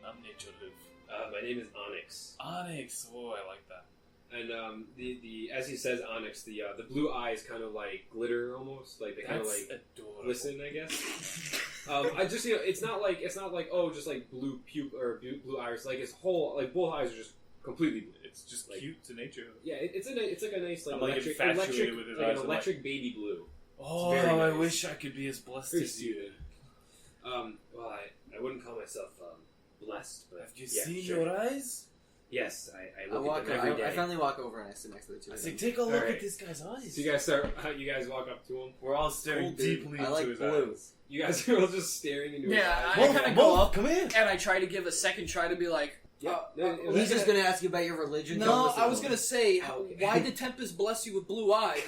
I'm Nature Live. My name is Onyx. Onyx. Oh, I like that. And the as he says Onyx, the blue eyes kind of like glitter almost, like they kind of like adorable. glisten, I guess. I just it's not like oh just like blue blue iris, like his whole like both eyes are just completely blue. It's just like, cute to nature. Yeah, it's like a nice like I'm like electric with his like eyes. an electric baby blue. Oh, nice. I wish I could be as blessed Very as you. Well, I wouldn't call myself blessed, but Have you yeah, seen sure. your eyes? Yes, I look at them every day. I finally walk over and I sit next to the two I of say, them. take a look Alright. at this guy's eyes. So you guys walk up to him. We're all staring Cool, dude. deeply I into like his blue. eyes. You guys are all just staring into his Yeah, eyes. I kind of go up come in. and I try to give a second try to be like, He's just going to ask you about your religion. Don't no, listen I to was him. going to say, Okay. why did Tempest bless you with blue eyes?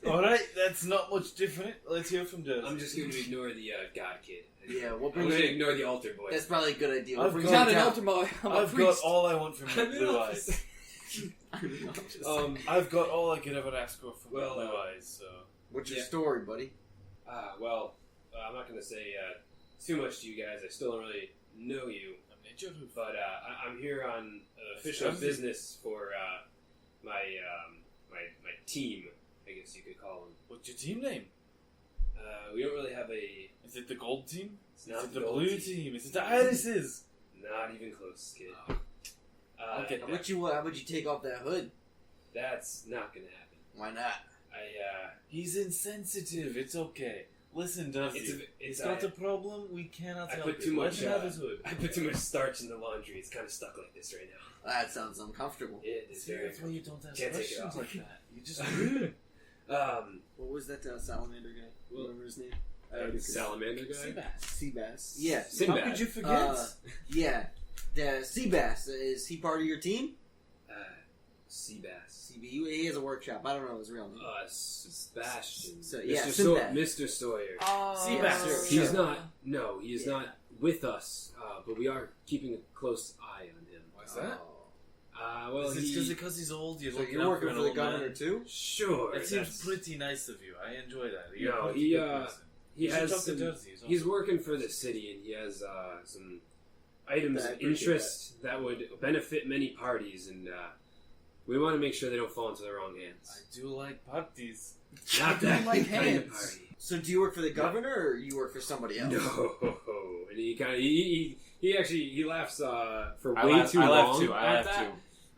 Alright, that's not much different. Let's hear from Des. I'm just going to ignore the God kid. Yeah, what I'm brings going to you... ignore the altar boy. That's probably a good idea. What I've brings got you Not to an town? altar boy, I'm a I've got priest. all I want from your I'm blue an eyes. Um, I've got all I could ever ask for from Well, blue eyes, so... What's your Yeah. story, buddy? well, I'm not going to say too much to you guys. I still don't really know you. I'm Nature Live. But I'm here on official business for my team, I guess you could call them. What's your team name? We don't really have a... Is it the gold team? It's Is not it the gold blue team? Is it the irises? Not even close, kid. Okay. How about you take off that hood? That's not going to happen. Why not? He's insensitive. It's okay. Listen, Dusty. It's He's got a problem. We cannot I help put it. too Let much. him have his hood. I put too much starch in the laundry. It's kind of stuck like this right now. That sounds uncomfortable. It is See, very. that's why you don't ask Can't take it questions off. like that. You just rude. What was that salamander guy? Well, Remember his name? Salamander guy. Seabass. Yeah. Sinbad. How could you forget? Yeah. The Seabass. Is he part of your team? Seabass. He has a workshop. I don't know his real name. Sebastian. So, yeah, Mr. Sinbad. Mr. Sawyer. Seabass. Sure. He's not. No, he is not with us. But we are keeping a close eye on him. Why's that? Well, Is it because he's old? You're So looking you're out working an for the old governor man? too? Sure. That seems that's- pretty nice of you. I enjoy that. You're No, a pretty he good person. he You should has talk to some, Dusty. he's working for the city, and he has some items I of appreciate interest that would benefit many parties, and we want to make sure they don't fall into the wrong I hands. do like parties. Not that like kind of hands. party. So do you work for the governor or you work for somebody else? No, and he kind of he laughs for I way laugh- too I long. laugh too. I at laugh that. too.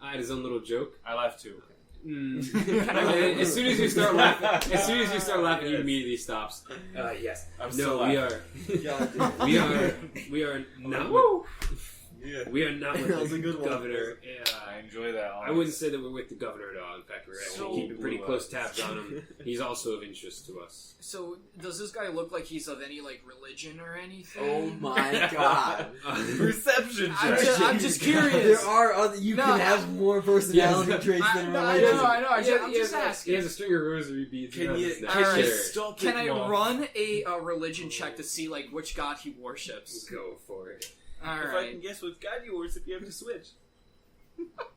I had his own little joke. I laugh too. As soon as you start laughing, he immediately stops. Yes. I'm still No, we laughing. are. We are not. Yeah. We are not with That was the a good one. governor. I enjoy that. I wouldn't say that we're with the governor at all. In fact, we're actually So keeping pretty blue close eyes. tabs on him. He's also of interest to us. So, does this guy look like he's of any, like, religion or anything? Oh my god. Perception I'm check. just, I'm just curious. There are other. You No, can have more personality Yes. traits than I religion. know. I'm just He asking. has a string of rosary beads. Can around you, his neck. can you Alright. stop Can it, I Mom? run a religion check to see, like, which god he worships? Go for it. If I can Alright. guess which god you worship, you have to switch.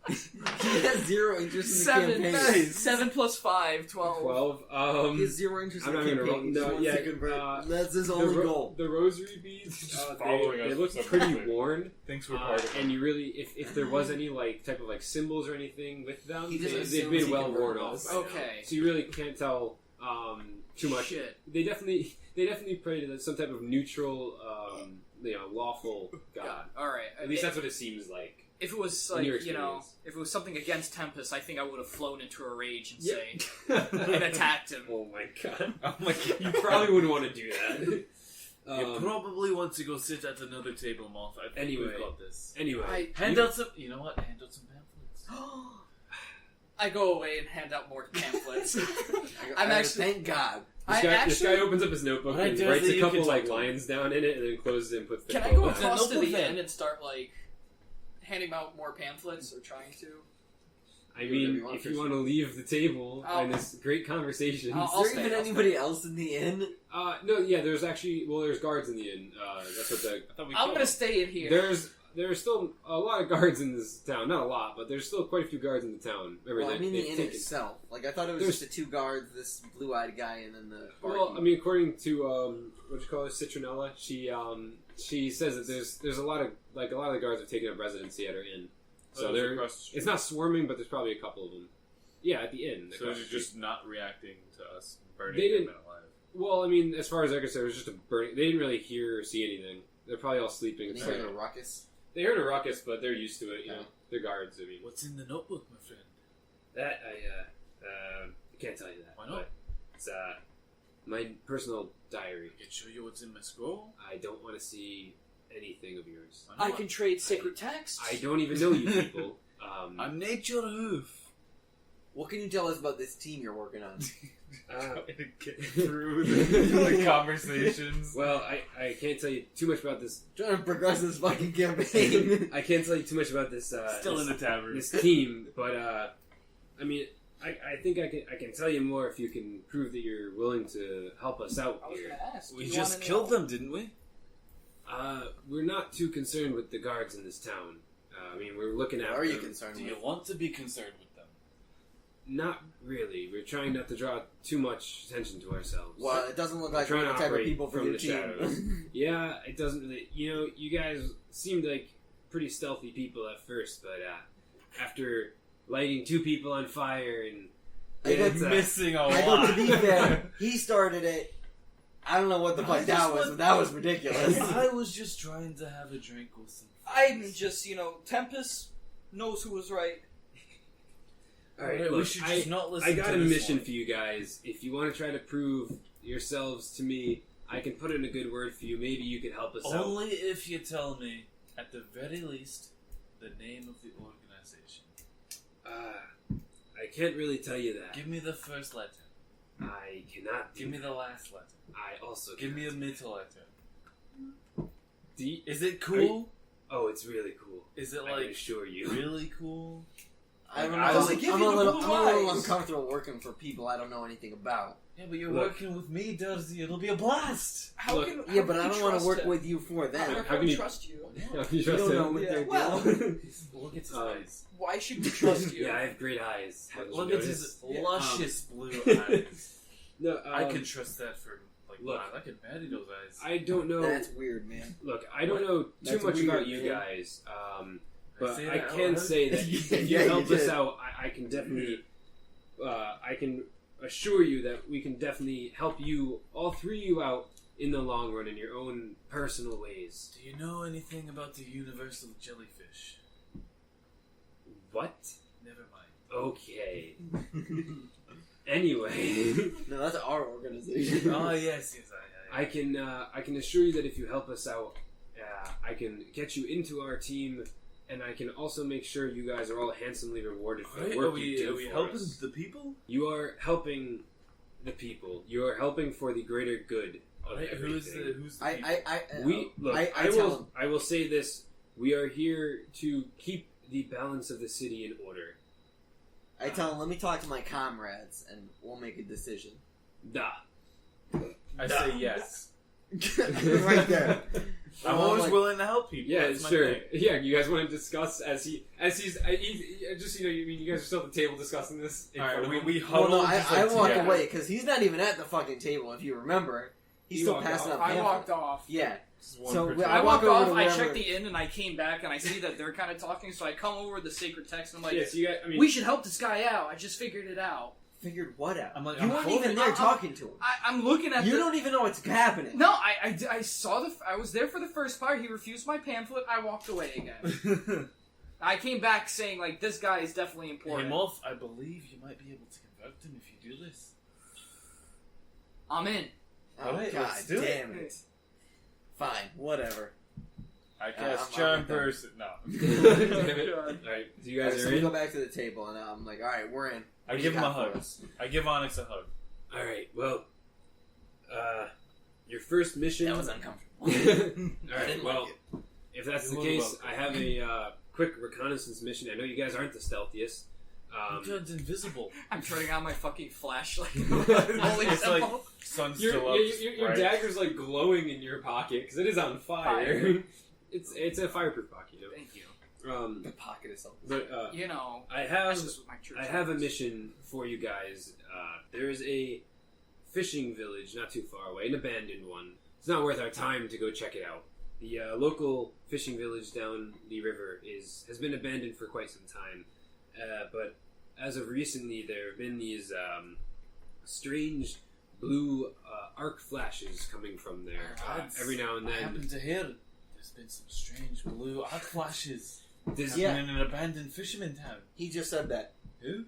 He has zero interest in the campaign. 7 plus 5, 12. 12. He has zero interest I'm in not the gonna roll. campaign. He just No, wants yeah. to convert. That's his only goal. The rosary beads, Just following they us look for some pretty reason. worn. Thanks for part of it. And you really, if there was any like type of like symbols or anything with them, He just they've assumes been he well can worn work off. those. by now. Okay. So you really can't tell too much. Shit. They definitely pray to some type of neutral, lawful god. Alright. At least that's what it seems like. If it was, In like, your you know, experience. if it was something against Tempest, I think I would have flown into a rage and Yeah. say, and attacked him. Oh my god! Oh my god. You probably wouldn't want to do that. You probably want to go sit at another table, Moth. I think Anyway. we've got this. Anyway, Hand out some. You know what? Hand out some pamphlets. I go away and hand out more pamphlets. I'm actually- Thank God. This guy opens up his notebook Right, and Dudley, writes a you couple can like talk to him. lines down in it, and then closes it and puts the Can I quote go back. across to notebook the then. end and start, like, handing out more pamphlets, or trying to? I Do whatever mean, you want, if you Christian. want to leave the table I'll- in this great conversation. I'll Is there stay, even I'll anybody else in the inn? No, yeah, there's guards in the inn. That's what the. I thought we I'm killed gonna them. stay in here. There's still a lot of guards in this town. Not a lot, but there's still quite a few guards in the town. Remember, Well, I mean the they've inn taken- itself. Like I thought it was There's- just the two guards, this blue-eyed guy, and then the barkeep. Well, I mean, according to what do you call her, Citronella, she says that there's a lot of the guards have taken up residency at her inn, so it's not swarming, but there's probably a couple of them. Yeah, at the inn. So they're just not reacting to us burning They didn't- them alive. Well, I mean, as far as they're concerned, it was just a burning. They didn't really hear or see anything. They're probably all sleeping. They heard a ruckus. They heard a ruckus, but they're used to it. You know, they're guards. I mean, What's in the notebook, my friend? that I can't tell you that. Why not? But it's my personal diary. I can show you what's in my scroll. I don't want to see anything of yours. I can trade sacred texts. I don't even know you people. I'm Nature Hoof. What can you tell us about this team you're working on? Trying to get through the conversations. Well, I can't tell you too much about this. Trying to progress this fucking campaign. I can't tell you too much about this. Still in the tavern. This team, but I mean, I think I can tell you more if you can prove that you're willing to help us out I was here. going to ask. We do you just wanna killed know? them, didn't we? We're not too concerned with the guards in this town. I mean, we're looking at. Are you concerned Do with? you want to be concerned with them? Not really. We're trying not to draw too much attention to ourselves. Well, it doesn't look like Trying we're the to type of operate people for from your the shadows. team. Yeah, it doesn't really. You know, you guys seemed like pretty stealthy people at first, but after lighting 2 people on fire and It's missing a I know, lot. to be fair, he started it. I don't know what the fuck that was, but that was ridiculous. I was just trying to have a drink with some I'm just, Tempest knows who was right. All right, we look, should just not listen I got to a this mission one. for you guys. If you want to try to prove yourselves to me, I can put in a good word for you. Maybe you could help us out. Only if you tell me, at the very least, the name of the organization. I can't really tell you that. Give me the first letter. I cannot. Give me the last letter. I also Give me a cannot. middle letter. D. Is it cool? Oh, it's really cool. Is it I can like assure you. really cool? I don't know. I was like, give I'm me a the little blue eyes. uncomfortable working for people I don't know anything about. Yeah, but you're Look. working with me, Darcy. It'll be a blast. How Look, can Yeah, how but can I we don't want to trust work him? with you for How them. How can can we you- trust you? You You trust don't him? know what Yeah. they're Well- doing. Look at his Um, eyes. Why should we trust you? Yeah, I have great eyes. Haven't you Look at noticed? his luscious blue eyes. No, I can trust that for like. look. Wow, I can marry those eyes. I don't know. That's weird, man. Look, I don't know too That's much weird, about you man. guys, but say I that out can loud? say that if you Yeah, you help us did. out, I can definitely, I can assure you that we can definitely help you, all 3 of you out in the long run in your own personal ways. Do you know anything about the universal jellyfish? What? Never mind. Okay. Anyway, No, that's our organization. Oh yes, I can assure you that if you help us out, I can get you into our team. And I can also make sure you guys are all handsomely rewarded for the Right, work are you do we for helping us. the people? You are helping the people. You are helping for the greater good of Right, who's everything. the We I will say this: we are here to keep the balance of the city in order. I tell him, let me talk to my comrades, and we'll make a decision. Da. I say yes. Right there. I'm Well, always like- willing to help people. Yeah, That's my sure. thing. Yeah, you guys want to discuss as he's just you guys are still at the table discussing this. In All front right, of we him? Well, huddled. no, I just like walked together. away because he's not even at the fucking table. If you remember, he's You still walked passing off. up. I pamphlets. walked off. Yeah. Just one So, person. I I walk walked over off, to I wherever- checked the inn, and I came back, and I see that they're kind of talking, so I come over to the sacred text, and I'm like, Yes, you guys. I mean, we should help this guy out. I just figured it out. Figured what out? I'm like, you I'm weren't holding- even there I'm- talking to him. I'm looking at You the... don't even know what's happening. No, I saw I was there for the first part. He refused my pamphlet. I walked away again. I came back saying, like, this guy is definitely Hey, important. Molf, I believe you might be able to convert him if you do this. I'm in. Oh, Alright, God let's do it. damn it. Fine, whatever. I I'm cast fine charm with that. person. No. Alright, so you guys so are we in? go back to the table, and I'm like, alright, we're in. I What do give you him a got for hug. us? I give Onyx a hug. Alright, well, your first mission. That was uncomfortable. I Alright, didn't well, like it. if that's the You're case, welcome. I have a quick reconnaissance mission. I know you guys aren't the stealthiest. He turns invisible. I'm turning on my fucking flashlight. Holy It's like sun's still up. your dagger's like glowing in your pocket because it is on fire. Fire. It's a fireproof pocket, you Thank you. know. The pocket is something. But You know, I that's have just what my church I have a is. mission for you guys. There is a fishing village not too far away, an abandoned one. It's not worth our time to go check it out. The local fishing village down the river has been abandoned for quite some time, but as of recently, there have been these strange blue arc flashes coming from there every now and I then. happen to hear there's been some strange blue arc flashes. Does, Yeah. In an abandoned fisherman town. He just said that. Who?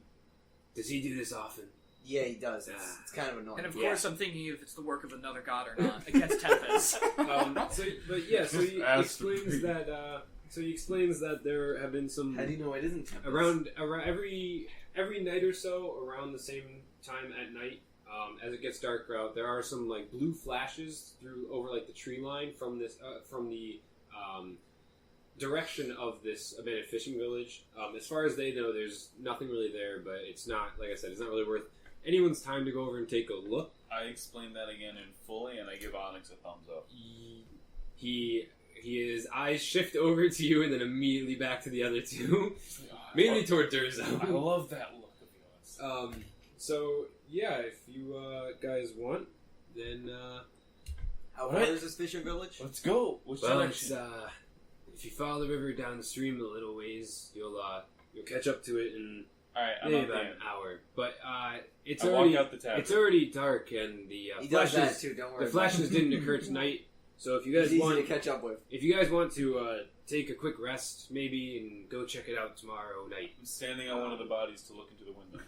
does he do this often? Yeah, he does. It's kind of annoying. And of Yeah. course, I'm thinking if it's the work of another god or not against Tempest. So he explains that. So he explains that there have been some How do you know it isn't Tempest? around every night or so, around the same time at night, as it gets darker out, there are some like blue flashes through over like the tree line from this from the direction of this abandoned fishing village. As far as they know, there's nothing really there, but it's not, like I said, it's not really worth anyone's time to go over and take a look. I explain that again in fully, and I give Onyx a thumbs up. His eyes shift over to you and then immediately back to the other two, mainly toward Durzo. I love that look of yours. So yeah, if you guys want, then How far is this fishing village? Let's go. Which well, it's, direction? if you follow the river down the stream a little ways, you'll catch up to it in Alright, I'm maybe out about there. an hour. But it's I already walk out the tavern. it's already dark, and the He does that flashes too. Don't worry. the flashes didn't occur tonight. So if you guys He's easy want to catch up with. if you guys want to take a quick rest, maybe, and go check it out tomorrow night. I'm standing on one of the bodies to look into the window.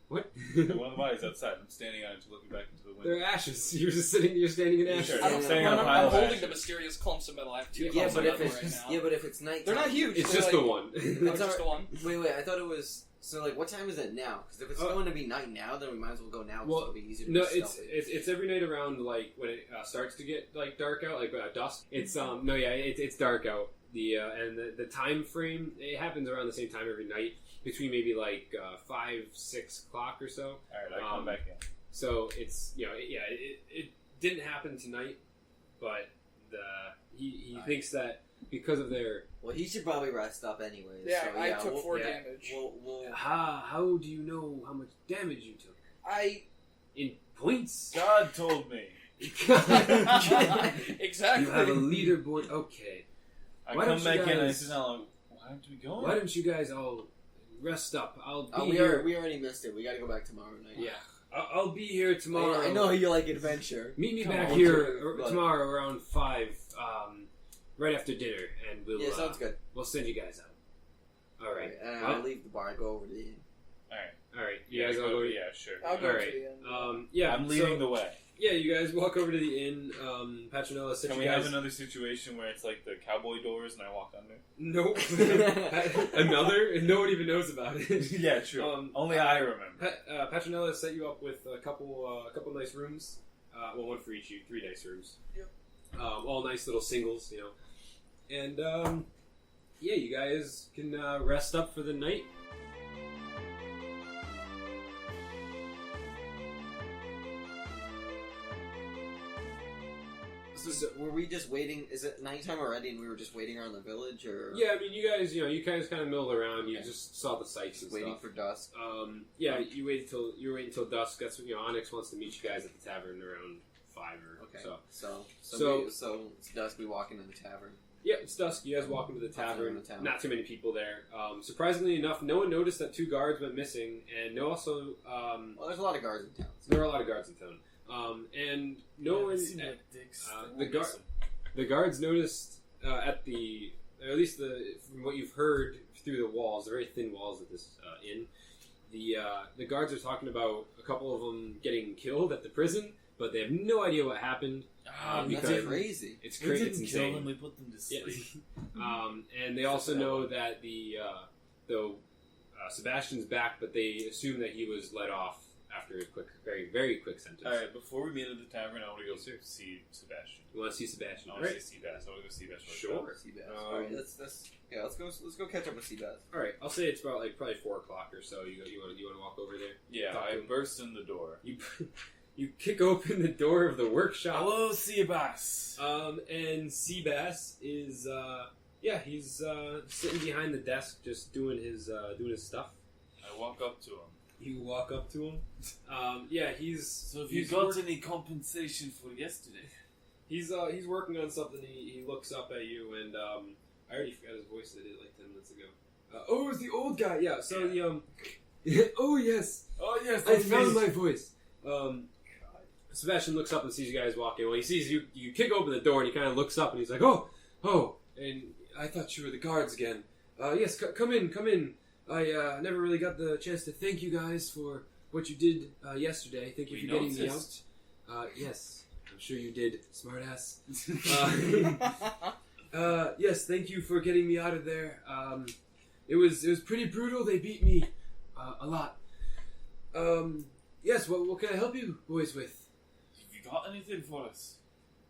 What? One of the bodies outside. I'm standing on it to looking back into the window. They're ashes. You're just sitting. You're standing in ashes. Sure. I I'm don't- standing on a I'm pile of holding ashes. the mysterious clumps of metal. I have two Yeah, clumps but of if metal it's right now. but if it's night, They're not huge. It's They're just like, the one. It's just the one. Wait. I thought it was. So like, what time is it now? Because if it's going to be night now, then we might as well go now. Well, so it'll be easier to No, be it's stealthy. it's every night around like when it starts to get like dark out, like dusk. It's no, yeah, it's dark out. And the time frame, it happens around the same time every night, between maybe like 5-6 o'clock or so. Alright, I come back in. So it's it didn't happen tonight, but he thinks that because of their Well, he should probably rest up anyways. Yeah, so, I took 4 yeah. damage. We'll how do you know how much damage you took in points? God told me. Exactly. You have a leaderboard. Okay. I Why come don't back you in and I guys- said, "No, why don't we go?" Why don't you guys all rest up? I'll be we here. already missed it. We got to go back tomorrow night. Yeah, I'll be here tomorrow. I know you like adventure. Meet me Come back on, here but- tomorrow around 5, right after dinner, and we'll Yeah, sounds good. we'll send you guys out. All right. And I leave the bar. I go over to the inn. All right. You guys all go. Yeah, sure. I'll go All to right. the end. Yeah. I'm leading so, the way. Yeah, you guys walk over to the inn. Patronella said Can you we guys. have another situation where it's like the cowboy doors and I walk under? Nope. Another, and no one even knows about it. Yeah, true. Only I remember. Patronella set you up with a couple nice rooms. Well, one for each you, 3 nice rooms. Yep. All nice little singles, you know. And yeah, you guys can rest up for the night. So were we just waiting? Is it nighttime already, and we were just waiting around the village, or Yeah, I mean, you guys kind of milled around. You Okay. just saw the sights and waiting stuff. for dusk? Yeah, you wait until dusk. That's when Onyx wants to meet you guys at the tavern around 5 or Okay. so. So it's dusk. We walk into the tavern. Yeah, it's dusk. You guys walk into the tavern. into town. Not too many people there. Surprisingly enough, no one noticed that 2 guards went missing, and no also Well, there's a lot of guards in town. there are a lot of guards in town. And no one. The guards noticed at least from what you've heard through the walls, the very thin walls of this inn. The guards are talking about a couple of them getting killed at the prison, but they have no idea what happened. That's because crazy. it's We crazy. didn't It's kill insane. them, we put them to sleep. And they also know that though Sebastian's back, but they assume that he was let off after a quick, very, very quick sentence. Alright, before we meet at the tavern, I want to go see Sebastian. You want to see Sebastian? I want to Right. see Seabass. I want to go see Seabass. Sure. Seabass. Um, Alright, let's go catch up with Seabass. All right. I'll say it's about probably 4 o'clock or so. You want to walk over there? Yeah, Talk to I him. burst in the door. You kick open the door of the workshop. Hello, Seabass. And Seabass is he's sitting behind the desk just doing his stuff. I walk up to him. You walk up to him. He's So have you he's got work- any compensation for yesterday? He's working on something. He looks up at you, and I already forgot his voice. I did like 10 minutes ago. Oh, it's the old guy. Yeah. So oh yes. Oh yes. I found my voice. Sebastian looks up and sees you guys walking. Well, he sees you. You kick open the door, and he kind of looks up, and he's like, "Oh, and I thought you were the guards again. Yes, come in. I never really got the chance to thank you guys for what you did yesterday. Thank you for getting me out. Yes, I'm sure you did, smartass. Yes, thank you for getting me out of there. It was pretty brutal. They beat me a lot. Yes, what can I help you boys with? Have you got anything for us?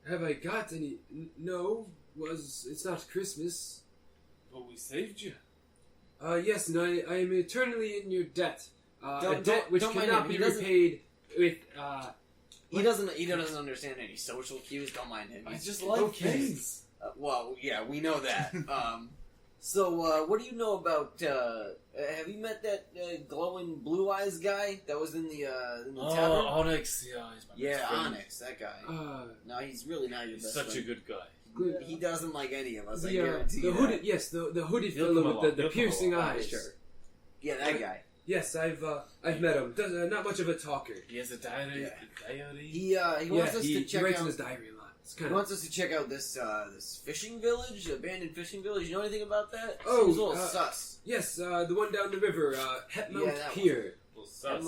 Have I got any? No. It's not Christmas. Well, we saved you. Yes, and I am eternally in your debt. A debt which don't mind cannot him. be He doesn't- repaid with, He doesn't understand any social cues. Don't mind him. I He's just like okay. things. well, yeah, we know that. So, what do you know about? Have you met that glowing blue eyes guy that was in the tavern? Onyx. Yeah, he's my Yeah, best friend. Onyx, that guy. No, he's really not your He's best such friend. a good guy. He doesn't like any of us. I the guarantee the you hooded, that. yes, the hooded He'll fellow come with along. the He'll come piercing along. eyes. Sure. Yeah, that guy. Yes, I've met him. Not much of a talker. He has a diary. Yeah. A diary. He wants us to he check writes out. in his diary a lot. It's He kind of wants us to check out this fishing village, abandoned fishing village. You know anything about that? Oh, Seems a little sus. yes, the one down the river, Hetmont Yeah, that Pier. Well, sus.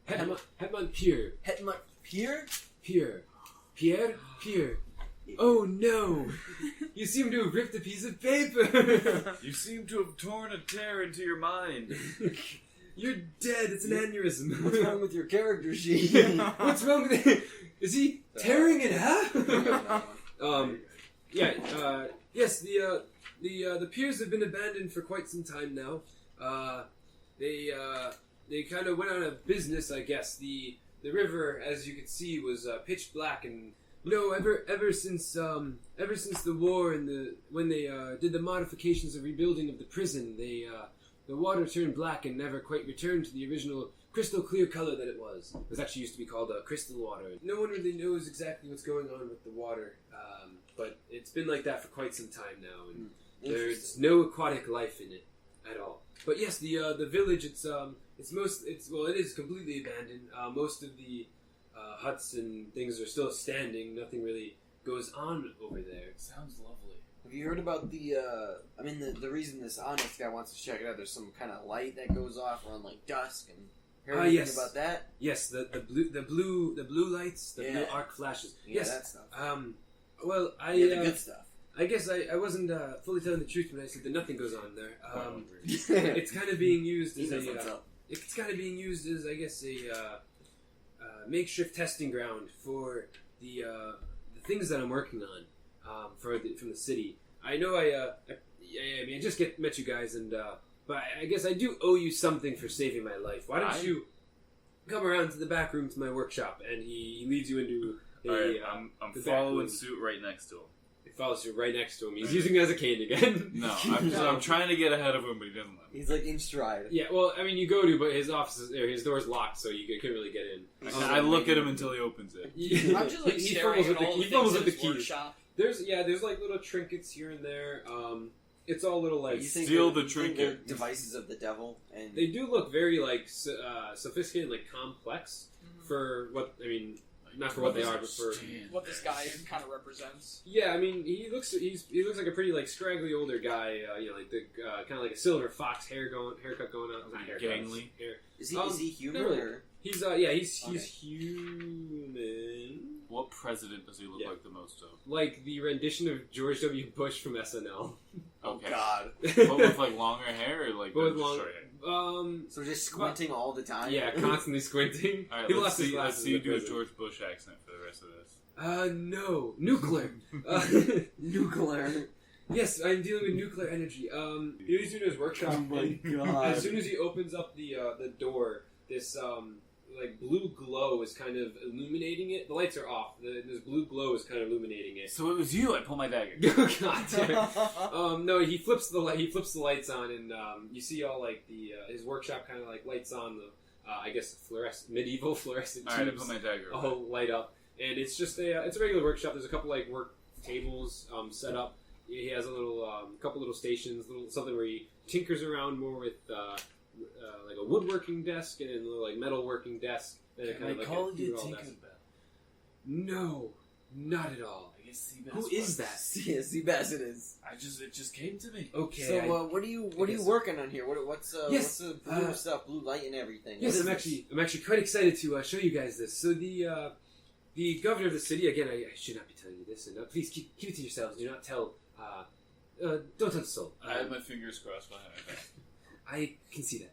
Hetmont- Hetmont Pier. Hetmont Pier? Pierre. Oh no! You seem to have ripped a piece of paper. You seem to have torn a tear into your mind. You're dead. It's an aneurysm. What's wrong with your character sheet? What's wrong with it? Is he tearing in half? Yes, the piers have been abandoned for quite some time now. They kind of went out of business, I guess. The river, as you could see, was pitch black, and ever since the war and when they did the modifications of rebuilding of the prison, the water turned black and never quite returned to the original crystal clear color that it was. It was actually used to be called crystal water. No one really knows exactly what's going on with the water, but it's been like that for quite some time now, and there's no aquatic life in it at all. But yes, the village it is completely abandoned. Most of the huts and things are still standing. Nothing really goes on over there. Sounds lovely. Have you heard about the reason this Onyx guy wants to check it out? There's some kind of light that goes off around like dusk, and heard anything yes. about that? Yes, the blue lights, the blue arc flashes. Yeah, Yes, that stuff. Well, The good stuff. I guess I wasn't fully telling the truth when I said that nothing goes on there. It's kind of being used as it's kind of being used as, I guess, a makeshift testing ground for the things that I'm working on from the city. I know I just met you guys, and but I guess I do owe you something for saving my life. Why don't you come around to the back room to my workshop? And he leads you into Alright, I'm the following back room. suit right next to him. He follows you right next to him. He's using it as a cane again. No, I'm trying to get ahead of him, but he doesn't let me. He's like in stride. Yeah, well, I mean, you go to, but his his door's locked, so you couldn't really get in. I look at him until he opens it. I'm just like He staring fumbles at with the- all he the fumbles things in with his the keys. workshop. There's like little trinkets here and there. It's all little like You think Steal they're- the you think trinket. they're devices of the devil, and they do look very like sophisticated, like complex for what I mean. Not for what they are, but for What this guy kind of represents. yeah. I mean, he looks like a pretty like scraggly older guy. Like the kind of like a silver fox haircut going on. Not haircut, Gangly. hair. is he human no. or? He's he's human. What president does he look Yeah. like the most of? Like the rendition of George W. Bush from SNL. Okay. God! But with like longer hair or like But with just long- short hair? So just squinting all the time. Yeah, constantly squinting. Alright, He let's lost his see, glasses you in the do a present. George Bush accent for the rest of this. No. Nuclear. Nuclear. Yes, I'm dealing with nuclear energy. He's in his workshop. and God! As soon as he opens up the door, this like blue glow is kind of illuminating it. The lights are off. This blue glow is kind of illuminating it. So it was you. I pulled my dagger. Oh, God damn it. No, he flips the lights on, and you see all like the his workshop kind of like lights on the I guess medieval fluorescent All right, I tubes put my dagger. away. all light up. and it's just it's a regular workshop. There's a couple like work tables set up. He has a little couple little stations, something where he tinkers around more with like a woodworking desk and a little like metalworking desk. Can I call you Tinkerbell? No, not at all. I guess Seabass. Who is that? Yeah, Seabass it is. It just came to me. Okay. So what are you working on here? What's the blue stuff, blue light and everything? Yes, I'm actually quite excited to show you guys this. So the governor of the city, again, I should not be telling you this, and please keep it to yourselves. Do not tell. Don't tell the soul. I have my fingers crossed behind my back. I can see that.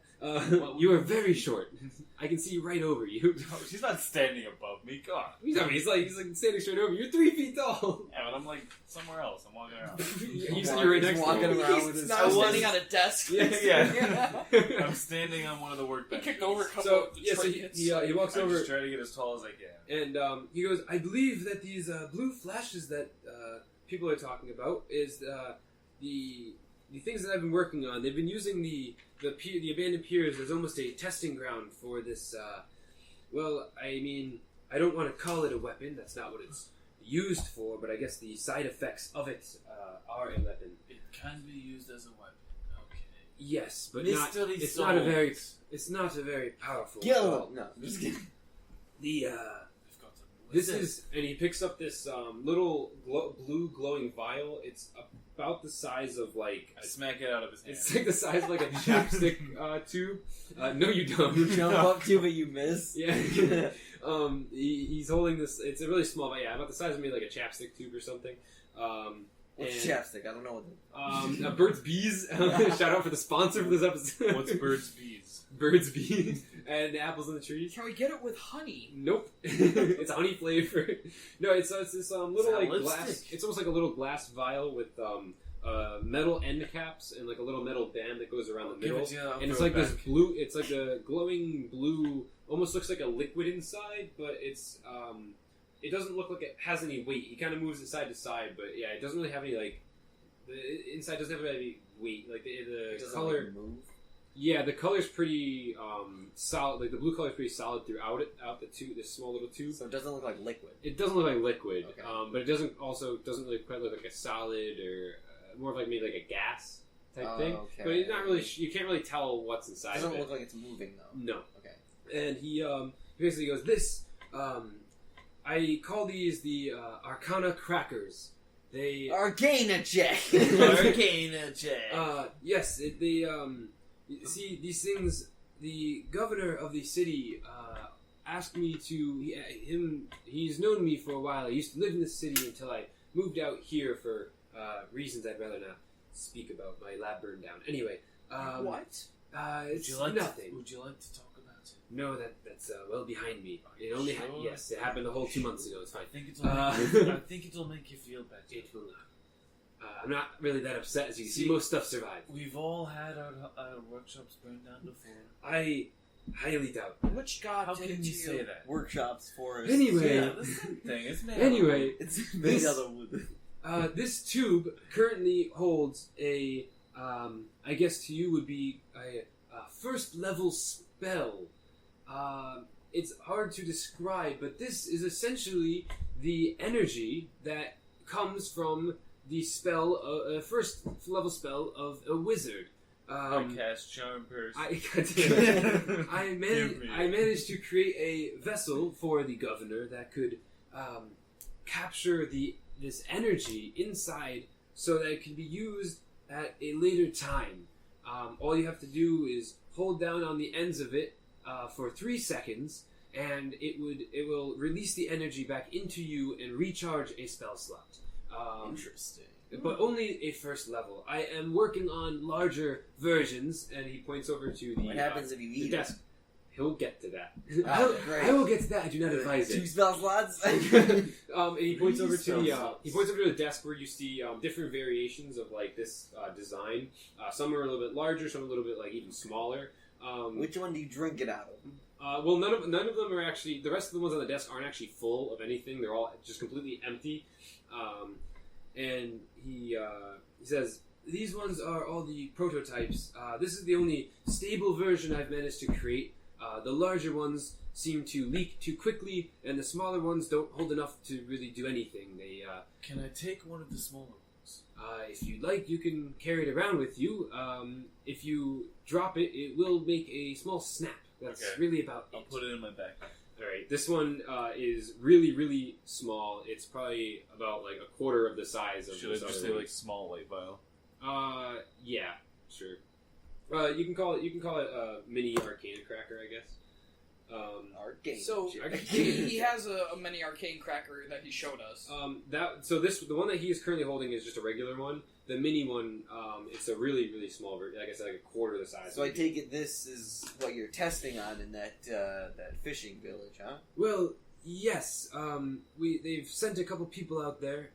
You are very short. I can see right over you. No, she's not standing above me. God. He's like standing straight over you. You're 3 feet tall. Yeah, but I'm like somewhere else. I'm walking around. You said you're right next to walking him. around with his not standing on a desk. Yeah. I'm standing on one of the workbenches. He kicked over a couple So of the yeah, so he walks I'm over just trying to get as tall as I can. and he goes, I believe that these blue flashes that people are talking about is the things that I've been working on. They've been using the abandoned piers as almost a testing ground for this. Well, I mean, I don't want to call it a weapon. That's not what it's used for. But I guess the side effects of it are a weapon. It can be used as a weapon. Okay. Yes, but Mystery it's souls. not a very. It's not a very powerful. Yellow. No, I'm just kidding. The I've got some. this is, and he picks up this little blue glowing vial. It's about the size of like. I smack it out of his hand. It's like the size of like a chapstick tube. No, you don't. You jump up to, but you miss. Yeah. He's holding this. It's a really small, but yeah, about the size of maybe like a chapstick tube or something. What's chapstick? I don't know what. Burt's Bees. Shout out for the sponsor for this episode. What's Bird's Bees? Bird's Bees and apples in the trees. Can we get it with honey? Nope. It's honey flavored. No, it's this little like lipstick? glass. It's almost like a little glass vial with metal end caps and like a little metal band that goes around the Give middle. it to you, I'll And it's throw like it this back. blue. It's like a glowing blue. Almost looks like a liquid inside, but it's it doesn't look like it has any weight. He kind of moves it side to side, but yeah, it doesn't really have any like the inside doesn't have any weight. Like the Doesn't color. like move. Yeah, the color's pretty solid. Like the blue color's pretty solid throughout it. Out the tube, this small little tube. So it doesn't look like liquid. It doesn't look like liquid, Okay. but it doesn't really quite look like a solid or more of like maybe like a gas type thing. Okay. But it's not really. You can't really tell what's It inside. doesn't of it. look like it's moving though. No. Okay. And he basically goes, "This I call these the Arcana Crackers. They Arcana check. Arcana check. yes, see these things. The governor of the city asked me to. He's known me for a while. I used to live in the city until I moved out here for reasons I'd rather not speak about. My lab burned down. Anyway, What? It's Would you like nothing. Would you like to talk about it? No, that's well behind me. It only Sure. yes, it happened a whole 2 months ago. It's fine. I think it'll make you feel better. It will not. I'm not really that upset, as you can see. See- Most stuff survived. We've all had our workshops burned down before. I highly doubt. Which god How did can it you to say that? Workshops for us. Anyway, Yeah, the same thing. It's made anyway, It's made This- out of wood. this tube currently holds a, I guess to you would be a first level spell. It's hard to describe, but this is essentially the energy that comes from the spell, a first level spell of a wizard. I cast Charm Person. I managed to create a vessel for the governor that could capture this energy inside, so that it can be used at a later time. All you have to do is hold down on the ends of it for 3 seconds, and it will release the energy back into you and recharge a spell slot. Interesting. But only a first level. I am working on larger versions, and he points over to the, What happens if you the eat it? desk. He'll get to that. Oh, great. I will get to that. I do not advise 2 it. spell slots? And he points over to Spell the slots. he points over to the desk where you see different variations of like this design. Some are a little bit larger, some are a little bit like even smaller. Which one do you drink it out of? Well, none of them are actually. The rest of the ones on the desk aren't actually full of anything. They're all just completely empty. And he says, "These ones are all the prototypes. This is the only stable version I've managed to create. The larger ones seem to leak too quickly, and the smaller ones don't hold enough to really do anything. They, Can I take one of the smaller ones? if you'd like, you can carry it around with you. If you drop it, it will make a small snap. That's Okay. really about it. I'll put it in my backpack. Alright, this one is really, really small. It's probably about like a quarter of the size of Should I this just other say one. like small white vial? Yeah, sure. You can call it a mini arcana cracker, I guess. Arcane. So Okay. he has a mini arcane cracker that he showed us. The one that he is currently holding is just a regular one. The mini one, it's a really, really small version. Like I said, like a quarter the size. So I take it this is what you're testing on in that fishing village, huh? Well, yes. They've sent a couple people out there,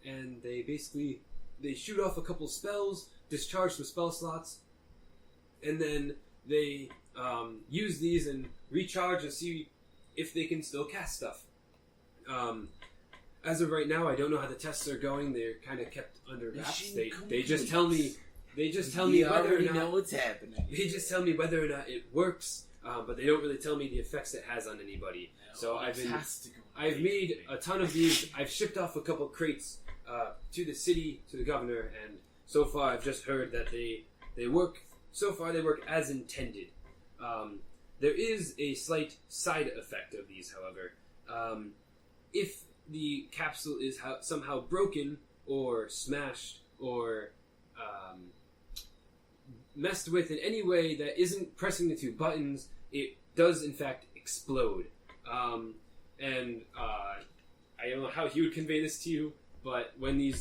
and they shoot off a couple spells, discharge some spell slots, and then they use these and recharge and see if they can still cast stuff. As of right now, I don't know how the tests are going. They're kind of kept under wraps. They just tell me We whether or already not know what's happening. they just tell me whether or not it works, but they don't really tell me the effects it has on anybody. So I've made a ton of these. I've shipped off a couple crates to the city, to the governor, and so far I've just heard that they work. So far they work as intended. There is a slight side effect of these, however. If the capsule is somehow broken or smashed or messed with in any way that isn't pressing the two buttons, it does in fact explode. And I don't know how he would convey this to you, but when the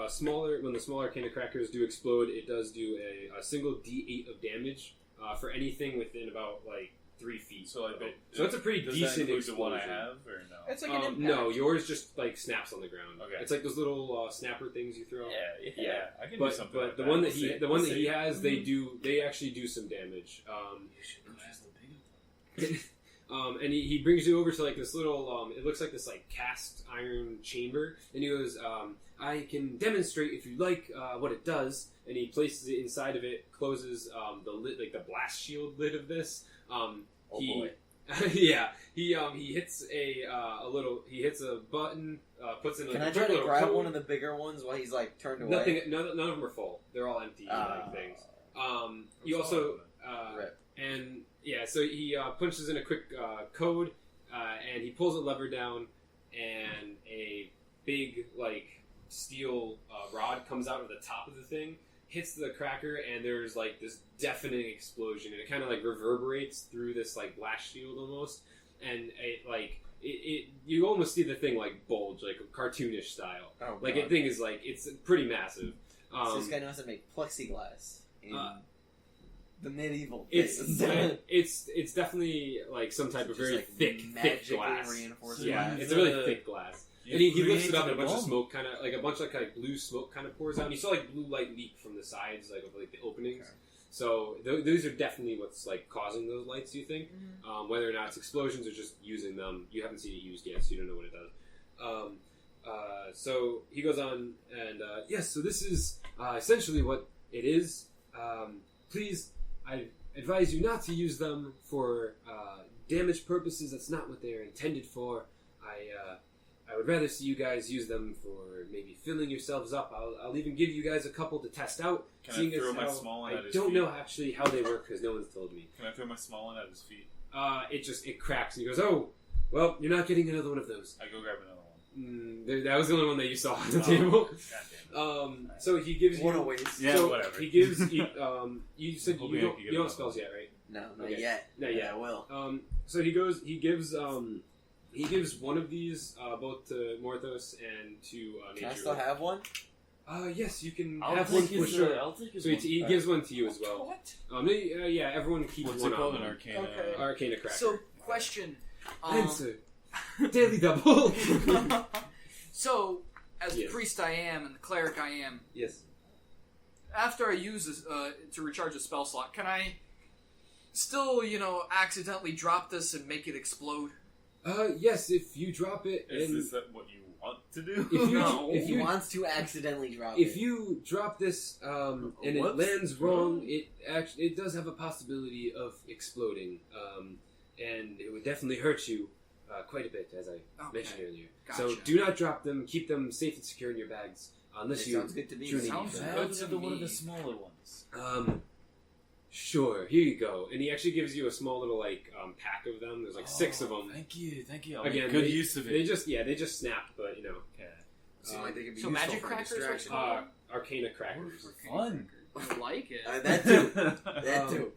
smaller arcana crackers do explode, it does do a single D8 of damage for anything within about like 3 feet. So it's a pretty does decent that include explosion. the one I have, or no? It's like an impact. No, yours just like snaps on the ground. Okay. It's like those little snapper things you throw. Yeah. I can do But something. like the that. one that We'll he see. has, they actually do some damage. You should use the big one. And he brings you over to like this little it looks like this like cast iron chamber, and he goes, I can demonstrate if you like what it does, and he places it inside of it, closes the lid, like the blast shield lid of this. Boy. Yeah, he hits he hits a button, puts in like Can a I try quick to little grab code. one of the bigger ones while he's like turned away? None of them are full. They're all empty like things. You That's also all Rip. and yeah, so he punches in a quick code, and he pulls a lever down, and a big like steel rod comes out of the top of the thing, hits the cracker, and there's like this deafening explosion, and it kind of like reverberates through this like blast shield almost, and it you almost see the thing like bulge, like cartoonish style. Oh, Like God. the thing is like it's pretty massive. So this guy knows how to make plexiglass in the medieval It's days. it's definitely like some type of Just, very like, thick magically glass. reinforced Yeah, glass. it's a really thick glass. You And he lifts it up, and a created bunch of bomb. smoke kind of like a bunch of like blue smoke kind of pours out. And you saw like blue light leak from the sides, like of like the openings. Okay. So those are definitely what's like causing those lights. Do you think? Mhm. Whether or not it's explosions or just using them, you haven't seen it used yet, so you don't know what it does. So he goes on, and yes, so this is essentially what it is. Please, I advise you not to use them for damage purposes. That's not what they're intended for. I would rather see you guys use them for maybe filling yourselves up. I'll even give you guys a couple to test out. Can seeing I throw as my how small one I at his don't feet? know actually how they work because no one's told me. Can I throw my small one at his feet? It cracks, and he goes, "Oh, well, you're not getting another one of those." I go grab another one. That was the only one that you saw on the Oh. table. God damn it. So he gives you. What a waste. Yeah, so whatever. He gives. You said Hoping you I don't, can get you don't have another spells one. yet, right? No, not Okay. yet. Not yet. I will. So he gives one of these both to Morthos and to Can I Nature. still have one? Yes, you can I'll have take one for his, sure. I'll take his So one. he gives one to you as well. What? Yeah, everyone keeps What's one it called? on An them. arcana. Okay. Arcana cracker. So, question. Answer. Daily double. So, as Yes. the priest I am and the cleric I am, Yes. after I use this to recharge a spell slot, can I still, accidentally drop this and make it explode? Yes, if you drop it, Is and this what you want to do? If you- No. if He you- wants to accidentally drop if it. you drop this and it Whoops. lands wrong, it does have a possibility of exploding. and it would definitely hurt you quite a bit, as I mentioned earlier. Gotcha. So do not drop them. Keep them safe and secure in your bags, unless you sounds good to me. truly Sounds need them. good to One of me. the smaller ones. Sure. Here you go. And he actually gives you a small little pack of them. There's 6 of them. Thank you. I'll Again, make good use of it. They just snap, but you know. Okay. Seem like they could be So useful magic for crackers distraction. are Arcana crackers. Fun. I like it. That too. That too.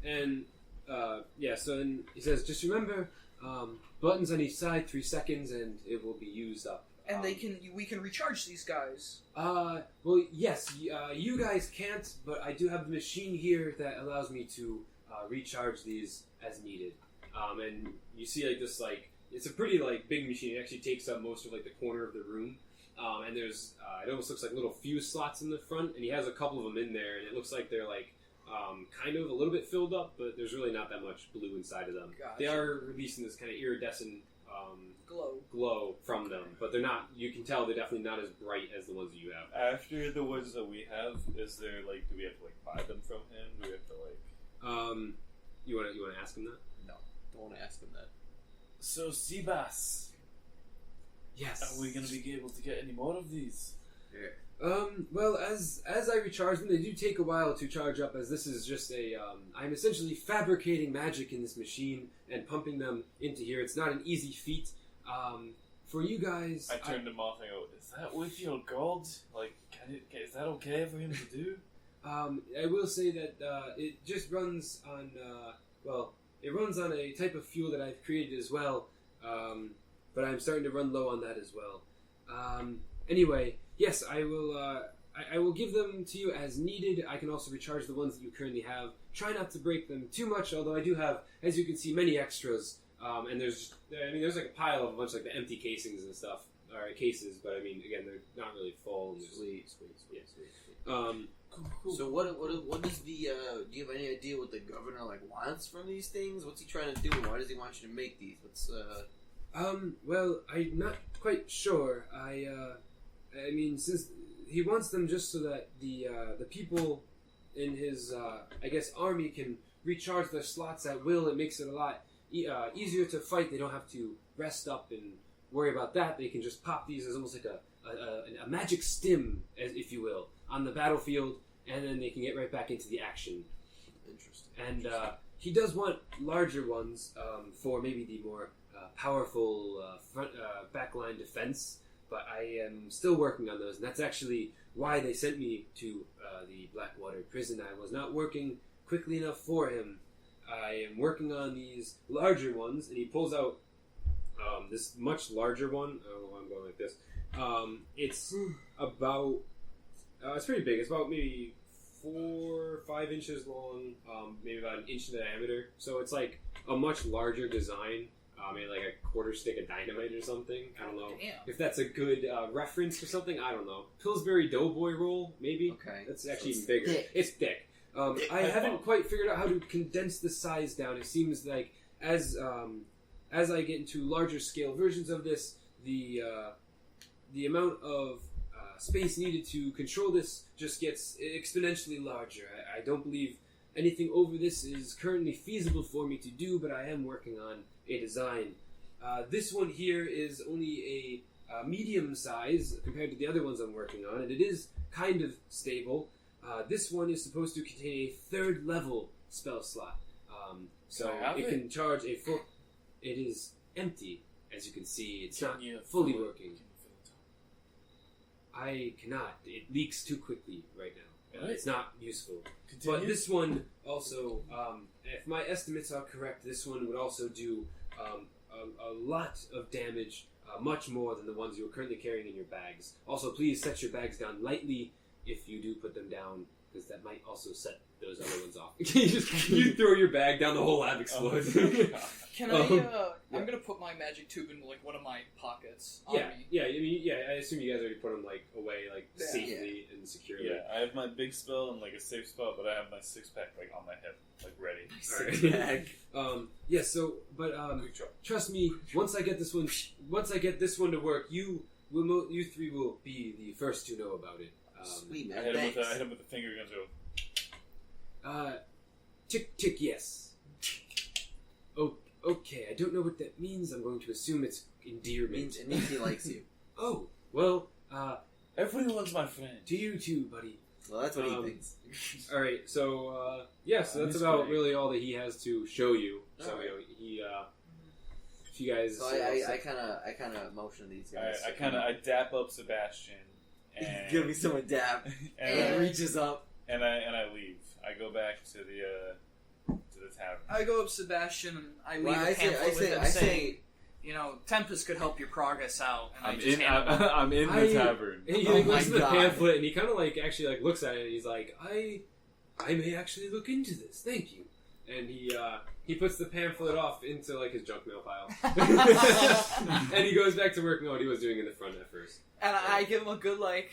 And so then he says, just remember, buttons on each side, 3 seconds, and it will be used up. And we can recharge these guys. Well, yes, you guys can't, but I do have the machine here that allows me to recharge these as needed. And you see this it's a pretty big machine. It actually takes up most of the corner of the room. And there's it almost looks like little fuse slots in the front, and he has a couple of them in there, and it looks like they're kind of a little bit filled up, but there's really not that much blue inside of them. Gotcha. They are releasing this kind of iridescent Glow from them, but they're not. You can tell they're definitely not as bright as the ones that you have. After the ones that we have, is there do we have to buy them from him? Do we have to You want to ask him that? No, don't want to ask him that. So Seabass, Yes. are we going to be able to get any more of these? Well, as I recharge them, they do take a while to charge up, as this is just I'm essentially fabricating magic in this machine and pumping them into here. It's not an easy feat. For you guys... I turned him off and I go, is that with your god? Is that okay for him to do? I will say that it just runs on... it runs on a type of fuel that I've created as well, but I'm starting to run low on that as well. Anyway, yes, I will. I will give them to you as needed. I can also recharge the ones that you currently have. Try not to break them too much, although I do have, as you can see, many extras. And there's a pile of a bunch of the empty casings and stuff, or cases. But again, they're not really full. Sweet. Cool. So what is the? Do you have any idea what the governor wants from these things? What's he trying to do? Why does he want you to make these? What's Well, I'm not quite sure. Since he wants them just so that the people in his, army can recharge their slots at will. It makes it a lot easier to fight. They don't have to rest up and worry about that. They can just pop these as almost like a magic stim, if you will, on the battlefield, and then they can get right back into the action. interesting? And he does want larger ones for maybe the more powerful backline defense, but I am still working on those, and that's actually why they sent me to the Blackwater prison. I was not working quickly enough for him. I am working on these larger ones, and he pulls out this much larger one. Oh, I'm going like this. It's about it's pretty big. It's about maybe 4 or 5 inches long, maybe about an inch in diameter. So it's a much larger design. Like a quarter stick of dynamite or something. I don't know if that's a good reference or something. I don't know. Pillsbury Doughboy roll, maybe. Okay, That's actually so even bigger. thick. It's thick. I haven't quite figured out how to condense the size down. It seems like as I get into larger scale versions of this, the amount of space needed to control this just gets exponentially larger. I don't believe anything over this is currently feasible for me to do, but I am working on a design. This one here is only a medium size compared to the other ones I'm working on, and it is kind of stable. This one is supposed to contain a 3rd level spell slot, so it can charge a full... It is empty, as you can see. It's not fully working. I cannot. It leaks too quickly right now. Really? It's not useful. Continue. But this one also, if my estimates are correct, this one would also do a lot of damage, much more than the ones you're currently carrying in your bags. Also, please set your bags down lightly if you do put them down, because that might also set those other ones off. you throw your bag down, the whole lab explodes. Can I? I'm gonna put my magic tube in one of my pockets. On me. I assume you guys already put them away safely and securely. Yeah, I have my big spell in a safe spot, but I have my 6-pack on my hip, ready. Trust me. Once I get this one to work, you 3 will be the first to know about it. Sweet, man. I hit him with the finger guns. Tick, tick, yes. Oh, Okay, I don't know what that means. I'm going to assume it's endearment. It means he likes you. Oh, well, Everyone's my friend. to you too, buddy. Well, that's what he thinks. Alright, so, so that's Miss about Greg. really all that he has to show you. So, Alright. if you guys... So I kind of motion these guys. I dap up Sebastian and Give me some dap. and, And I, reaches up. and I leave. I go back to the tavern. I go up Sebastian and I leave Well, a pamphlet with him I saying, say, you know, Tempest could help your progress out. And I I'm just in. hand him a- I'm in the tavern. And he Oh looks my at the God. pamphlet and he kind of actually looks at it and he's like, I may actually look into this. Thank you. And he puts the pamphlet off into his junk mail pile. And he goes back to working on what he was doing in the front at first. And I give him a good, And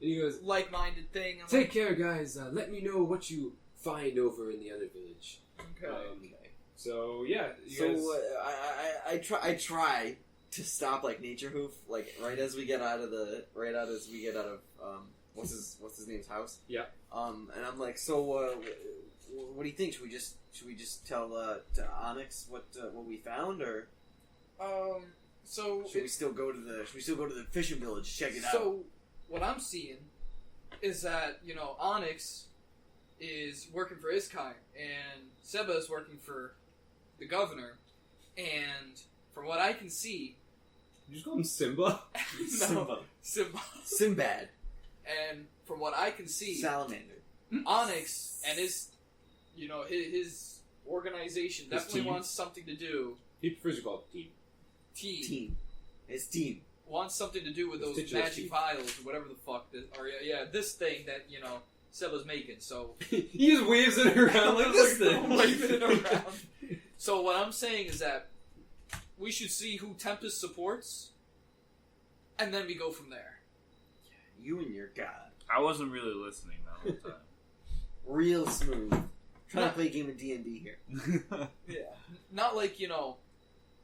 he goes, like-minded thing. I'm take care, guys. Let me know what you find over in the other village. Okay. So yeah, I try to stop Nature Hoof right as we get out of what's his name's house. Yeah. And I'm like, so what do you think? Should we just tell to Onyx what we found, or So should we still go to the fishing village, check it out? So what I'm seeing is that Onyx is working for Iskai and Seba is working for the governor, and from what I can see, you just call him Simba. no, Simba. Sinbad, And from what I can see, salamander. Onyx and his organization His definitely team. wants something to do. He prefers to call it team. Team. His team. Wants something to do with His those titular magic chief. vials or whatever the fuck this thing that Seba's making. So He just waves it around like this thing. waving it around. So what I'm saying is that we should see who Tempest supports, and then we go from there. You and your god. I wasn't really listening the whole time. Real smooth. Trying to play a game of D&D here. Yeah. Not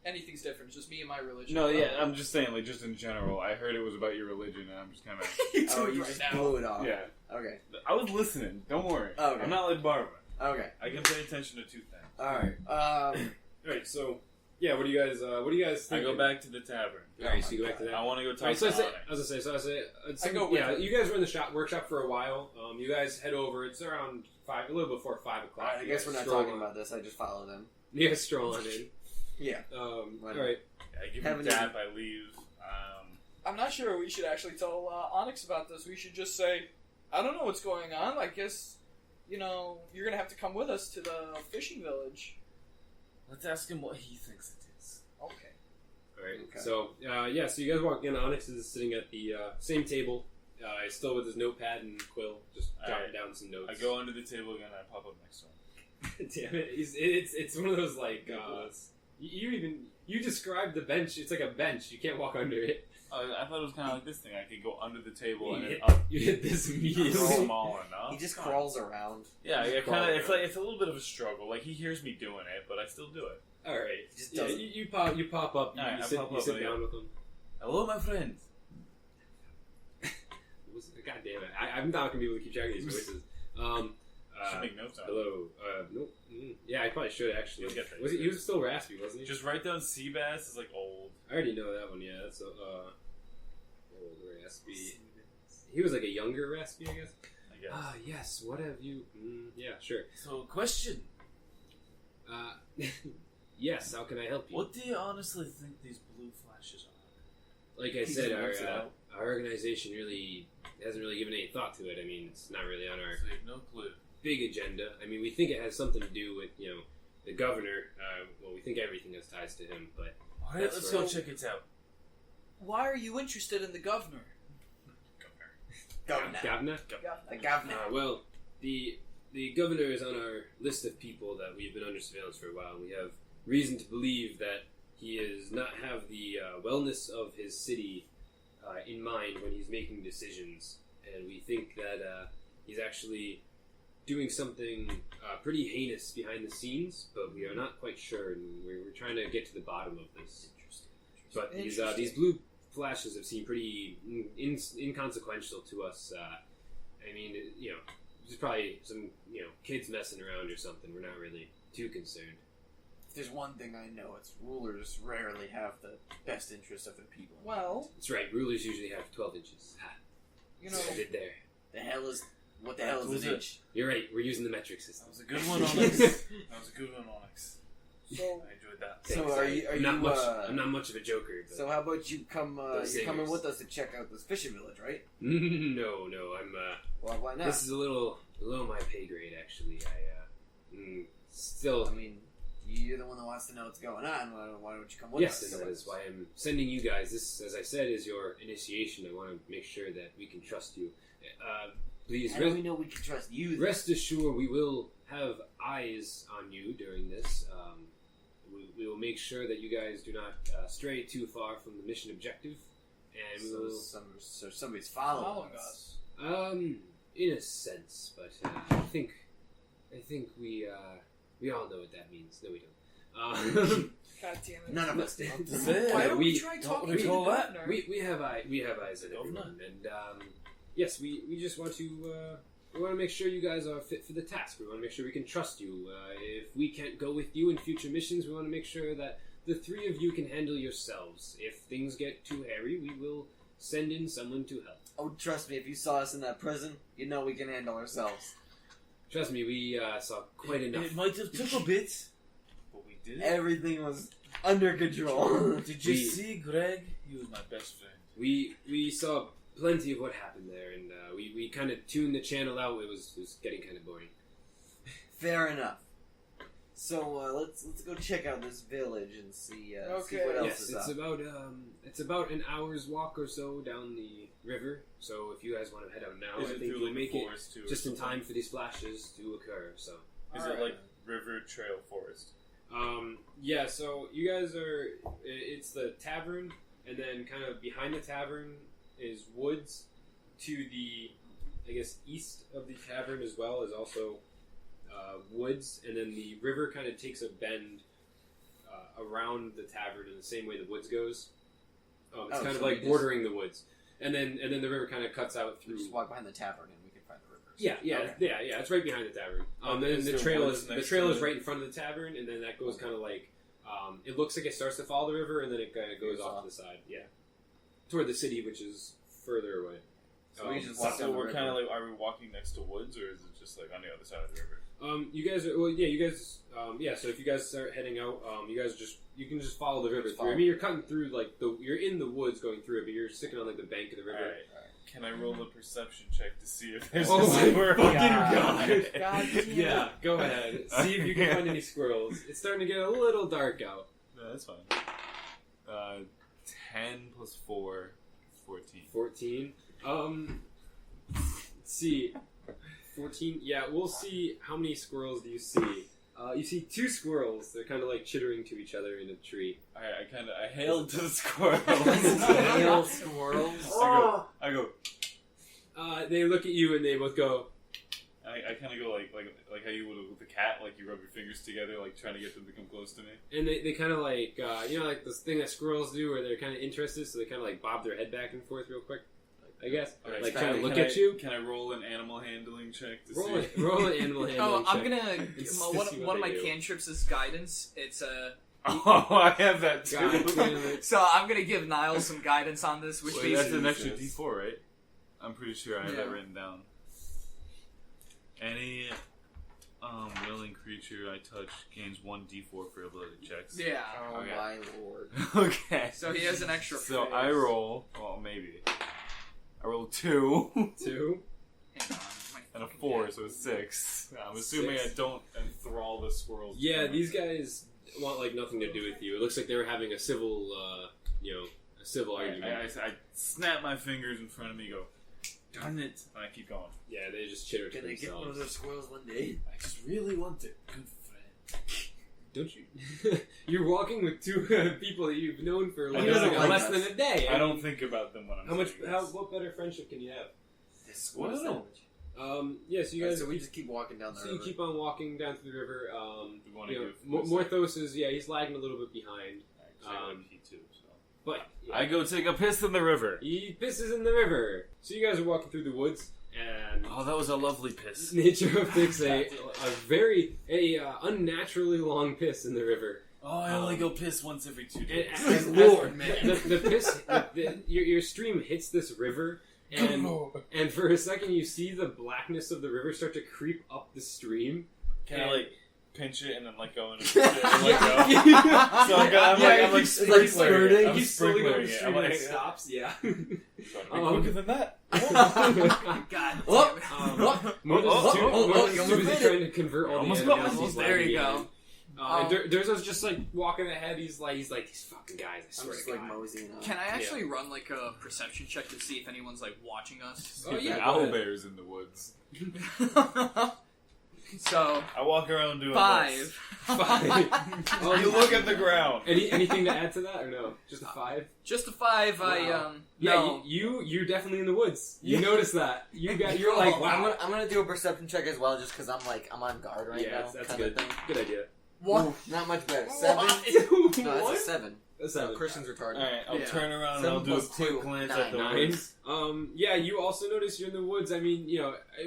anything's different. It's just me and my religion. No, yeah, I'm just saying, just in general. I heard it was about your religion, and I'm just kind of. You just blew it off. Yeah. Okay. I was listening. Don't worry. Okay. I'm not like Barbara. Okay. I can pay attention to two things. Alright. Alright, so yeah, what do you guys I think? go back to the tavern. Alright, so you go back to that. I want to go talk Alright, so to Onyx. I go with yeah, it. you guys were in the workshop for a while. You guys head over. It's around a little before 5 o'clock. I guess we're not talking about this. I just follow them. You guys stroll on in. Yeah. All right. I give Haven't him dap. I leave. I'm not sure we should actually tell Onyx about this. We should just say, I don't know what's going on. I guess, you're going to have to come with us to the fishing village. Let's ask him what he thinks it is. Okay. All right. Okay. So so you guys walk in. Onyx is sitting at the same table. He's still with his notepad and quill, just jotting down some notes. I go under the table again and I pop up next to him. Damn it! It's one of those you described the bench. It's like a bench. You can't walk under it. I thought it was kind of like this thing. I could go under the table and then hit, up. you hit this immediately. It's small enough. He just crawls around. Yeah, Just it crawl kind of. around. It's a little bit of a struggle. He hears me doing it, but I still do it. All right. He just Yeah, doesn't. you pop up. You, All right, you I sit, pop you up sit and I down go, with him. Hello, my friends. God damn it! I'm not gonna be able to keep track of these voices. Should make notes on it. Hello. Nope. Yeah, I probably should actually. You'll get that. Was he was still raspy, wasn't he? Just write down Seabass is old. I already know that one. Yeah, that's old raspy. He was like a younger raspy, I guess. I guess. Yes. What have you? Yeah, sure. So, question. Yes. How can I help you? What do you honestly think these blue flashes are? Like I He said, just whips it out. our organization really hasn't really given any thought to it. I mean, it's not really on our So you have no clue. big agenda. I mean, we think it has something to do with the governor. Well, we think everything has ties to him, but Alright, That's let's right. go check it out. Why are you interested in the governor? Governor. The governor. Well, the governor is on our list of people that we've been under surveillance for a while. We have reason to believe that he does not have the wellness of his city in mind when he's making decisions, and we think that he's actually doing something pretty heinous behind the scenes, but we are not quite sure, and we're trying to get to the bottom of this. But these blue flashes have seemed pretty inconsequential to us. I mean, just probably some kids messing around or something. We're not really too concerned. If there's one thing I know, it's rulers rarely have the best interests of their people. Well, That's right. Rulers usually have 12 inches. Ha. you know, I did there. What the hell is an inch? You're right. We're using the metric That system. was a good one, Onyx. That was a good one, Onyx. so I enjoyed that. So Thanks. are you? I'm not much. I'm not much of a joker. But So how about you come? Those You're coming singers. with us to check out this fishing village, right? no. I'm. Well, why not? This is a little below my pay grade, actually. Still. I mean, you're the one that wants to know what's going on. Why don't you come with Yes, us? and that is why I'm sending you guys. This, as I said, is your initiation. I want to make sure that we can trust you. Please How do we know we can trust you? then? rest assured we will have eyes on you during this. We will make sure that you guys do not stray too far from the mission objective, and we will. So somebody's following us. In a sense, but I think we all know what that means. No, we don't. God damn it. None of us did. Why don't we we- try what talking we to the call that? governor? We have eyes on everyone, and yes, we just want to we want to make sure you guys are fit for the task. We want to make sure we can trust you. If we can't go with you in future missions, we want to make sure that the three of you can handle yourselves. If things get too hairy, we will send in someone to help. Oh, trust me, if you saw us in that prison, you know we can handle ourselves. Trust me, we saw quite enough. It might have took a bit, but we did it. Everything was under control. Did you We- see Greg? He was my best friend. We saw plenty of what happened there, and we kind of tuned the channel out. It was getting kind of boring. Fair enough. So let's go check out this village and see Okay. what else Yes, is it's up. about an hour's walk or so down the river. So if you guys want to head out now, Is I it think through you'll like make the it forest too? or just in something? time for these flashes to occur. So Is Alright. it like river trail forest? yeah, so you guys are. It's the tavern, and then kind of behind the tavern is woods. To the, I guess, east of the tavern as well is also woods, and then the river kind of takes a bend around the tavern in the same way the woods goes. It's kind of so we like just- bordering the woods, and then the river kind of cuts out We through. just walk behind the tavern and we can find the river. Yeah, Okay. yeah. It's right behind the tavern. Then Is the there trail woods is the next trail to is it? right in front of the tavern, and then that goes kind of like it looks like it starts to follow the river, and then it kind of goes Goes off off. to the side. Yeah, toward the city, which is further away. So we just walk So down the we're river. kind of like, are we walking next to woods, or is it just like on the other side of the river? You guys are you guys so if you guys start heading out, you can just follow the river Just through. I follow. mean, you're cutting through like you're in the woods going through it, but you're sticking on like the bank of the river. Alright. Can I roll a perception check to see if there's Oh a my squirrel? fucking God damn it. Yeah, go ahead. See if you can find any squirrels. It's starting to get a little dark out. No, that's fine. 10 plus 4, 14. 14. Let's see. 14. Yeah, we'll see how many squirrels do you see. You see two squirrels. They're kind of like chittering to each other in a tree. I hailed to the squirrels. Hail squirrels. I go. They look at you and they both go. I kind of go like how you would with the cat, like you rub your fingers together, like trying to get them to come close to me. And they kind of like, like this thing that squirrels do where they're kind of interested, so they kind of like bob their head back and forth real quick, I guess. Alright, Like can trying I- to look can at I- you. Can I roll an animal handling check to Roll see? roll an animal handling Oh, I'm check. gonna. It's One, see what one of they my do. cantrips is guidance. It's a. Oh, I have that too. God damn it. So I'm gonna give Niall some guidance on this, which Wait, that's means an extra D4, right? I'm pretty sure I have that Yeah. written down. Any willing creature I touch gains 1 D4 for ability checks. yeah. Oh Okay. my lord. Okay. So he has an extra. So phase. I roll. Well, maybe. I roll 2 2. Hang on, my and a fucking 4, cat. so it's 6. I'm assuming 6. I don't enthrall the squirrels. Yeah, these guys want like nothing to do with you. It looks like they were having a civil, a civil argument. I snap my fingers in front of me, go, darn it, and I keep going. Yeah, they just chitter to Can I get one of themselves. those squirrels one day? I just really want it. Good friend. Don't you? You're walking with two people that you've known for like, He doesn't like less us. than a day. I don't think about them when I'm How much? saying How? this. What better friendship can you have? This What is squirrel it? Yes, you Alright, guys. so we just keep walking down the So river. you keep on walking down through the river. We wanna You know, give Morthos is he's lagging a little bit behind, I like P2, so. but I go take a piss in the river. he pisses in the river. So you guys are walking through the woods, And that was a lovely piss. nature affixed a very unnaturally long piss in the river. Oh, I only go piss once every 2 days. Lord, man. The piss, your stream hits this river, and for a second you see the blackness of the river start to creep up the stream. Can I pinch it and then go in and pinch it and let go? So I'm sprinkling it. I'm sprinkling it. I'm like, stops. Yeah. quicker than that. God Moose is trying to convert all the animals. There you go. And Durzo's just walking ahead. He's like these fucking guys. I swear to God. moseying up. Can I actually run a perception check to see if anyone's watching us? Oh yeah, Owl bears in the woods. So I walk around doing 5. this. 5. You look at the ground. Anything to add to that or no? Just a 5? Just a 5. Wow. No. You're definitely in the woods. You notice that. You're like, wow. I'm gonna do a perception check as well, just because I'm on guard right now. That's good. Good idea. Ooh, not much better. 7. No, that's a 7. A 7. Christian's retarded. Alright, I'll turn around and 7 I'll do a plus quick 2, glance 9. at the 9. woods. Yeah, you also notice you're in the woods. I mean,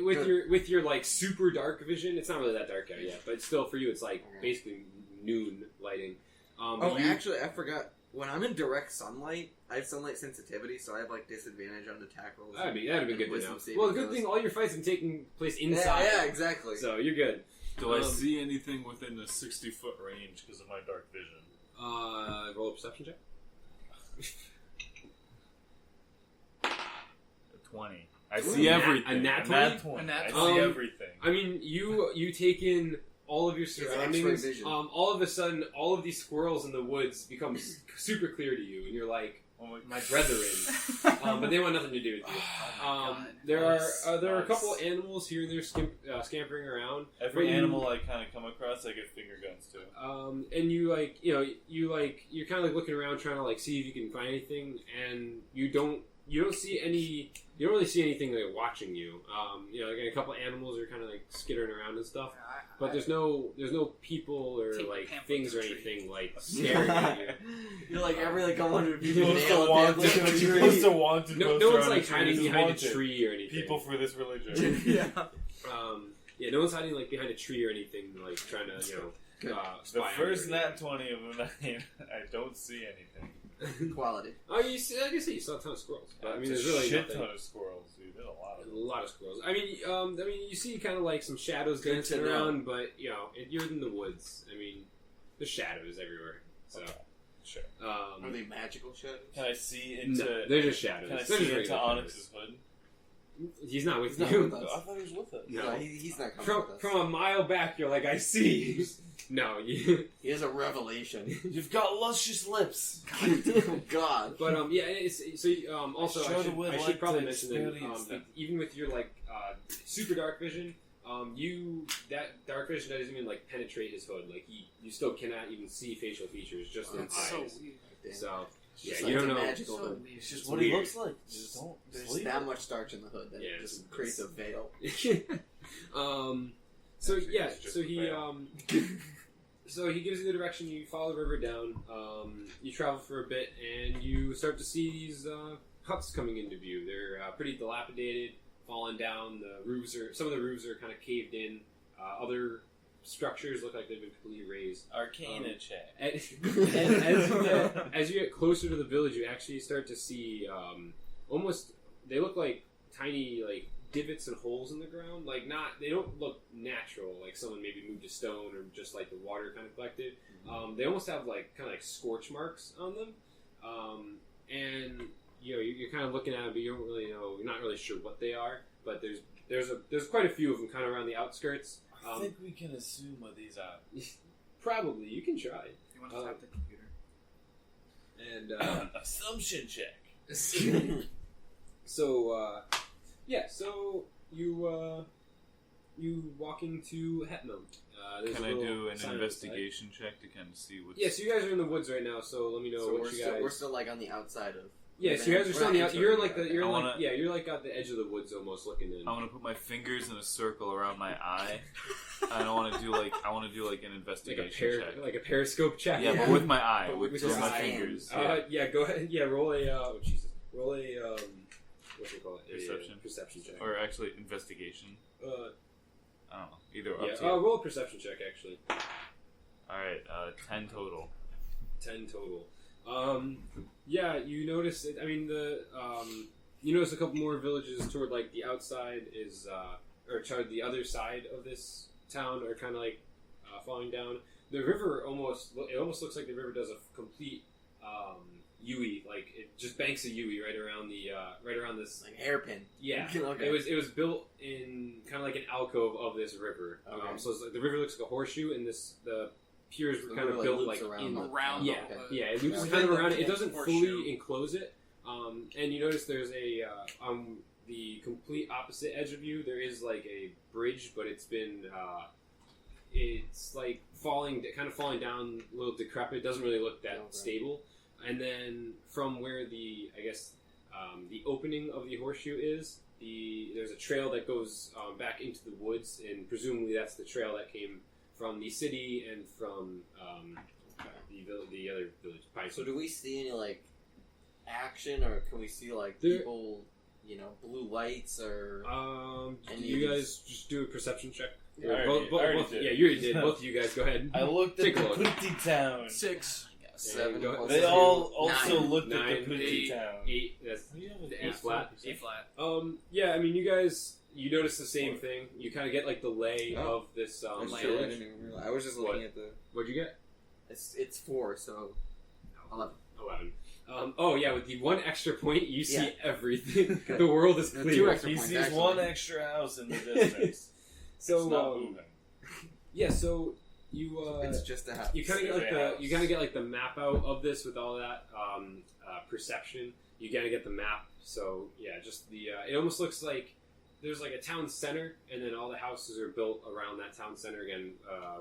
with your super dark vision, it's not really that dark out yet, but still for you, it's basically noon lighting. Actually, I forgot. When I'm in direct sunlight, I have sunlight sensitivity, so I have disadvantage on attack rolls. That'd be good to know. saving Well, the good throws. thing, all your fights have taken place inside. Yeah, exactly. So you're good. Do I see anything within the 60-foot range because of my dark vision? Roll a perception check. 20. I see everything. A nat 20. A nat I 20. see everything. I mean, you take in all of your surroundings. X-ray vision. All of a sudden, all of these squirrels in the woods become super clear to you, and you're like, my brethren. But they want nothing to do with you. There are a couple animals here and there scampering around. Every animal I kind of come across, I get finger guns to. And you're kind of looking around trying to see if you can find anything, and you don't see any. You don't really see anything watching you. A couple animals are kind of skittering around and stuff, but there's no people or things or anything staring at you. You're every 100 people Most nail a pamphlet to a tree. Most of wanted No poster one's on hiding tree is behind wanted. a tree or anything. People for this religion. Yeah. No one's hiding behind a tree or anything, trying to The spy on first you. nat 20 of the night, I don't see anything. Quality. Oh, you see? I guess you saw a ton of squirrels. But, I mean, there's a really shit nothing. ton of squirrels, dude. There's a A lot of squirrels. I mean, you see kind of some shadows Good dancing to know. around, but you're in the woods. I mean, there's shadows everywhere. So, Okay. Sure. Are they magical shadows? Can I see into? no, they're just shadows. Can I They're see just into regular Onyx's hood? shadows. He's not with He's not you. with us. I thought he was with us. No. He's not coming with us. From a mile back, you're like, I see. No, you. He has a revelation. You've got luscious lips. Oh, God. But also Sure I would should like probably to mention that experience them. even with your super dark vision, that dark vision doesn't even penetrate his hood. You still cannot even see facial features, just in That's eyes. so weird. Damn. So yeah, Just you don't a know. magical So hood. weird. It's just It's what weird. he looks like. Just don't There's sleep. that much starch in the hood that Yeah, it just it's- creates a veil. So Actually, yeah, it's just so a he veil. so he gives you the direction. You follow the river down. You travel for a bit, and you start to see these huts coming into view. They're pretty dilapidated, fallen down. Some of the roofs are kind of caved in. Other structures look like they've been completely razed. Arcana check. As you get closer to the village, you actually start to see they look like tiny divots and holes in the ground. They don't look natural, like someone maybe moved a stone or just the water kind of collected. They almost have kind of scorch marks on them, and you're kind of looking at them, but you don't really know. You're not really sure what they are. But there's quite a few of them kind of around the outskirts. I think we can assume what these are. Probably you can try. You want to tap the computer? And Assumption check. so you walk into Hetmel. There's Can a I little do an sign on the side. investigation check to kind of see what's... Yeah, so you guys are in the woods right now. So let me know So what we're you still, guys. we're still on the outside of. Yeah, so you guys are still on the out. You're like the. You're I like wanna- you're at the edge of the woods almost looking in. I want to put my fingers in a circle around my eye. And I want to do an investigation check. Like a periscope check. Yeah, but with my eye, But with with just your my eye. fingers. Yeah, go ahead. Yeah, roll a. Oh Jesus. Roll a what's it called? Perception check. Or actually, investigation. I don't know. Either Yeah. up to you. Roll a perception check actually. Alright, 10 total. 10 total. Yeah, you notice it. I mean, you notice a couple more villages toward like the outside or toward the other side of this town are kind of like falling down. The river almost looks like the river does a complete U-ey, like it just banks a U-ey right around this like hairpin. Yeah, Okay. It was built in kind of like an alcove of this river. Okay. So it's like, the river looks like a horseshoe, and the piers were The kind of river, built loops like around around. yeah, Okay. yeah, it loops Within kind of the around it. It doesn't horseshoe. fully enclose it. And you notice there's a on the complete opposite edge of you, there is like a bridge, but it's been it's like falling down, a little decrepit. It doesn't really look that stable. And then from where the opening of the horseshoe is, there's a trail that goes back into the woods, and presumably that's the trail that came from the city and from the other village. So do we see any like action, or can we see like There- people, blue lights or? Do you guys just do a perception check? I already did. Yeah, you already did. Both of you guys, go ahead. I looked at Take the a look. pretty town. 6. 7 go- plus They 2, all also 9. looked at the 9, pretty 8, town. 8. That's the 8 flat. A flat. Yeah, I mean, you guys, you notice the same thing. You kind of get like the lay of this That's true, I village. didn't even realize. I was just looking at the. What'd you get? It's 4, so 11. 11. Oh yeah, with the one extra point, you see Yeah. everything. The world is The clear. 2 extra He points, sees actually. one extra house in the distance. So it's not moving. yeah, so you It's just a house. you kind of get like It's a you kind of get like the map out of this with all that perception. You kind of get the map. So yeah, just the it almost looks like there's like a town center, and then all the houses are built around that town center again,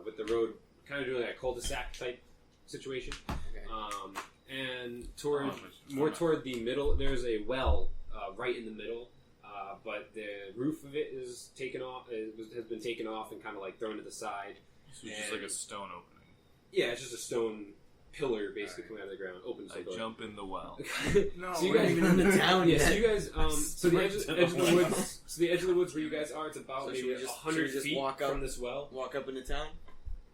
with the road kind of doing like a cul-de-sac type situation. Okay. And toward the middle, there's a well right in the middle, but the roof of it is taken off. Has been taken off and kind of like thrown to the side. So it's just like a stone opening. Yeah, it's just a stone pillar basically coming out of the ground. Opens I the door. jump in the well. No, So you we're guys not even in the town Yeah, yet. so you guys, so the edge of the woods. So the edge of the woods where you guys are, it's about So should maybe we just- 100 should we just feet walk up? from this well. Walk up into town.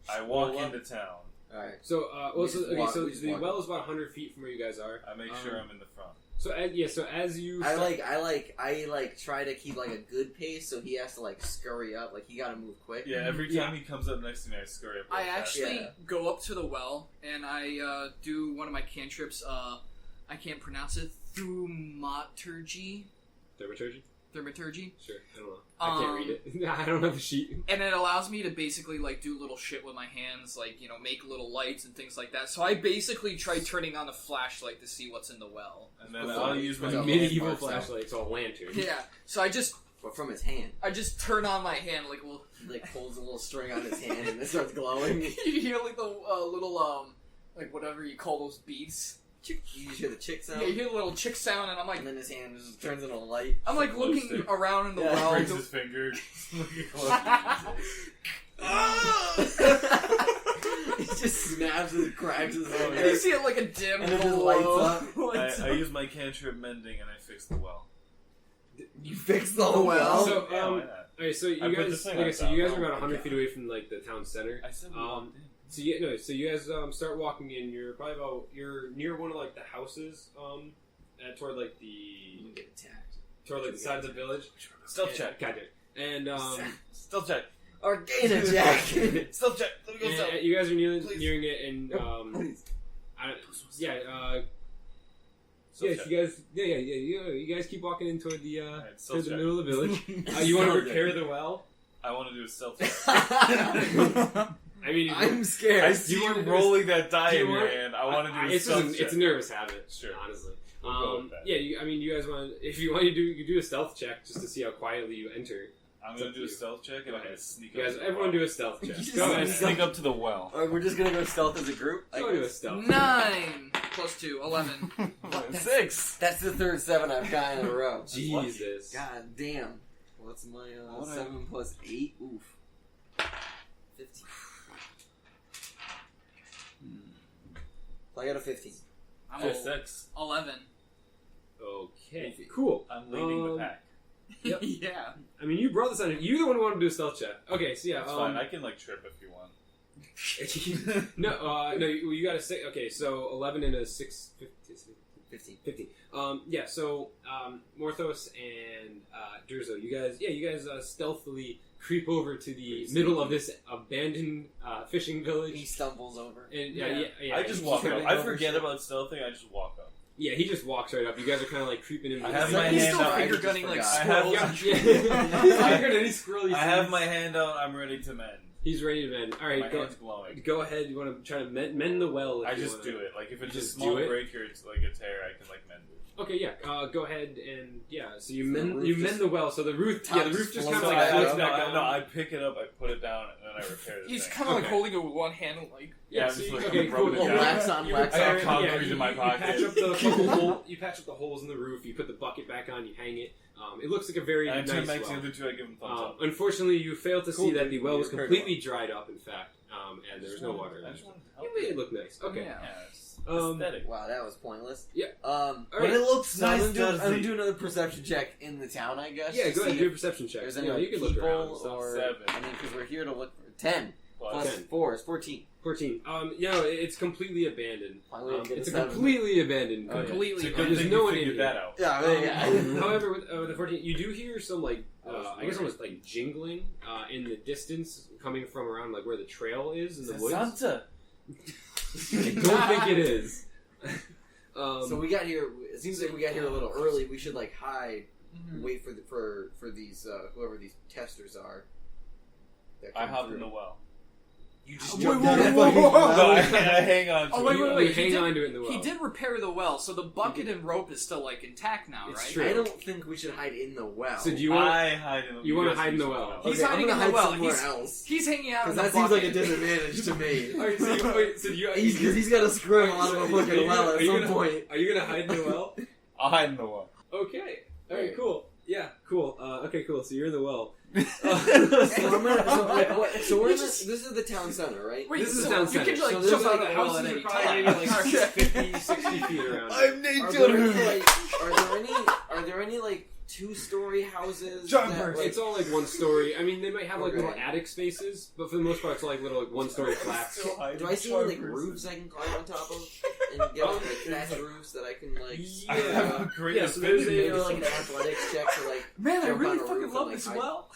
I walk Well, into town. All right. So, We just walk- we just the walk well up. is about 100 feet from where you guys are. I make sure I'm in the front. So, as you, I try to keep like a good pace, so he has to like scurry up. Like he got to move quick. Yeah, every time he comes up next to me, I scurry up. I real fast. actually Yeah. go up to the well and I do one of my cantrips. I can't pronounce it. Thaumaturgy. Thaumaturgy? Sure, I don't know. I can't Um, read it. I don't have the sheet. And it allows me to basically like do little shit with my hands, like make little lights and things like that. So I basically try turning on a flashlight to see what's in the well. And then Before I'll he use puts my up Medieval landmarks, flashlight. It's a lantern. Yeah. So I just But from his hand, turn on my hand like well. he like pulls a little string on his hand and it starts glowing. You hear like the little like whatever you call those beats. You just hear the chick sound, Yeah, you hear the little chick sound, and I'm like, and then his hand just turns into a light. I'm like Glow looking stick. around in the Yeah. well. breaks his finger. He just snaps and cracks his And finger. you see it like a dim And it just glow. lights Lights I up. use my cantrip mending and I fix the well. You fix the Oh, well. So, Yeah, why not? okay, so you I put guys, this thing like I on said, you top. guys are about Oh my 100 God. feet away from like the town center. I said we Um, walked in. So you guys start walking in. You're near one of like the houses, toward like You get attacked. the side of the village. Stealth check. Got it. And Stealth check. Arcana Jack. Stealth check. Let me go stealth. and you guys are Please. nearing it, and Please. yes, you guys keep walking in toward the Alright, toward stealth the check. middle of the village. You want to repair the well? I want to do a stealth check. I mean, I'm scared. I see wanna you do rolling that die do you in your want- hand. I want to do a it's stealth just check. it's a nervous habit, Sure. honestly. We'll go with that. Yeah, you guys want if you want to do you do a stealth check just to see how quietly you enter. I'm going to do a stealth check and I'm going to sneak You up guys, to the everyone well. do a stealth check. You Go I'm ahead. going to sneak up to the well. Alright, we're just gonna go stealth as a group. Go do a stealth. 9 plus 2, 11. 6. That's the third 7 I've got in a row. Jesus. God damn. What's my What 7 plus 8? Oof. 15. So I got a 15. I'm Oh, a 6. 11. Okay, cool. I'm leading the pack. Yep. Yeah. I mean, you brought this on. You're the one who wanted to do a stealth check. Okay, so yeah. It's fine. I can trip if you want. No, you got a 6. Okay, so 11 and a 6, 15. Yeah. So Morthos and Durzo, you guys stealthily creep over to the middle of this abandoned fishing village. He stumbles over. And I just walk up. I forget about stealthing. I just walk up. Yeah, he just walks right up. You guys are kind of like creeping in. I have He's my still hand out. finger gunning like I squirrels. I have my hand out. I'm ready to mend. He's ready to mend. All right, My hand's glowing. go ahead. You want to try to mend the well? I just do it. Like if it's a just small do it? break or it's like a tear, I can mend it. Okay, yeah. Go ahead and so you mend the well. So the roof just kind of So like floats back no, down. I pick it up, I put it down, and then I repair the He's thing. kind of like Okay. holding it with one hand, like. Yeah, I'm so just you- like okay, rubbing cool. it down. Wax on, wax I have off. concrete in my pocket. You patch up you patch up the holes in the roof. You put the bucket back on. You hang it. It looks like a very And I nice turn back to well. the other two, I give them thumbs up. Unfortunately, you failed to see Cool, that the well was you're very completely dried up. In fact, and there was no water. I just wanted to help. It made it look nice. Okay. Yeah. Yeah, it's Um, aesthetic. Wow, that was pointless. Yeah. But right. it looks So nice. I'm gonna do another perception check in the town, I guess. Yeah, to go ahead. see Do a if perception check. There's any Yeah, you can look people around. And stuff. or 7. I mean, because we're here to look for 10 plus 10. 4 is 14. 14. It's completely abandoned. Finally, I get It's a 7. completely abandoned. Okay. Completely. It's a good There's thing no you one in figured here. that out. Yeah, However, with the 14, you do hear some like I guess worried. almost like jingling in the distance coming from around like where the trail is in the It's woods. Santa. I don't think it is. So we got here. It seems like we got here a little early. We should like hide, Mhm. wait for these whoever these testers are. that I come hop through. in the well. You just Wait, jumped whoa, down whoa, that whoa, fucking whoa, well. No, I hang on to Oh, it. wait, wait, wait. You hang He did- on to it in the well. He did repair the well, so the bucket and rope is still like intact now, It's right? true. I don't think we should hide in the well. So do you want? I hide in the You wanna guys hide in the use well. He's Okay, I'm hiding gonna in the hide well. somewhere He's- else. He's hanging out in Because the that seems like a bucket. disadvantage to me. Alright, so you Because he's got to scream out of a Are fucking you well gonna- at are you some gonna- point. Are you gonna hide in the well? I'll hide in the well. Okay. All right. Alright. Cool. Yeah. Cool. Okay. Cool. So you're in the well. So we're in this is the town center, right? Wait, This is so town you center. can like So there's jump like out of the the well houses at are any probably time. maybe like 50, 60 feet around. Are there any like 2-story houses? Jumpers. that, like, It's all like one story. I mean, they might have like little Okay. attic spaces, but for the most part, it's like little like 1-story flats. do I see any like roofs I can climb on top of and get like thatched roofs that I can like? I have a great Yeah, so there's Maybe a like an athletics check to like. Man, I jump really on a fucking roof love and, like, this hide. well.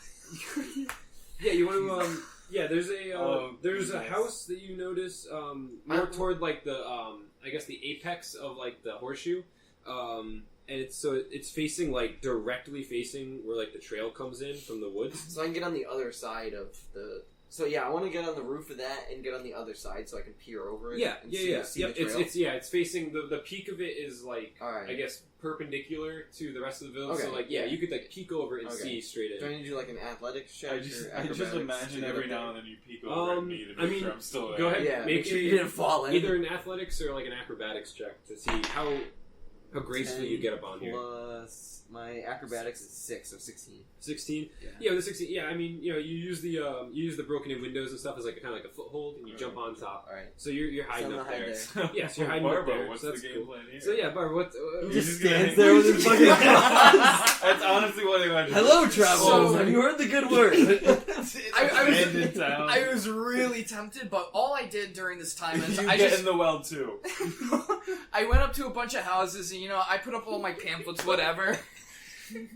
Yeah, you want to yeah, there's a there's a nice. house that you notice more toward like the I guess the apex of like the horseshoe. And it's facing like directly facing where like the trail comes in from the woods. So I can get on the other side of the. So yeah, I want to get on the roof of that and get on the other side so I can peer over it. Yeah, and yeah. see Yep, the trail. it's facing the peak of it is like All right. I guess perpendicular to the rest of the village. Okay, So like yeah. you could like peek over and Okay. see straight Do I in. need to do like an athletics check? I or just acrobatics imagine to get every up now there? and then you peek over at me to make sure I'm still there. Go ahead. Yeah, Make make sure a- you didn't fall in. Either an athletics or like an acrobatics check to see how gracefully you get up on here. Plus my acrobatics is 6, so 16. 16. Yeah. Yeah, with the 16. Yeah, I mean, you use the broken in windows and stuff as like kind of like a foothold, and you jump on top. All right. So you're hiding So I'm up gonna hide there. there. Yes, you're hiding up Barbara, there. what's So the that's game cool. plan here? So yeah, Barbara, what? He He's just gonna stands hang- there with his fucking That's honestly what I imagine. Hello, travelers. So- Have you heard the good word? Abandoned town. I was really tempted, but all I did during this time is You I get just in the well too. I went up to a bunch of houses and I put up all my pamphlets, whatever.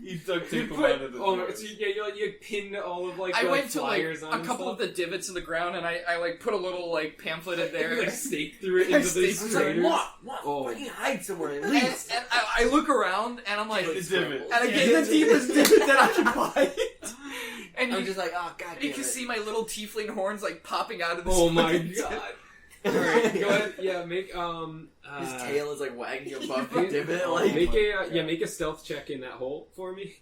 You duct You tape them put, onto the oh, door. so you pinned all of like I the went to like flyers on a and couple stuff. of the divots in the ground and I like put a little like pamphlet in there. You, like Like, stake through it I into these staked I was like, craters. what? Oh. Fucking hide somewhere at and least. I look around and I'm like, The divot. and I get the deepest divot that I can find. And I'm you, just like, oh god you damn can it. see my little tiefling horns like popping out of this. Oh my fucking god! divot. Alright, go ahead. Yeah, make His tail is like wagging above the make- divot. Like, make my a God. make a stealth check in that hole for me.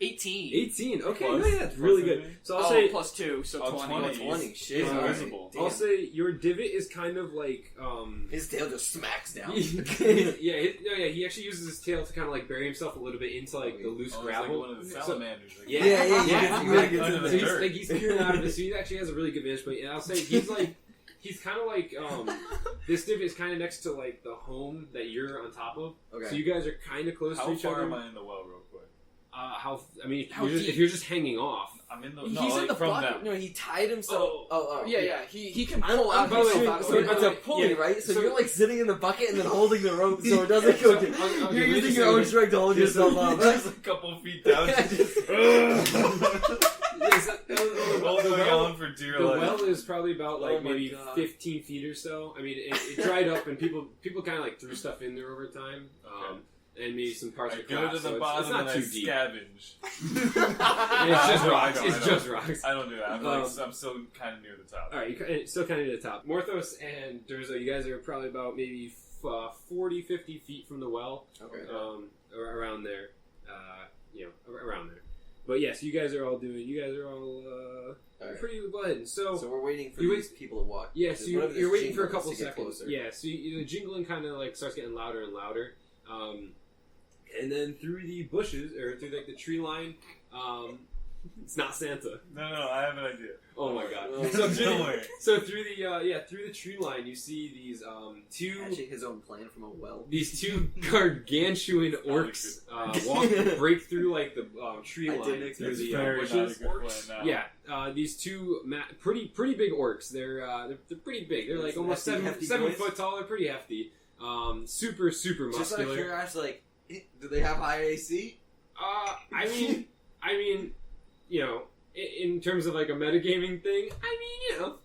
18. 18. Okay, Plus- no, that's really plus good. anything? So I'll Oh, say plus 2, so Oh, 20. 20. Shit. He's Alright. invisible. Damn. I'll say your divot is kind of like His tail just smacks down. he actually uses his tail to kind of like bury himself a little bit into like the loose Oh, it's gravel. like one of the So- salamanders. Like, Yeah, Yeah, yeah. you get So into he's the like he's peering out of it, so he actually has a really good vantage point. And I'll say he's like he's kind of like this div is kind of next to like the home that you're on top of. Okay. So you guys are kind of close to each other. How far am I in the well, real quick? If you're just hanging off. I'm in the. He's No, in like the from bucket. them. No, he tied himself. Yeah. He can I'm pull out. by the way, it's a pulley, yeah, right? So so- you're like sitting in the bucket and then holding the rope so it doesn't go. So, You're let me using just your say own this. strength to hold yourself up. Just a couple feet down. Holding on for dear The life. well is probably about like Oh my maybe God. 15 feet or so. I mean, it dried up and people kind of like threw stuff in there over time. And maybe some parts I of go glass, to the so bottom it's not and I too deep. scavenge. And it's just I rocks. know, It's I know. just rocks. I don't do that. I'm still kind of near the top. All right, you're still kind of near the top. Morthos and Durzo, you guys are probably about maybe 40, 50 feet from the well. Okay. Or around there. Around there. But yes, you guys are all Alright. pretty well hidden. So So we're waiting for You these people to walk. yeah, so Whatever you're this waiting for a jingle is couple to get seconds. closer. Yeah, so the jingling kind of like starts getting louder and louder. And then through the bushes, or through like the tree line, it's not Santa. No, I have an idea. Oh my god! Oh, So Don't worry. through the tree line, you see these Hatching his own plan from a well. these two gargantuan orcs break through like the tree I line didn't expect through the Very not a bushes. good plan now. Yeah, these two pretty big orcs. They're pretty big. They're like Some almost hefty 7 boys? foot tall. They're pretty hefty. Super Just out of muscular. curiosity, do they have high AC? I mean, you know, in terms of like a metagaming thing, I mean, you know.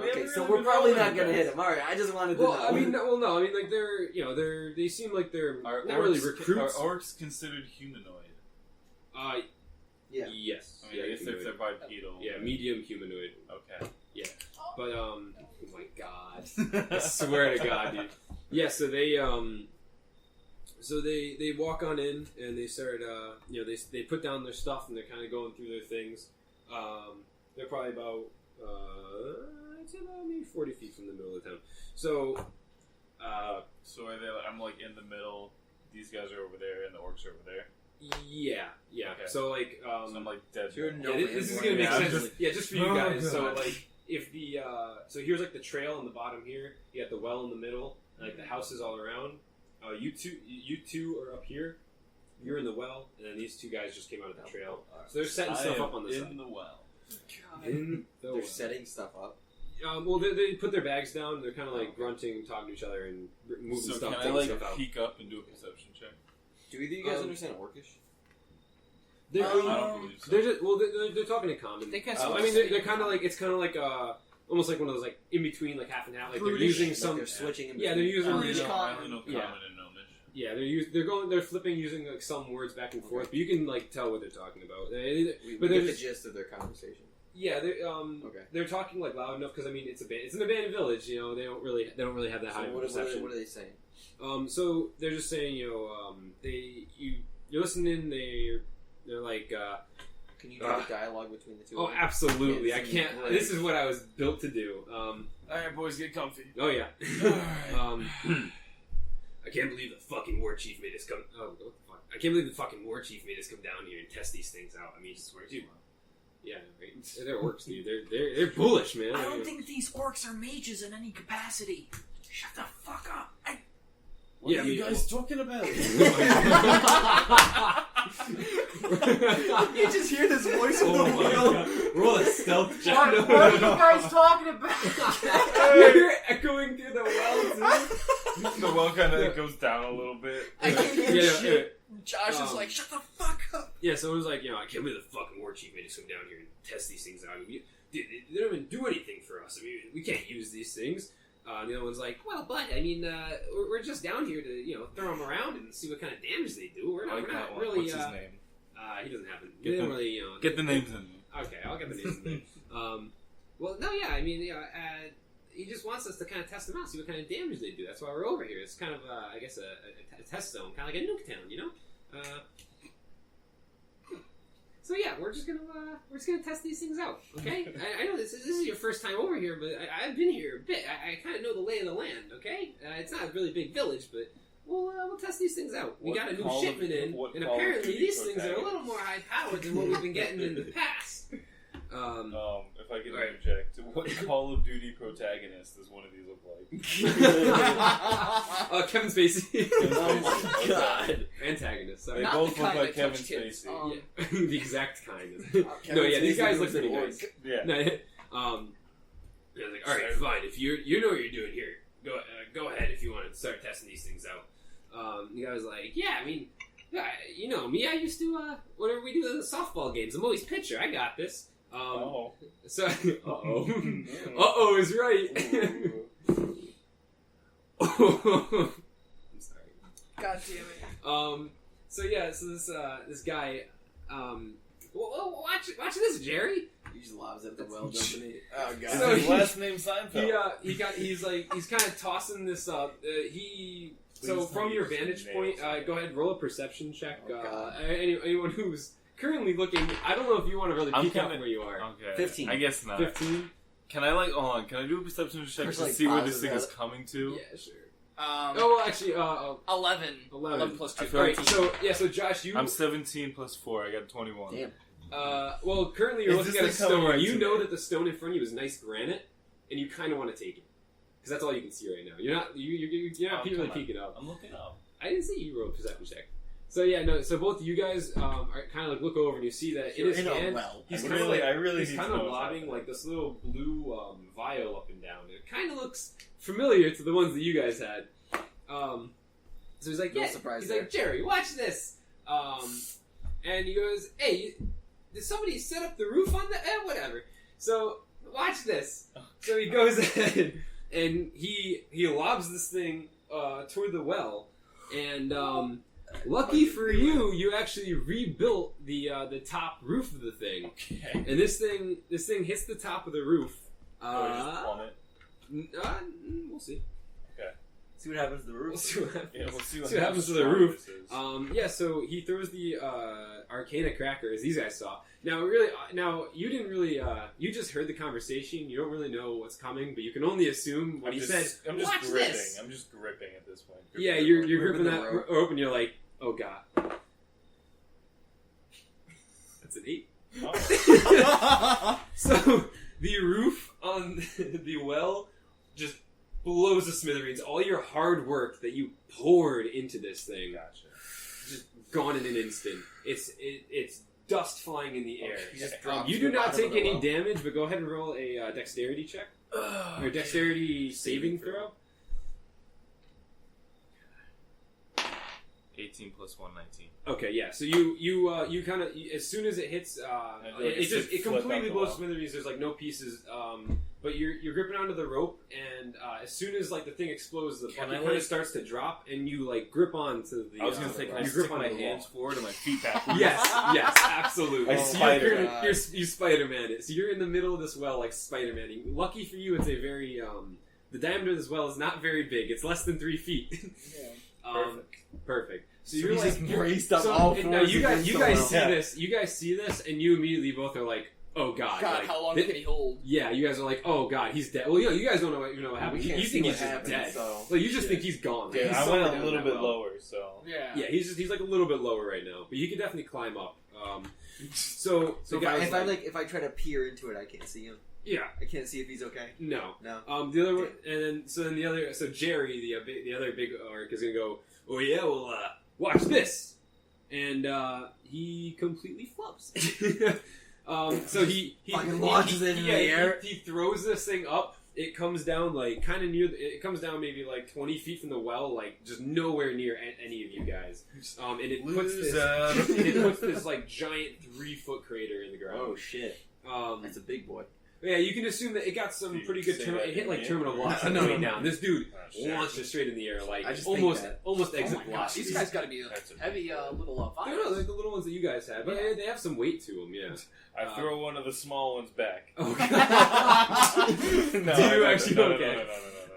Okay, so we're probably not gonna hit him. All right, I just wanted to know. I mean, like they seem like they're Are not really orcs- recruits. Are orcs considered humanoid? Yeah. Yes. I mean, I guess if they're bipedal. Yeah, medium humanoid. Okay. But oh my god, I swear to God, dude. Yeah, so they walk on in and they start they put down their stuff and they're kind of going through their things. They're probably about I'd say about maybe 40 feet from the middle of town. So So are they? I'm like in the middle. These guys are over there, and the orcs are over there. yeah. Okay. So like So I'm like dead. You're middle. no yeah, man's this is land. gonna make Yeah, I'm sense. just- Just for you Oh, guys. So God. like if the so here's like the trail in the bottom here. You got the well in the middle. And, like the houses all around. You two are up here. You're in the well, and then these two guys just came out of the trail. So they're setting stuff up on the in side. the well. In the They're well. setting stuff up. Well, they put their bags down. They're kind of like grunting and talking to each other and moving So stuff, can I taking like stuff out. peek up and do a perception check? Do either of you guys understand Orcish? They're, I don't believe so. they're just they're talking in common. They can. I mean, they're kind of like it's kind of like almost like one of those like in between, like half and half. Like they're Brutish. using Like some. they're switching in Yeah, between. they're using. I only British know common. common Yeah. and gnomish. Yeah, they're flipping using like some words back and forth, but you can like tell what they're talking about. We But get they're the just- gist of their conversation. Yeah, Okay. they're talking like loud enough because I mean it's an abandoned village. You know, they don't really have that high So of what perception. are they saying? So they're just saying, you're listening. They're like, Can you do the dialogue between the two? oh, of them? absolutely. Yeah, I it's can't. great. This is what I was built to do. All right, boys, get comfy. Oh yeah. Alright. I can't believe the fucking war chief made us come. Oh, what the fuck? I can't believe the fucking war chief made us come down here and test these things out. I mean, just swear to. Yeah, right. They're orcs, dude. They're bullish, man. I don't think these orcs are mages in any capacity. Shut the fuck up. What Yeah, are you I mean, guys talking about? You just hear this voice from Oh the my wheel. god. Roll a stealth check. What are you guys talking about? You're echoing through the well, too. The well kind of goes down a little bit. I can't hear Yeah, shit. Josh is Um, like, shut the fuck up. Yeah, so it was like, I can't believe the fucking war chief made us come down here and test these things out. I mean, they don't even do anything for us. I mean, we can't use these things. The other one's like, well, but, I mean, we're just down here to, throw them around and see what kind of damage they do. We're I not, like we're that not one. really, What's his name? he doesn't have it. Get They don't the- really, Get the names in. Okay, I'll get the names in there. Well, no, yeah, I mean, he just wants us to kind of test them out, see what kind of damage they do. That's why we're over here. It's kind of, I guess, a test zone, kind of like a nuke town, So yeah, we're just gonna test these things out, okay? I know this is your first time over here, but I've been here a bit. I kind of know the lay of the land, okay? It's not a really big village, but we'll test these things out. We What got a new call of- shipment in, what and call of apparently duty these things are a protagonist? little more high powered than what we've been getting in the past. If I can Right. interject, What Call of Duty protagonist does one of these look like? Kevin Spacey. Oh, God. Antagonist. Sorry. They Not both the look kind like that Kevin touch kids. Spacey. Yeah. The exact kind. Kevin No, yeah, these Spacey guys look was pretty in nice. Onyx. Yeah. No, yeah, I was like, all right, fine. If you know what you're doing here, go ahead if you want to start testing these things out. The guy was like, yeah, I mean, you know me. I used to whenever we do the softball games, I'm always pitcher. I got this. So, uh-oh is right. I'm sorry. God damn it. So yeah, so this guy, watch this, Jerry. He just lobs at the well, doesn't he? Oh, God. Is So his last name Seinfeld? He's kind of tossing this up. So Please from don't your use vantage nails. point, go ahead, roll a perception check. Oh, God. Anyone who's currently looking, I don't know if you want to really I'm peek out kinda- where you are. Okay. 15. I guess not. 15? Can I hold on? Can I do a perception check First, to like, see where pause this thing and is have coming to? Yeah, sure. Um, Oh, well, actually, 11. 11 plus I 2. feel like- Alright, so Josh, you... I'm 17 plus 4. I got 21. Damn. well, currently you're Is looking this at a thing coming stone. right You to know me? that the stone in front of you is nice granite, and you kind of want to take it. Because that's all you can see right now. You're not really come on. peeking up. I'm looking up. I didn't see you roll a perception check. So yeah, no. So both of you guys are kind of like look over and you see that in You're his in a hand, well. he's I kind of really- like, I really he's need kind to of know what's lobbing happening. like this little blue vial up and down. It kind of looks familiar to the ones that you guys had. So he's like, No yeah. surprise He's there. like, Jerry, watch this. And he goes, hey, did somebody set up the roof on the whatever? So watch this. So he goes ahead and he lobs this thing toward the well, and lucky for you, you actually rebuilt the top roof of the thing. Okay. And this thing hits the top of the roof. just plummet. We'll see. See what happens to the We'll roof. see what happens. Yeah, we'll see See what happens to the strong roof. this is. Yeah, so he throws the Arcana cracker, as these guys saw. Now, really, you didn't really, you just heard the conversation. You don't really know what's coming, but you can only assume what I'm he just, said. I'm just Watch gripping. this. I'm just gripping at this point. Yeah, Gripping you're the gripping Gripping that the rope. rope, and you're like, oh god, that's an 8. Oh. So the roof on the well just blows to smithereens. All your hard work that you poured into this thing, Gotcha. just gone in an instant. It's dust flying in the air. He just drops You to do the not bottom take of the any well. damage, but go ahead and roll a dexterity check or dexterity saving throw. 18 plus 1, 19. Okay, yeah. So you kind of as soon as it hits, it completely blows to smithereens. There's like no pieces, but you're gripping onto the rope, and as soon as like the thing explodes, the Can bucket I, kind of like- starts to drop, and you like grip onto the. I was gonna say, can I you stick grip my onto the hands wall. forward and my feet backwards? Yes, absolutely. Like So Spider-Man. you Spider-Man it. So you're in the middle of this well like Spider-Man. Lucky for you, it's a very the diameter of this well is not very big. It's less than 3 feet. Perfect. So He's just you're- braced up so- all and fours now you guys against the see well. this. You guys see this, and you immediately both are like, "Oh God!" God, like, how long thi- can he hold? Yeah, you guys are like, "Oh God, he's dead." Well, you guys don't know what happened. We You can't see think what he's just happened, dead. so- Well, you just think he's gone. Like, Yeah, he's I somewhere went a down little that bit well. lower, so. Yeah. Yeah, he's like a little bit lower right now, but he can definitely climb up. So So the guy's if I try to peer into it, I can't see him. yeah. I can't see if he's okay. No. No. The other one, and then the other. So Jerry, the other big orc, is gonna go. Oh yeah, well, watch this, and he completely flops. So he Fucking launches it into the air. He throws this thing up. It comes down like kind of near. It comes down maybe like 20 feet from the well, like just nowhere near any of you guys. And it puts this like giant 3-foot crater in the ground. Oh shit! That's a big boy. Yeah, you can assume that it got some You pretty can good. say that It hit like in terminal the velocity No, coming no. down. This dude shit. launched it straight in the air, like I just almost think that. almost Oh exit my gosh, velocity. these guys got to be That's a- heavy little No, fighters. like the little ones that you guys had, but they have some weight to them. Yeah. I throw one of the small ones back. Oh, No, Do you actually? no, Okay.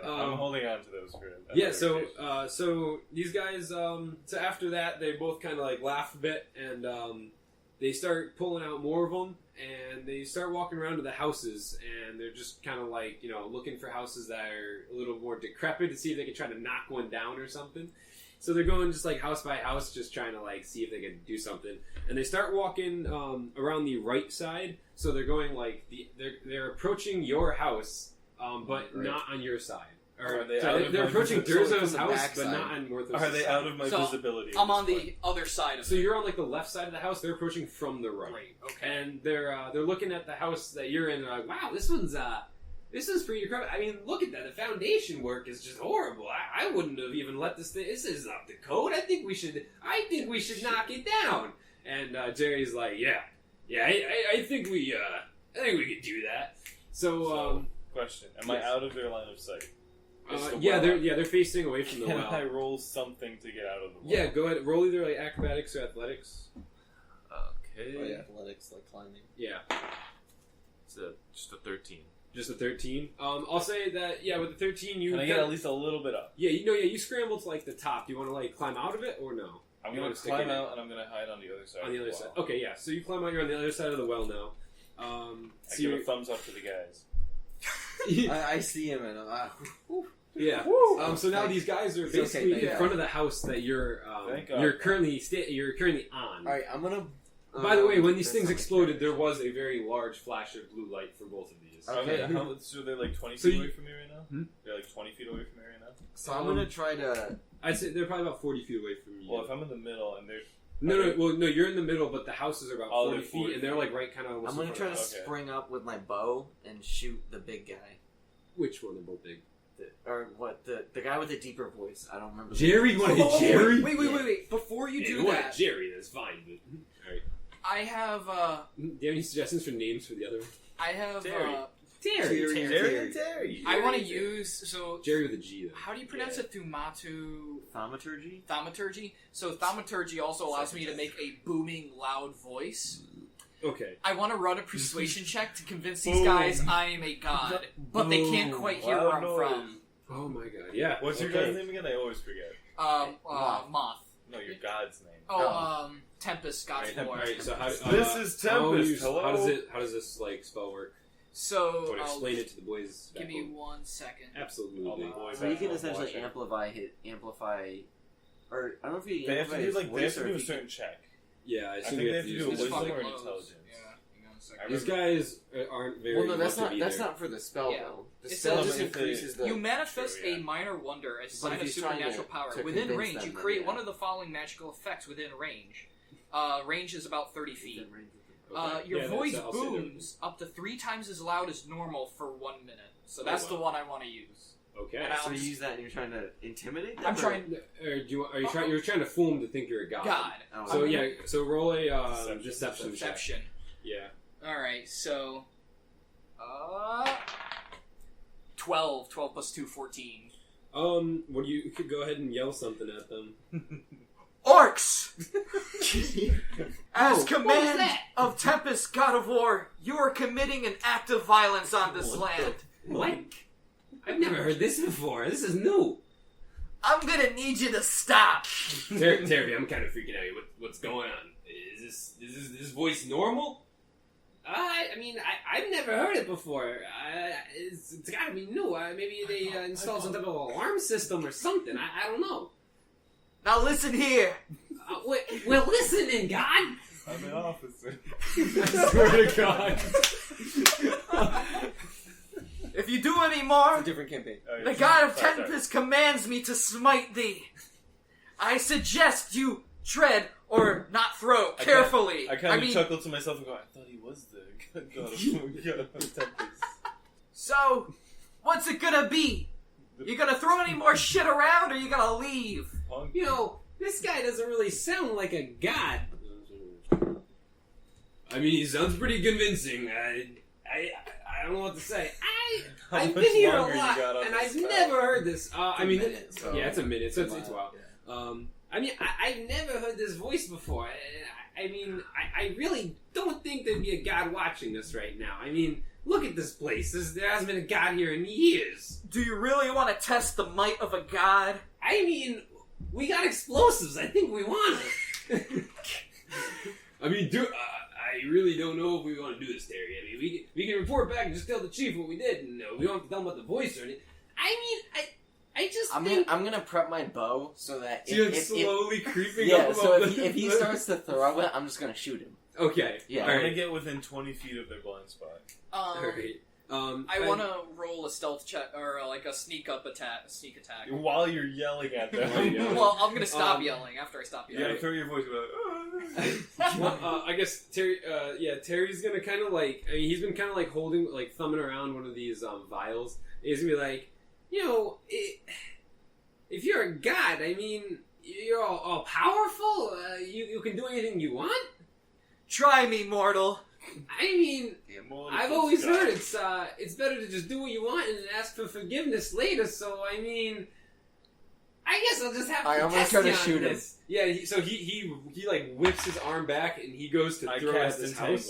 No. I'm holding on to those for Yeah, so these guys, so after that, they both kind of like laugh a bit, and they start pulling out more of them, and they start walking around to the houses, and they're just kind of like, looking for houses that are a little more decrepit to see if they can try to knock one down or something. So they're going just like house by house, just trying to like see if they can do something. And they start walking around the right side. So they're going like they're approaching your house, but not on your side. Or they're approaching Durzo's house, but not on Morthos' side. Are they out of my visibility? I'm on the other side of it. So you're on like the left side of the house. They're approaching from the right. Okay. And they're looking at the house that you're in. They're like, wow, this one's pretty incredible. I mean, look at that. The foundation work is just horrible. I wouldn't have even let this thing. This is up to code. I think we should knock it down. And Jerry's like, yeah. I think we could do that. So question: am I out of their line of sight? They're facing away from the well. Can I roll something to get out of the well? Yeah, go ahead. Roll either like acrobatics or athletics. Okay. Oh, yeah, athletics, like climbing. Yeah. It's just a 13. Just a 13. I'll say that with the 13 you can I get at least a little bit up. Yeah, you scramble to like the top. Do you want to like climb out of it or no? I'm going to climb out and I'm going to hide on the other side. On the other side. Okay, yeah. So you climb out. You're on the other side of the well now. I give a thumbs up to the guys. I see him and yeah. So now these guys are basically in front of the house that you're currently on. All right, I'm gonna. By the way, when these things exploded, there was a very large flash of blue light from both of these. Okay. So they're like 20 feet away from me right now? They're like 20 feet away from me right now? So I'm gonna try to. I'd say they're probably about 40 feet away from you. Well, if I'm in the middle and they're... No, you're in the middle, but the houses are about 40 feet, 40 and they're like right kind of almost I'm gonna in try front to of us. spring up with my bow and shoot the big guy. Which one? They're both big. The guy with the deeper voice. I don't remember. Jerry? You want to hit Jerry? Wait. Before you do that... Jerry, that's fine. But... Alright. I have, Do you have any suggestions for names for the other one? I have, Terry. I want to use, Jerry with a G, though. How do you pronounce it? Thaumaturgy? Thaumaturgy. So thaumaturgy also allows me to make a booming, loud voice. Okay. I want to run a persuasion check to convince these guys I am a god, but they can't quite hear where I'm from. Oh my god, yeah. What's your guy's name again? I always forget. Moth. No, your god's name. Tempest, God's Lord. Alright, so how... this is Tempest, hello? How does this, like, spell work? So, explain it to the boys. Give me 1 second. Absolutely. So you can essentially amplify, or I don't know if you they have to do a certain check. Yeah, I think they have to do a wisdom or an intelligence. These guys aren't very. Well, no, that's not for the spell though. The spell just increases the. You manifest a minor wonder as a sign of supernatural power. Within range, you create one of the following magical effects within range. Range is about 30 feet. Your voice booms up to 3 times as loud as normal for 1 minute. So that's the one I want to use. Okay. So you use that and you're trying to intimidate them? I'm trying. You're trying to fool them to think you're a god. Oh. So roll a deception. Deception. Yeah. All right. So 12 plus 2, 14. You could go ahead and yell something at them. Orcs! As command of Tempest, God of War, you are committing an act of violence on this land. What? I've never heard this before. This is new. I'm gonna need you to stop. Terry, I'm kind of freaking out. What's going on? Is this voice normal? I've never heard it before. It's gotta be new. Maybe they installed some type of alarm system or something. I don't know. Now listen here. We're listening, God. I'm an officer. I swear to God. If you do any more, It's a different campaign. the God of Tempest commands me to smite thee. I suggest you tread or not throw carefully. I kind of chuckle to myself and go, I thought he was the God of Tempest. So, what's it gonna be? You gonna throw any more shit around, or you gonna leave? You know, this guy doesn't really sound like a god. I mean, he sounds pretty convincing. I don't know what to say. I've been here a lot, and I've never heard this. It's a minute, so it's a while. Yeah. I've never heard this voice before. I really don't think there'd be a god watching this right now. I mean, look at this place. There hasn't been a god here in years. Do you really want to test the might of a god? I mean, we got explosives. I think we want it. I really don't know if we want to do this, Terry. I mean, we can report back and just tell the chief what we did, and we don't have to tell him about the voice or anything. I I'm gonna prep my bow so that You're slowly creeping yeah. up. So if he starts to throw it, I'm just gonna shoot him. Okay. Yeah. I want to get within 20 feet of their blind spot. Alright. I want to roll a stealth check or like a sneak attack. While you're yelling at them. Well, I'm gonna stop yelling after I stop You yelling. gotta throw your voice like, Well, I guess Terry. Terry's gonna kind of like. I mean, he's been kind of like holding, like thumbing around one of these vials. He's gonna be like, if you're a god, I mean, you're all powerful. You can do anything you want. Try me, mortal. I mean, I've always heard it's better to just do what you want and ask for forgiveness later. So I mean, I guess I'll just have to. I'm gonna try to shoot him. Yeah. So he like whips his arm back and he goes to throw at this house.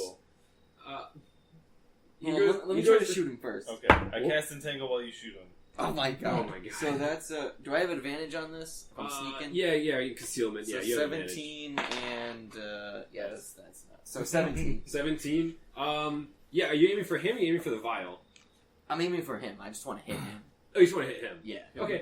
Let me try to shoot him first. Okay, I cast Entangle while you shoot him. Oh my god. Oh my god. So that's do I have advantage on this? If I'm sneaking? Yeah, concealment. So yeah, you have 17 and yeah, that's not. So 17. 17. Yeah, are you aiming for him or are you aiming for the vial? I'm aiming for him. I just want to hit him. Oh, you just want to hit him? Yeah. Okay.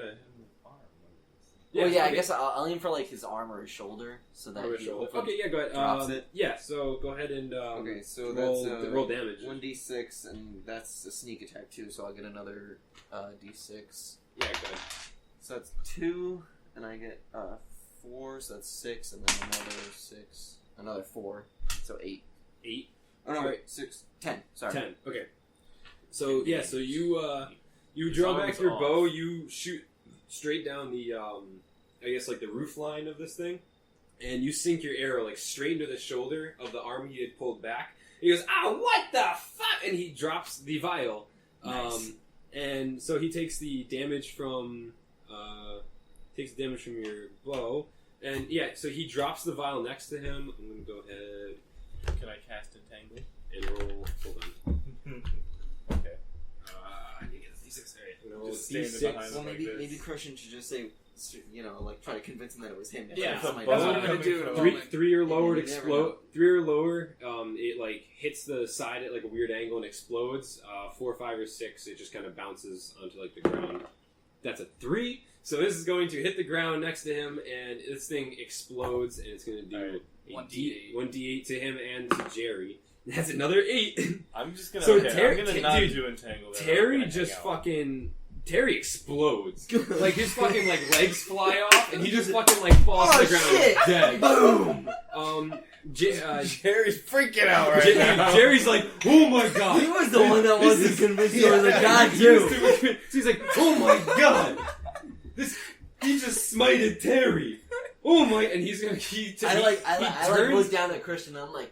Well, yeah, I guess I'll aim for like his arm or his shoulder, so that he Okay, yeah, go ahead. drops it. Yeah, so go ahead and okay, so roll damage. 1d6, and that's a sneak attack too, so I'll get another d6. Yeah, go ahead. So that's 2, and I get 4, so that's 6, and then another 4, so 8. 8. Oh no, Sorry. wait, 6, 10. Sorry. 10. Okay. So yeah, so you draw back your bow, you shoot straight down the I guess like the roof line of this thing, and you sink your arrow like straight into the shoulder of the arm he had pulled back. He goes, "Ah, what the fuck!" And he drops the vial. Nice. And so he takes the damage from your bow, and yeah, so he drops the vial next to him. I'm gonna go ahead. Can I cast Entangle? And roll. Hold on. Okay. I need to get this D6. Alright, I'm gonna roll Just a standing behind D6. him. Well, like maybe this. Christian should just say, like try to convince him that it was him. Yeah, That's my that's god. what I'm gonna do in a moment. Three or lower, it You never explode. 3 or lower, it like hits the side at like a weird angle and explodes. 4, 5, or 6, it just kind of bounces onto like the ground. That's a 3. So this is going to hit the ground next to him, and this thing explodes, and it's going to do Alright. a 1d8 to him and to Jerry. That's another 8. I'm just gonna. So I'm gonna not dude, do Entangle. Then. Terry just fucking. Terry explodes. Like his fucking like legs fly off, and he just fucking like falls to the ground shit! dead. Boom! Jerry's freaking out right now. Jerry's like, oh my god. He was the one that wasn't convinced he was a god too. So he's like, oh my god. He just smited Terry. Oh my, and he's gonna I look down at Christian. I'm like,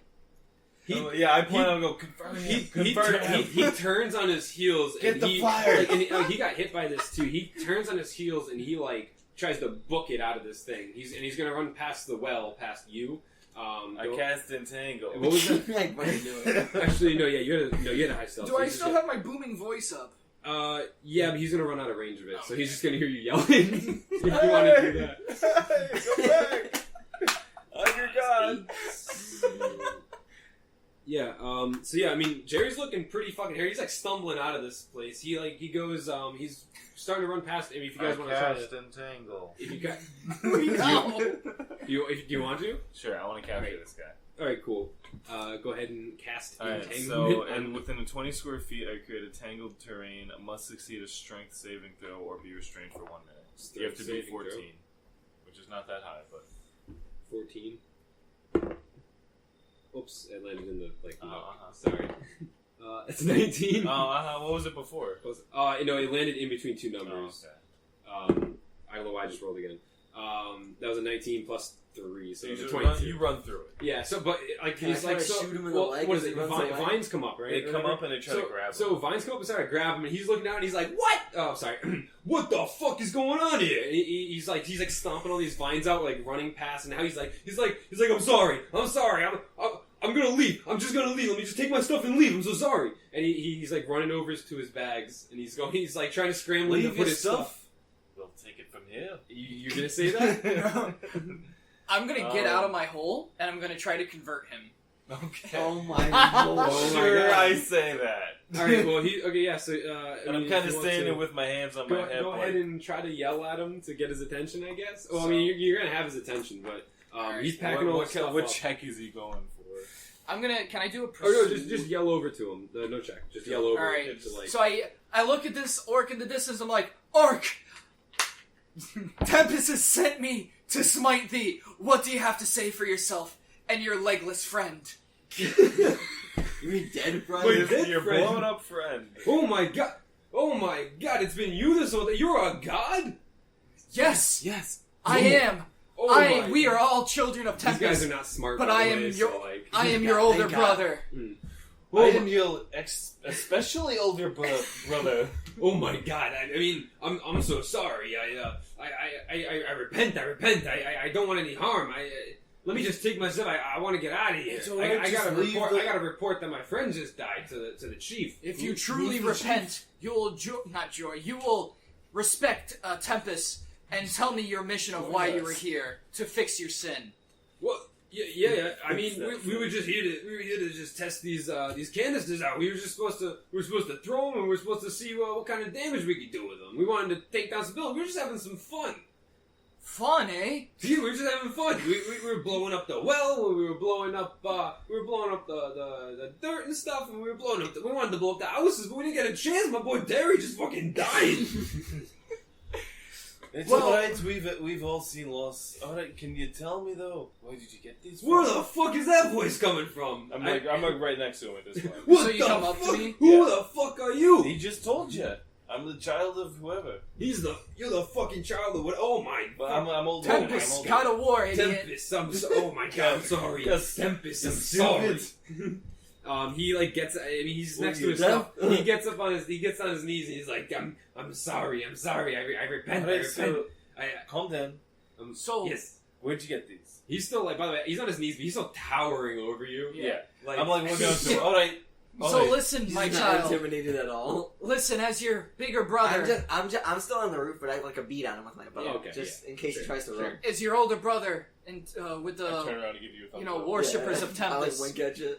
I plan on go confirm him. he turns on his heels. Get and the he, fire. Like, and he got hit by this too. He turns on his heels and he like tries to book it out of this thing. He's gonna run past the well, past you. I cast Entangle. What was that? like, what are you doing? Actually, no. Yeah, you had a high stealth. Do I still have my booming voice up? Yeah, but he's gonna run out of range of it, so he's just gonna hear you yelling. If you want to do that. Go back. I'm your god. Yeah, so yeah, I mean, Jerry's looking pretty fucking hairy. He's like stumbling out of this place. He goes, he's starting to run past. I mean, if you guys want to try to Entangle. if you got, No. do you want to? Sure, I want to capture this guy. All right, cool. Go ahead and cast Alright, entanglement. so, and within 20 square feet, I create a tangled terrain. Must succeed a strength saving throw or be restrained for 1 minute. You have to be 14, which is not that high, but 14. Oops, it landed in the Uh-huh. Sorry. It's 19. what was it before? It landed in between two numbers. Oh, okay. I don't know why I just rolled again. That was a 19 plus 3, so So it was a you 22. you run through it. Yeah, so but like Can I he's try like to so. shoot him in the Well, leg what as is he it? runs away? Vines come up, right? They come up and they try to grab him. So vines come up and start to grab him, and he's looking down and he's like, "What? Oh, sorry. What the fuck is going on here?" And he's like stomping all these vines out, like running past, and now he's like, "I'm sorry. I'm gonna leave. I'm just gonna leave. Let me just take my stuff and leave. I'm so sorry." And he's like running over to his bags, and he's like trying to scramble to put his stuff. We'll take it from here. You're gonna say that? I'm gonna get out of my hole and I'm gonna try to convert him. Okay. Oh my Oh lord. my Sure, God. I say that. All right. Well, So, And I'm kind of standing with my hands on my head. Go ahead and try to yell at him to get his attention, I guess. Well, I mean, you're gonna have his attention, but he's packing all his stuff what up. check is he going for? Can I do a Oh no, pursue? just yell over to him. No check. Just yell over. Alright. Him to, like, So I look at this orc in the distance. I'm like, Orc, Tempest has sent me to smite thee. What do you have to say for yourself and your legless friend? You mean dead, Brian? Wait, dead Your friend? blown up friend. Oh my god! Oh my god! It's been you this whole day. You're a god. Yes, Yes. I am. Oh We are all children of These guys Tempest. are not smart. But by I the am way, your- So, like, I am Yeah, your older thank God. brother. I am your especially older brother. Oh my god! I mean, I'm so sorry. I repent. I don't want any harm. Let me just take myself. I want to get out of here. It's all right, I just gotta leave report. the- I gotta report that my friend just died to the chief. If you truly repent, you will you will respect Tempest and tell me your mission of why you were here to fix your sin. Well, yeah. I mean, we were here to just test these canisters out. We were supposed to throw them, and we were supposed to see what kind of damage we could do with them. We wanted to take down some buildings. We were just having some fun. Fun, eh? Yeah, we were just having fun. We were blowing up the well. We were blowing up the dirt and stuff, and we were blowing up. We wanted to blow up the houses, but we didn't get a chance. My boy Derry just fucking died. It's Well- alright, we've all seen loss. Alright, can you tell me though? Where did you get these from? Where the fuck is that voice coming from? I'm like right next to him at this point. What So you the come up to fuck? me? Who the fuck are you? He just told you. I'm the child of whoever. You're the fucking child of what? Oh my But god. I'm old. Tempest, God of War, idiot. Tempest, oh my god, I'm sorry. Yes. Tempest, I'm Stupid. sorry. He like gets. I mean, he's What, next to you his deaf? stuff. He gets on his knees and he's like, I'm sorry. I repent. Alright, I repent. so I, calm down. So- yes, Where'd you get these? he's still like. By the way, he's on his knees, but he's still towering over you. Yeah. Like, I'm like, we're going to. Alright. So listen, my He's not child. intimidated at all. Listen, as your bigger brother, I'm still on the roof, but I have like a beat on him with my bow, Okay, just in case he tries to run. as your older brother, and with I turn the around and give you a thumbs up. worshippers of I like Tempest, wink at you.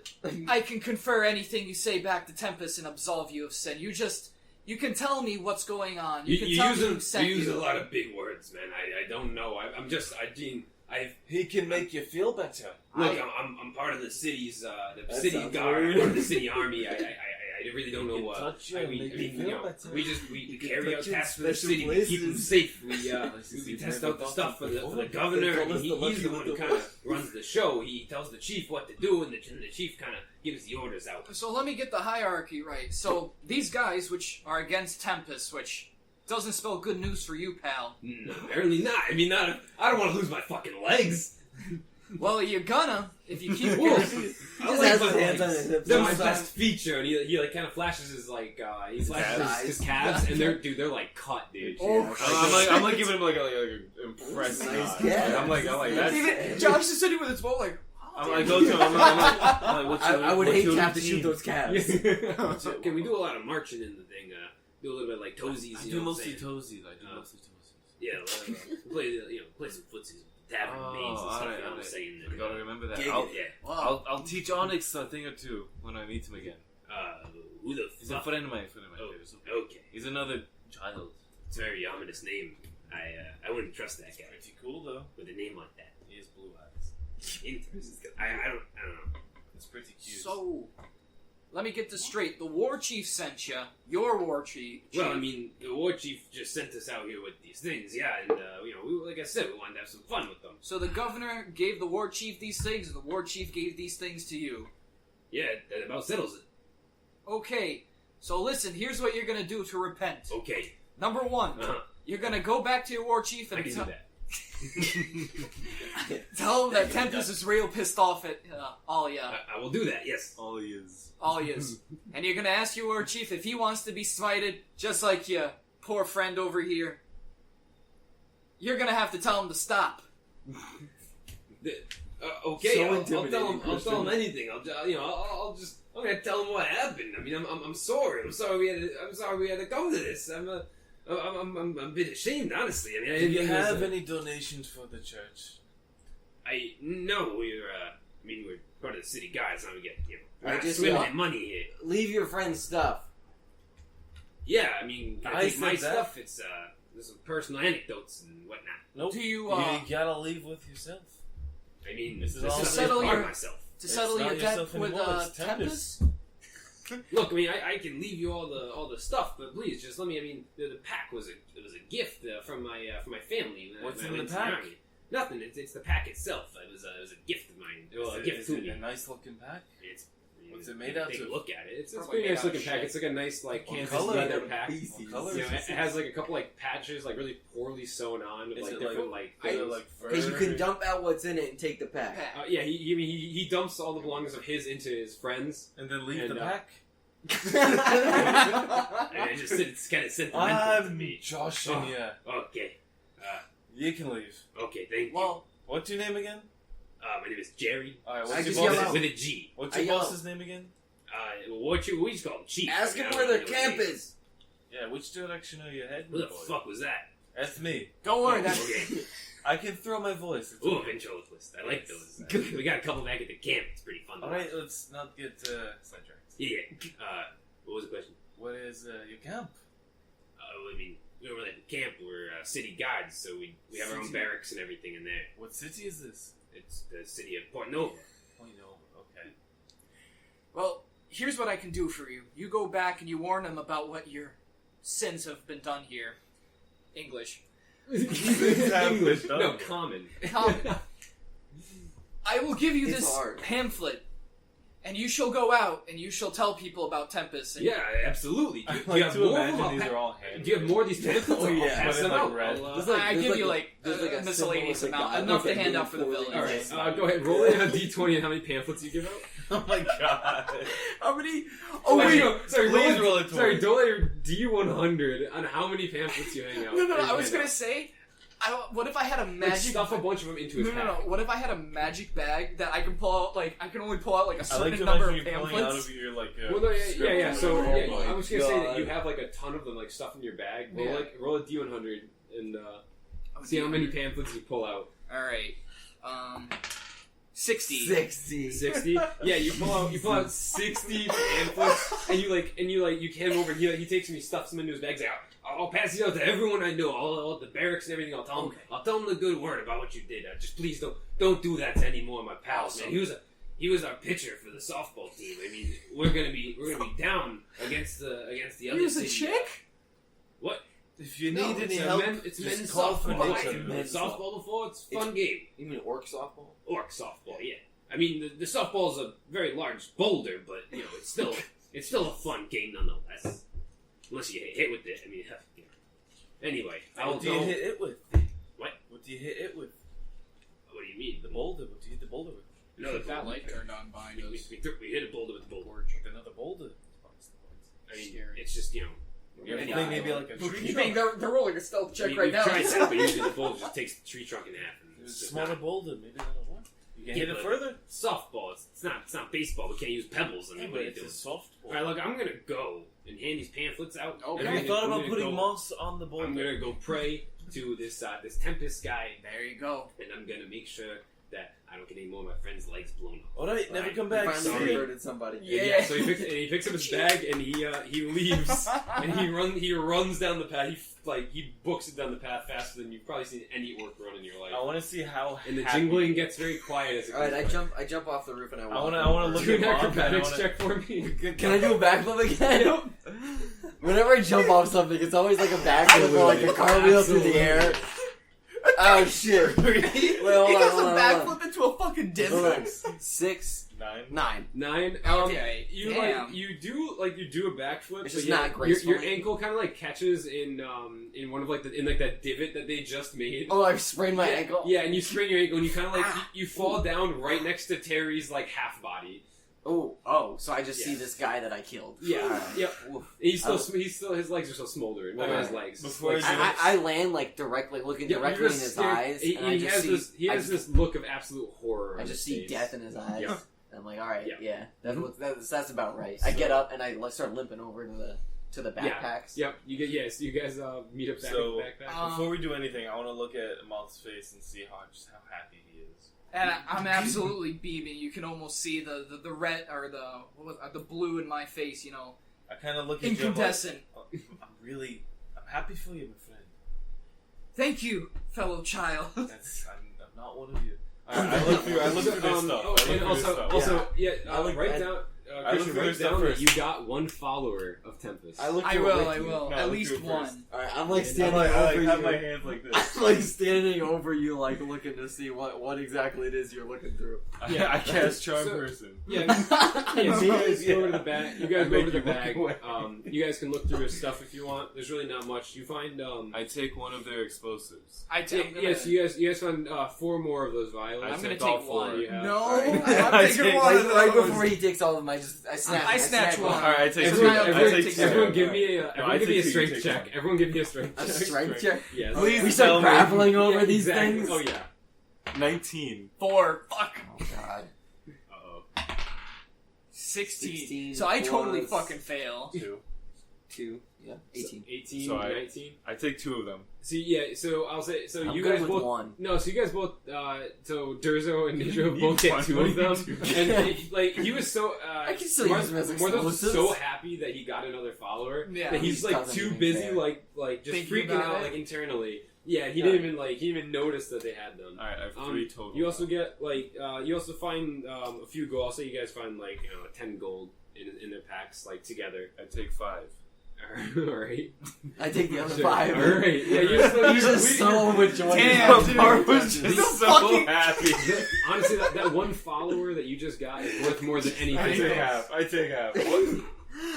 I can confer anything you say back to Tempest and absolve you of sin. You can tell me what's going on. You can tell me who sent you use you. a lot of big words, man. I don't know. He can make you feel better. Look, I'm part of the city's That city sounds guard, weird. part of the city army. I really don't know can what. touch you I and mean, make you you feel know, better. we can carry out touch you in tasks for the special city. We keep them places. safe. We Places test never out the thought stuff for of the before. governor. They call us the He's lucky the one who little kind of runs the show. He tells the chief what to do, and the chief kind of gives the orders out. So let me get the hierarchy right. So these guys, which are against Tempest, which doesn't spell good news for you, pal. No, apparently not. I mean, I don't want to lose my fucking legs. Well, you're gonna if you keep Whoa. going. I just like has my his hands on legs. his hips. They're my He's best feature, and he like kind of flashes his like calves. his calves, and they're like cut, dude. Oh, I'm like giving him like an impressed Nice nod. cat. I'm like that's. Even Josh is sitting with his bow like. I'm like, go to him. I'm like, what's your, I would what's hate your to have to routine? shoot those calves. Okay, we do a lot of marching in the thing. Do a little bit like toesies. I you do know what I'm mostly saying? toesies. I do mostly toesies. Yeah, play some footsies, tavern mains and stuff. You know what I'm saying? I gotta remember that. Gig I'll, Yeah. Wow. I'll teach Onyx a thing or two when I meet him again. Who the He's a fuck? friend of mine. Oh, So okay. he's another child. It's a very ominous name. I wouldn't trust that guy Pretty cool though. with a name like that. He has blue eyes. Interesting. I don't know. It's pretty cute. So, let me get this straight. The war chief sent you. Your war chief. Well, I mean, the war chief just sent us out here with these things, yeah, and like I said, we wanted to have some fun with them. So the governor gave the war chief these things, and the war chief gave these things to you. Yeah, that about settles it. Okay. So listen. Here's what you're gonna do to repent. Okay. Number one, Uh-huh. you're gonna go back to your war chief I and can do that. tell him that Tempest is real pissed off at all ya. I will do that. Yes. All he is. All yous. And you're gonna ask your war chief if he wants to be smited, just like your poor friend over here. You're gonna have to tell him to stop. Okay. So I'll tell intimidating, him. I'll tell Christian. him anything. I'm gonna tell him what happened. I mean, I'm sorry. I'm sorry we had to come to this. I'm a bit ashamed, honestly. I mean, I Do didn't you think it was have a- any donations for the church? No, I mean, we're part of the city guys, now we get, I we're not just swimming want- in money here. Leave your friend's stuff. Yeah, I mean, I I take my said that. stuff. It's there's some personal anecdotes and whatnot. Nope. Do you, You gotta leave with yourself. I mean, This is this all- is To settle part of your- myself. to It's settle not your debt yourself with anymore, it's Tempest? Look, I mean, I can leave you all the stuff, but please just let me. I mean, the pack was a gift from my family. What's when I in went the to pack? army. Nothing. It's the pack itself. It was a gift of mine. Well, a gift Is to it me. a nice looking pack? It's What's it made out Take of? a look at it. It's a Probably pretty made nice out looking of pack. shit. It's like a nice like What canvas color? leather pack. What color You know, is it it? has like a couple like patches, like really poorly sewn on, with Is like it different like Is it things. like fur? Because you can dump out what's in it and take the pack. Yeah, he dumps all the belongings of his into his friends, and then leave and, the uh, pack. and it's kind of sentimental to I'm me. joshing Oh. ya. Okay, You can leave. okay, thank you. Well, What's your name again? My name is Jerry. Alright, I what's just your yell boss's out. With a G. What's I your yell boss's name again? We just call him Chief. Ask I mean, him I where don't their know camp what it is. Yeah, which direction are you heading? Who the boy? fuck was that? That's me. don't worry. Oh, That's okay. I can throw my voice. It's Ooh, okay. ventriloquist. I like those. We got a couple back at the camp. It's pretty fun. to Alright, watch. let's not get sidetracked. Yeah. What was the question? What is your camp? I mean, we don't really have a camp. We're city guards, so we have our own City? barracks and everything in there. What city is this? It's the city of Port Nova. Point over. Okay. well. Here's what I can do for you. You go back and you warn them about what your sins have been done here. English. English. done. No, common. Common. I will give you It's this hard. pamphlet, and you shall go out and you shall tell people about Tempest. And Yeah, absolutely. Do I you like have to more of imagine them? these I'll are all pa- handwritten. Do you have more of these pamphlets? Oh, I'll yeah. pass But them in, like, out. red. I'll, There's like- I there's give like you a- like there's like a a miscellaneous symbol with a amount, guy enough to with a hand blue out for the poorly village. all Yes. right, go ahead. Roll in a d20 and how many pamphlets you give out. Oh my god. How many? Oh Wait, wait, no, sorry. please roll a Sorry, 20. roll your D100 on how many pamphlets you hang out. No. or I was hand gonna out. say, what if I had a Like, magic? stuff a bunch of them into his No. pack. What if I had a magic bag that I can pull out? Like I can only pull out like a I certain like to number imagine of you pulling out pamphlets. of your like. Well, no, script yeah. or So whatever. yeah, Oh my I was gonna say that God. you have like a ton of them, like stuff in your bag. Roll Yeah. roll a D100 and Oh, see how many pamphlets you pull out. All right, 60. 60. 60. Yeah, you pull out 60 pamphlets, and you hand them over. And he takes them, he stuffs them into his bag. He's like, I'll pass these out to everyone I know, all the barracks and everything. I'll tell them the good word about what you did. Just please don't do that to any more of my pals, man. He was our pitcher for the softball team. I mean, we're gonna be down against the other. He was a city. chick. What? If you No, need any it's help, it's just men's call for softball. nature. I've played Men's softball before. It's a fun game. You mean orc softball? Orc softball, yeah. I mean, the softball is a very large boulder, but it's still a fun game nonetheless. Unless you get hit with it. I mean, anyway, What do you hit it with? What? What do you hit it with? What do you mean? The boulder. What do you hit the boulder with? Another That boulder. light turned on behind We us. hit a boulder with a boulder. With another boulder. I mean, Scary. it's just You ever think maybe like a tree You think trunk? they're rolling a stealth check we, right we've now? tried that, but usually the boulder just takes the tree trunk in half. And It's it's a just smaller not boulder. Maybe that'll work. You can Yeah, hit it but further. softball. It's not baseball. We can't use pebbles. I mean, Yeah, what but are you it's a doing? softball. All right, look, I'm gonna go and hand these pamphlets out. Okay. Have you thought I'm about gonna putting go- moss on the boulder? I'm gonna go pray to this Tempest guy, There you go. and I'm gonna make sure that I don't get any more of my friend's legs blown off. Alright, never Right. come You back. finally sorry. converted somebody. Yeah. So he picks up his bag and he leaves and he runs down the path. He books it down the path faster than you've probably seen any orc run in your life. I want to see how. And the happy- jingling gets very quiet as it All right, goes by. I jump off the roof and I walk. I wanna over. look Do at an Bob, acrobatics and I check for me. Can I do a backflip again? Whenever I jump off something, it's always like a backflip or like a cartwheel through the air. Oh shit! Wait, He hold on, does hold a on, hold backflip into a fucking Hold on. distance. 6, 9. 9. 9. Okay, You damn. you do a backflip. It's but just yeah, not graceful. Your ankle kind of like catches in one of in that divot that they just made. Oh, I sprained my yeah, ankle. Yeah, and you sprain your ankle, and you kind of you fall down right next to Terry's half body. Oh, so I just Yeah. see this guy that I killed. Yeah, Alright. yep. Oof. He's still his legs are still smoldering. One of his Alright. legs. Before Like, you- I land directly, looking yeah, directly you're in his scared. eyes, He, and I he just has see this. He I has just- this look of absolute horror. I on just his see face. death in his eyes. Yeah. And I'm like, all right, Yeah. yeah, that's, Mhm. that's about right. I get up and I start limping over to the Yeah. backpacks. Yep. You guys meet up back So- in the backpack. Before we do anything, I want to look at Moth's face and see how happy he is. And I'm absolutely beaming. You can almost see the red or the blue in my face. I kind of look at incandescent. you. I'm happy for you, my friend. Thank you, fellow child. I'm not one of you. I look through this stuff. Write down. Christian, write down that you got one follower of Tempest. I will. No, At look least through it one. first. Alright, I'm like I standing over you. have my hands like this. I'm like standing over you, like looking to see what exactly it is you're looking through. I cast Charm Person. Yeah, so you guys go over to the bag. You guys go over to the bag. You guys can look through his stuff if you want. There's really not much. You find. I take one of their explosives. Yes, you guys find 4 more of those violets. I'm gonna all take 4. one. You have. No, I I'm taking take- one. of Right those. before he takes all of them, I snatch one. Alright, I take Everyone, two. give me a I take two, you strength take check. one. Everyone give me a strength A check. strength check? Yes. Please We tell start me. grappling over Yeah, these exactly. things? Oh yeah. 19. 4. Fuck. Oh god. Uh-oh. 16. So I totally plus- fucking fail. 2. Yeah. 18. 18, So 19. I take 2 of them. So I'll say, so I'm you good guys with both, 1. no, so you guys both, so Durzo and Nidro You both get want 2 one, of them, you and he was so, I can still use them as Morthos was explosives. so happy that he got another follower, Yeah. that he's He like doesn't too even busy, care. like just Thinking freaking about out, it? like internally. Yeah, he Yeah. didn't even notice that they had them. Alright, I have 3 total. You also get you also find a few gold. I'll say you guys find 10 gold in their packs together. I take 5. Alright. I take the other Sure. 5. Alright. Yeah, He's just so overjoyed. Damn, dude. Mark was just The so fucking- happy. Honestly, that one follower that you just got is worth more than anything. I take half. What?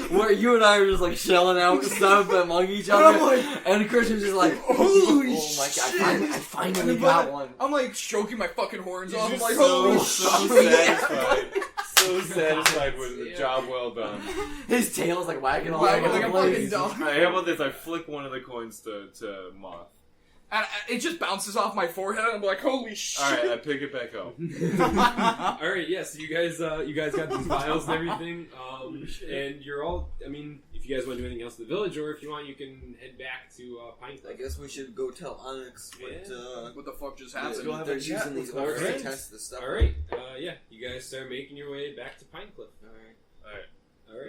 Where you and I are just shelling out stuff among each other, and Christian's just like, Holy oh my god, I finally And got then- one. I'm like stroking my fucking horns He's off. I'm just like, so, holy so shit. satisfied. So satisfied with the Yeah. job well done. His tail's wagging all Wagging over like the a place. fucking dog. Alright, how about this? I flick one of the coins to Moth. And it just bounces off my forehead. I'm like, holy shit. Alright, I pick it back up. All right, yes, you guys got these vials and everything, and you're all. I mean, if you guys want to do anything else in the village, or if you want, you can head back to Pine I Cliff. guess we should go tell Onyx What the fuck just that happened? go have they're a chat using with these our ores to friends. test this stuff. All right, yeah, you guys start making your way back to Pine Cliff. All right.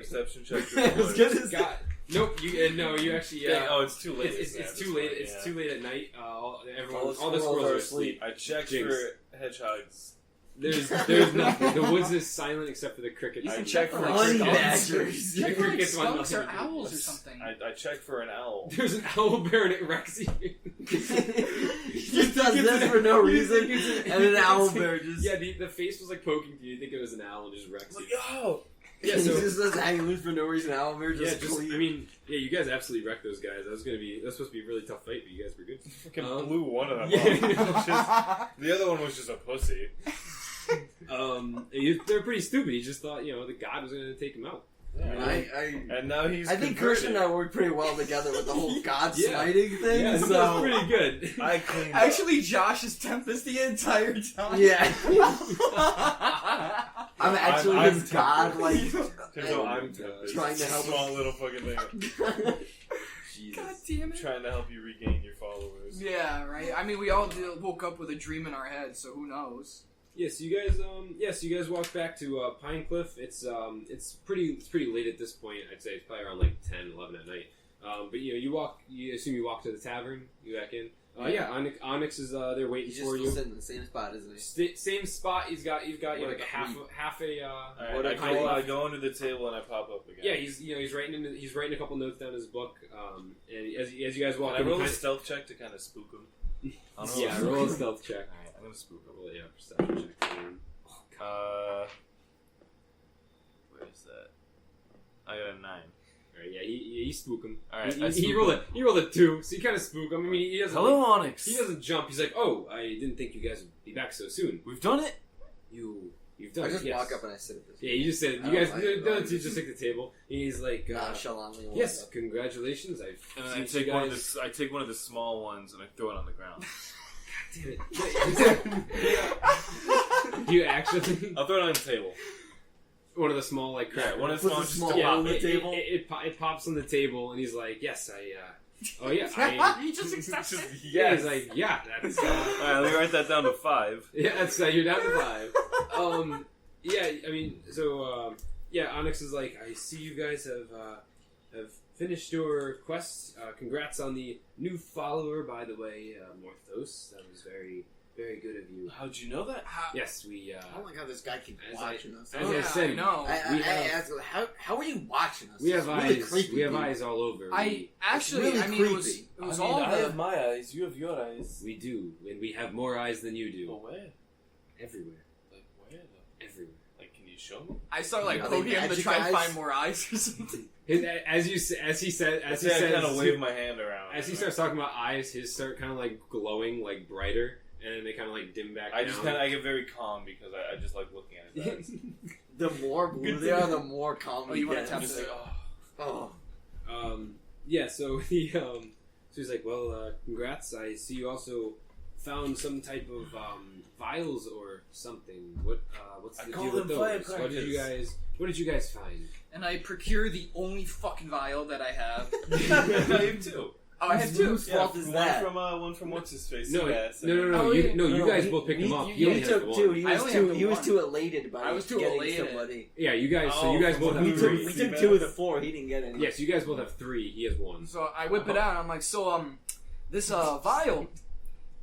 Perception check. As good as God, nope. You actually. Oh, it's too late. It's too late. It's too late at night. All the squirrels squirrels are are asleep. I checked Jinx. for hedgehogs. There's nothing. The woods is silent except for the crickets. I And checked for honey skunks. badgers. The Like crickets want skunks or nothing to do with owls or us. something. I checked for an owl. There's an owl bear and it wrecks you. He just does this for no reason, and an owl bear just Yeah, the face was poking to you. You think it was an owl and just wrecks you. Yo! Yeah, he so just does hang loose for no reason. Owl bear yeah, just, I mean, yeah, you guys absolutely wrecked those guys. That's supposed to be a really tough fight, but you guys were good. Fucking blew one of them Yeah. off. The other one was just a pussy. They're pretty stupid. He just thought, the god was going to take him out. And now he's I think converted. Christian and I worked pretty well together with the whole God Yeah. smiting thing. Yeah, so that's pretty good. I cleaned up. Actually, Josh is Tempest the entire time. yeah, I'm actually I'm his God, tempted. like So I'm God. trying to help small little fucking thing. God Jesus. damn it. Trying to help you regain your followers. Yeah, right. I mean, we all woke up with a dream in our heads, so who knows? Yes, you guys walk back to Pine Cliff. It's pretty late at this point. I'd say it's probably around 10, 11 at night. But you assume you walk to the tavern, you back in. Onyx is there waiting he's for just you. sitting in the same spot, isn't he? Same spot. He's got What like a a half a. Alright, What a I go into the table and I pop up again. Yeah, he's writing a couple notes down in his book. And as you guys walk Can I in, roll a stealth check to kind of spook him? I don't know. yeah, roll a stealth check. Alright, I'm gonna spook him. Roll, yeah, perception check. Where is that? I got a 9. Alright, yeah, you spook him. Alright, He rolled a 2, so you kind of spook him. I mean, he doesn't. Onyx. He doesn't jump. He's like, "Oh, I didn't think you guys would be back so soon." We've done it. You've done I it. just yes. walk up and I sit at this. Yeah, you just said I you don't guys. like The it. other two just take the table. And he's like, Nonchalantly walk "Yes, up. congratulations. I've And then I seen take you one of guys." the I take one of the small ones and I throw it on the ground. Damn it! Do you actually I'll throw it on the table. one of the small Yeah, one of the Puts small a just small to hole pop in the it. table. It pops on the table, and he's like, "Yes, Oh yeah, He just accepts it. yeah. He's like, yeah, that's. Alright, let me write that down to 5. Yeah, that's you're down to 5. Yeah, I mean, so yeah, Onyx is like, I see you guys have finished your quest. Congrats on the new follower, by the way, Morthos. That was very, very good of you. How'd you know that? Yes, we. I don't like how this guy keeps watching us. As I said, no. we I have- asked, how are you watching us? we have It's really eyes. creepy, We have dude. eyes all over. I actually, really I mean, it was creepy. all I the. have my eyes, you have your eyes. We do, and we have more eyes than you do. But where? Everywhere, Like where though? everywhere. Like, can you show me? I start like Are they poking him to magic try and eyes? find more eyes or something. As he said, I kind of wave my hand around. as he starts talking about eyes, his start kind of like glowing, like brighter, and then they kind of like dim back I down. just I get very calm because I just like looking at his eyes. The more blue they are, the more calm Oh, he you want gets. to I'm tap just it? like, oh. Yeah, so he so he's like, well, congrats. I see you also found some type of vials or something. What's I the call deal with them those? What did you guys find? And I procure the only fucking vial that I have. I have 2. Oh, I have 2. Whose fault is that? One from what's his face? No, Seabass, no, and- Oh, yeah. you guys he- both picked him up. He You only has took one. two. He I was only too. have the He was one. too elated by I was too getting elated. somebody. Yeah, you guys. So Oh, you guys from both the have We Three. took, three. we took 2 of the 4. He didn't get any. Yes, you guys both have 3. He has 1. So I whip it out. And I'm like, so this vial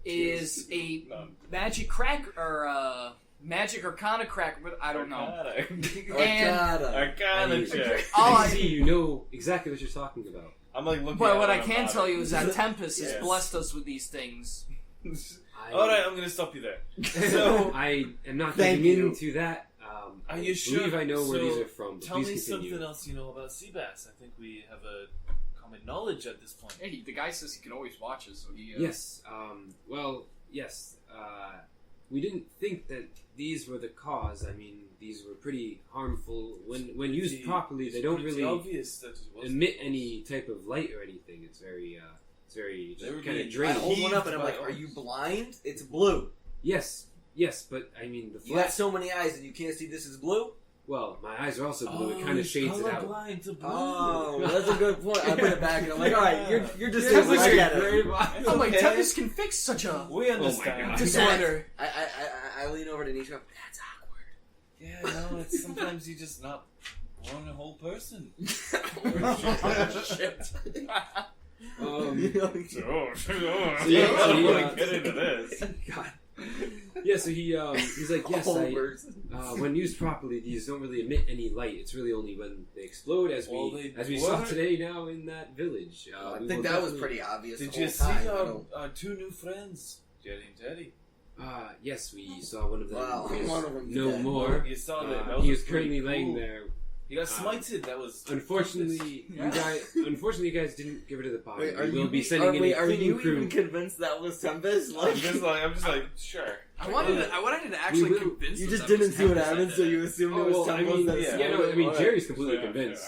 is a magic crack or magic arcana crack. But I don't know. Arcana. Arcana check. All I I- see you know exactly what you're talking about. I'm like looking. But at what it I and I'm can nodding. tell you is that Tempest has Yes. blessed us with these things. All right, I'm gonna stop you there. So, I am not Thank getting you. into that. Are I you sure? believe I know where So, these are from. But tell please me continue. something else you know about Seabass. I think we have a common knowledge at this point. Hey, the guy says he can always watch us. So he, Yes. Well, yes. We didn't think that these were the cause. I mean, these were pretty harmful. When used properly, they don't It's really obvious that it was emit any type of light or anything. It's very They just were kind being of I draining. hold one up and I'm By like, "Are others. you blind? It's blue. Yes, but I mean the You got flat. so many eyes and you can't see this is blue." Well, my eyes are also blue. It kind of shades it out. colorblind to blue. Oh, that's a good point. I put it back and I'm like, "All right, you're just Yeah, saying it's I like get a it." great It's I'm like, okay. Tempest can fix such a We understand. God. disorder. I lean over to Nisha. That's awkward. Yeah, no, it's sometimes you just not born a whole person. Shit. Oh, So yeah, yeah, I don't he, want to get into this. God. Yeah, so he's like, yes, Whole I, person. when used properly, these don't really emit any light. It's really only when they explode, as Well, we saw today now in that village. I We think will that was definitely- pretty obvious. Did the you whole see time. I don't- our 2 new friends, Jerry and Teddy? Yes, we saw one of them. Wow, There's one of them no dead. more. You saw that. that He was is pretty currently laying cool. there. He got smited. That was Unfortunately, Yeah. you guys didn't give it to the body. Wait, are we will you be sending in a are cleaning you crew. even convinced that was Tempest? I'm just like, sure. I wanted to actually will- convince. You us just that didn't was see what Tempest. happened, so you assumed it was well, I Tempest. mean, that yeah, started no, I mean, it? Jerry's completely convinced.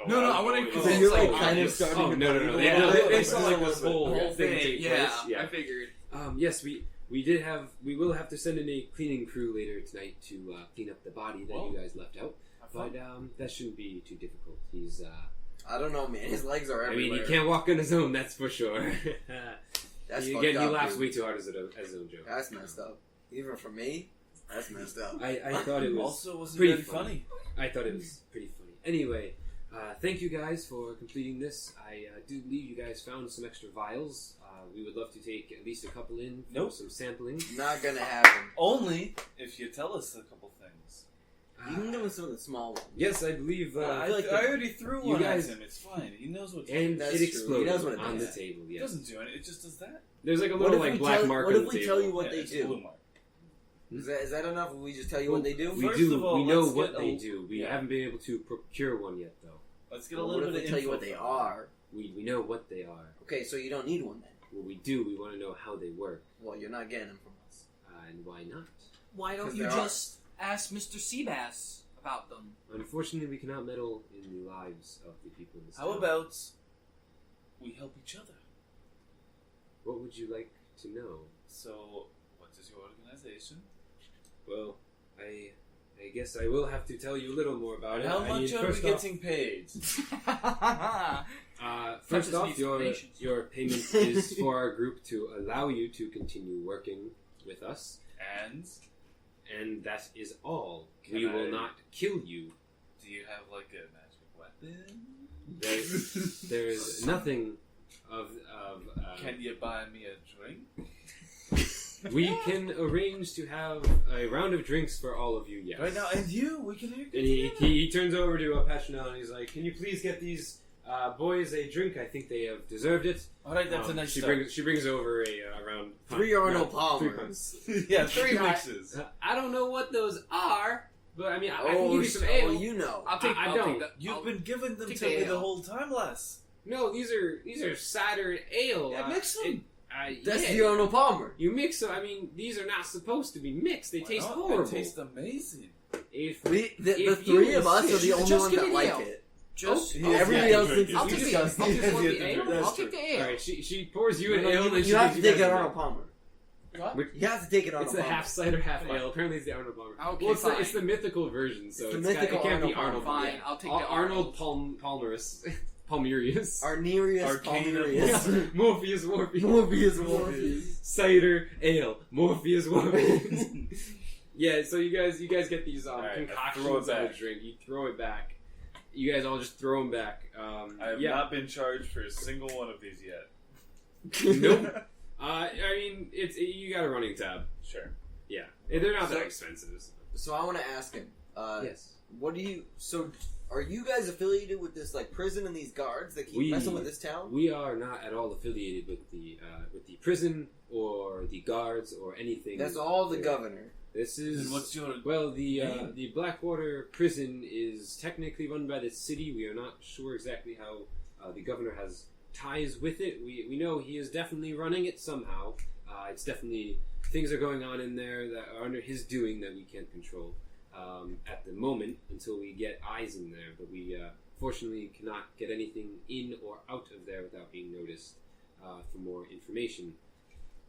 No, I wanted to So you're like Oh, kind of yes. starting. Oh, to no, believe it. yeah, no, Yeah, they saw like this The whole whole thing thing. take Yeah, place. Yeah. I figured. Yes, we will have to send in a cleaning crew later tonight to clean up the body that Whoa. you guys left out. But that shouldn't be too difficult. He's I don't know, man. His legs are I everywhere. mean, he can't walk on his own, that's for sure. That's He fucked up, laughs dude. way too hard as his own joke. That's messed up. Even for me, that's messed up. I thought it was Also, wasn't pretty very funny. I thought it was pretty funny. Anyway, thank you guys for completing this. I do believe you guys found some extra vials. We would love to take at least a couple in for Nope. some sampling. Not gonna happen. Only if you tell us a couple things. You can give him some of the small ones. Yes, I believe. I, I like I already threw you one guys- at him. It's fine. He knows what. and That's it true. exploded He knows what it on does. the table. It Yes. doesn't do it. It just does that. There's like a What little if like we black tell- mark what on if the we table. tell you what Yeah, they it's do? blue mark. Is that enough if we just tell you what they do? We First do. of all, we know let's what get they a- do. We yeah. haven't been able to procure one yet, though. Let's get Well, a what little if bit we of tell you info what they from are? We know what they are. Okay, so you don't need one then. What we do, we want to know how they work, Well, you're not getting them from us. and why not. Why don't 'Cause you there just ask Mr. Seabass about them? Unfortunately, we cannot meddle in the lives of the people in this How town. about we help each other? What would you like to know? So, what is your organization? Well, I guess I will have to tell you a little more about it. How I much mean, are we first off, getting paid? First Just off, needs your donations. payment is for our group to allow you to continue working with us, and that is all. We will not kill you. Do you have like a magic weapon? There's nothing of. Can you buy me a drink? We can arrange to have a round of drinks for all of you. Yes. Right now, and you, we can hear. And he turns over to Passionel and he's like, "Can you please get these boys a drink? I think they have deserved it." All right, that's a nice She start. brings over a round. 3 Arnold three Palmers. Yeah, 3 mixes. I don't know what those are, but I mean, I can Oh, give you some so ale. you know. I'll take. I I'll don't. Take that. You've been giving them take to the me the ale. whole time, Les. No, these are cider ale. Yeah, mix them. That's yeah, the Arnold Palmer. You mix them. I mean, these are not supposed to be mixed. They Why taste not? horrible. They taste amazing. If The If 3 you of us are the insist, only just ones give that me the like ale. it. Just Everybody else thinks I'll it's take the disgusting. I'll just want Yeah, the ale. that's I'll true. take the ale. all right, she pours you an No, ale. you, and she you have gives to you take guys it a Arnold drink. Palmer. What? You have to take it Arnold It's the Palmer. half cider, half Fine. ale. Apparently, it's the Arnold Palmer. Okay, Well, fine. it's the mythical version, so It's the it's got- mythical it can't be Arnold Arnold. Palmer. Fine, I'll take Ar- the Arnold Palmerus. Palmerius. Arnerius Arcana Palmerius. Morpheus. Morpheus. Cider ale. Morpheus. Yeah, so you guys get these Alright, I concoctions throw it of a back. drink. You throw it back. You guys all just throw them back. I have yeah. not been charged for a single one of these yet. Nope. I mean, you got a running tab. Sure. Yeah, they're not So- that expensive. So I want to ask him. Yes. What do you? So are you guys affiliated with this like prison and these guards that keep We- messing with this town? We are not at all affiliated with the prison or the guards or anything. That's all the governor. This is And what's your well the name? the Blackwater prison is technically run by the city. We are not sure exactly how the governor has ties with it. We know he is definitely running it somehow. It's definitely things are going on in there that are under his doing that we can't control at the moment until we get eyes in there. But we fortunately cannot get anything in or out of there without being noticed for more information,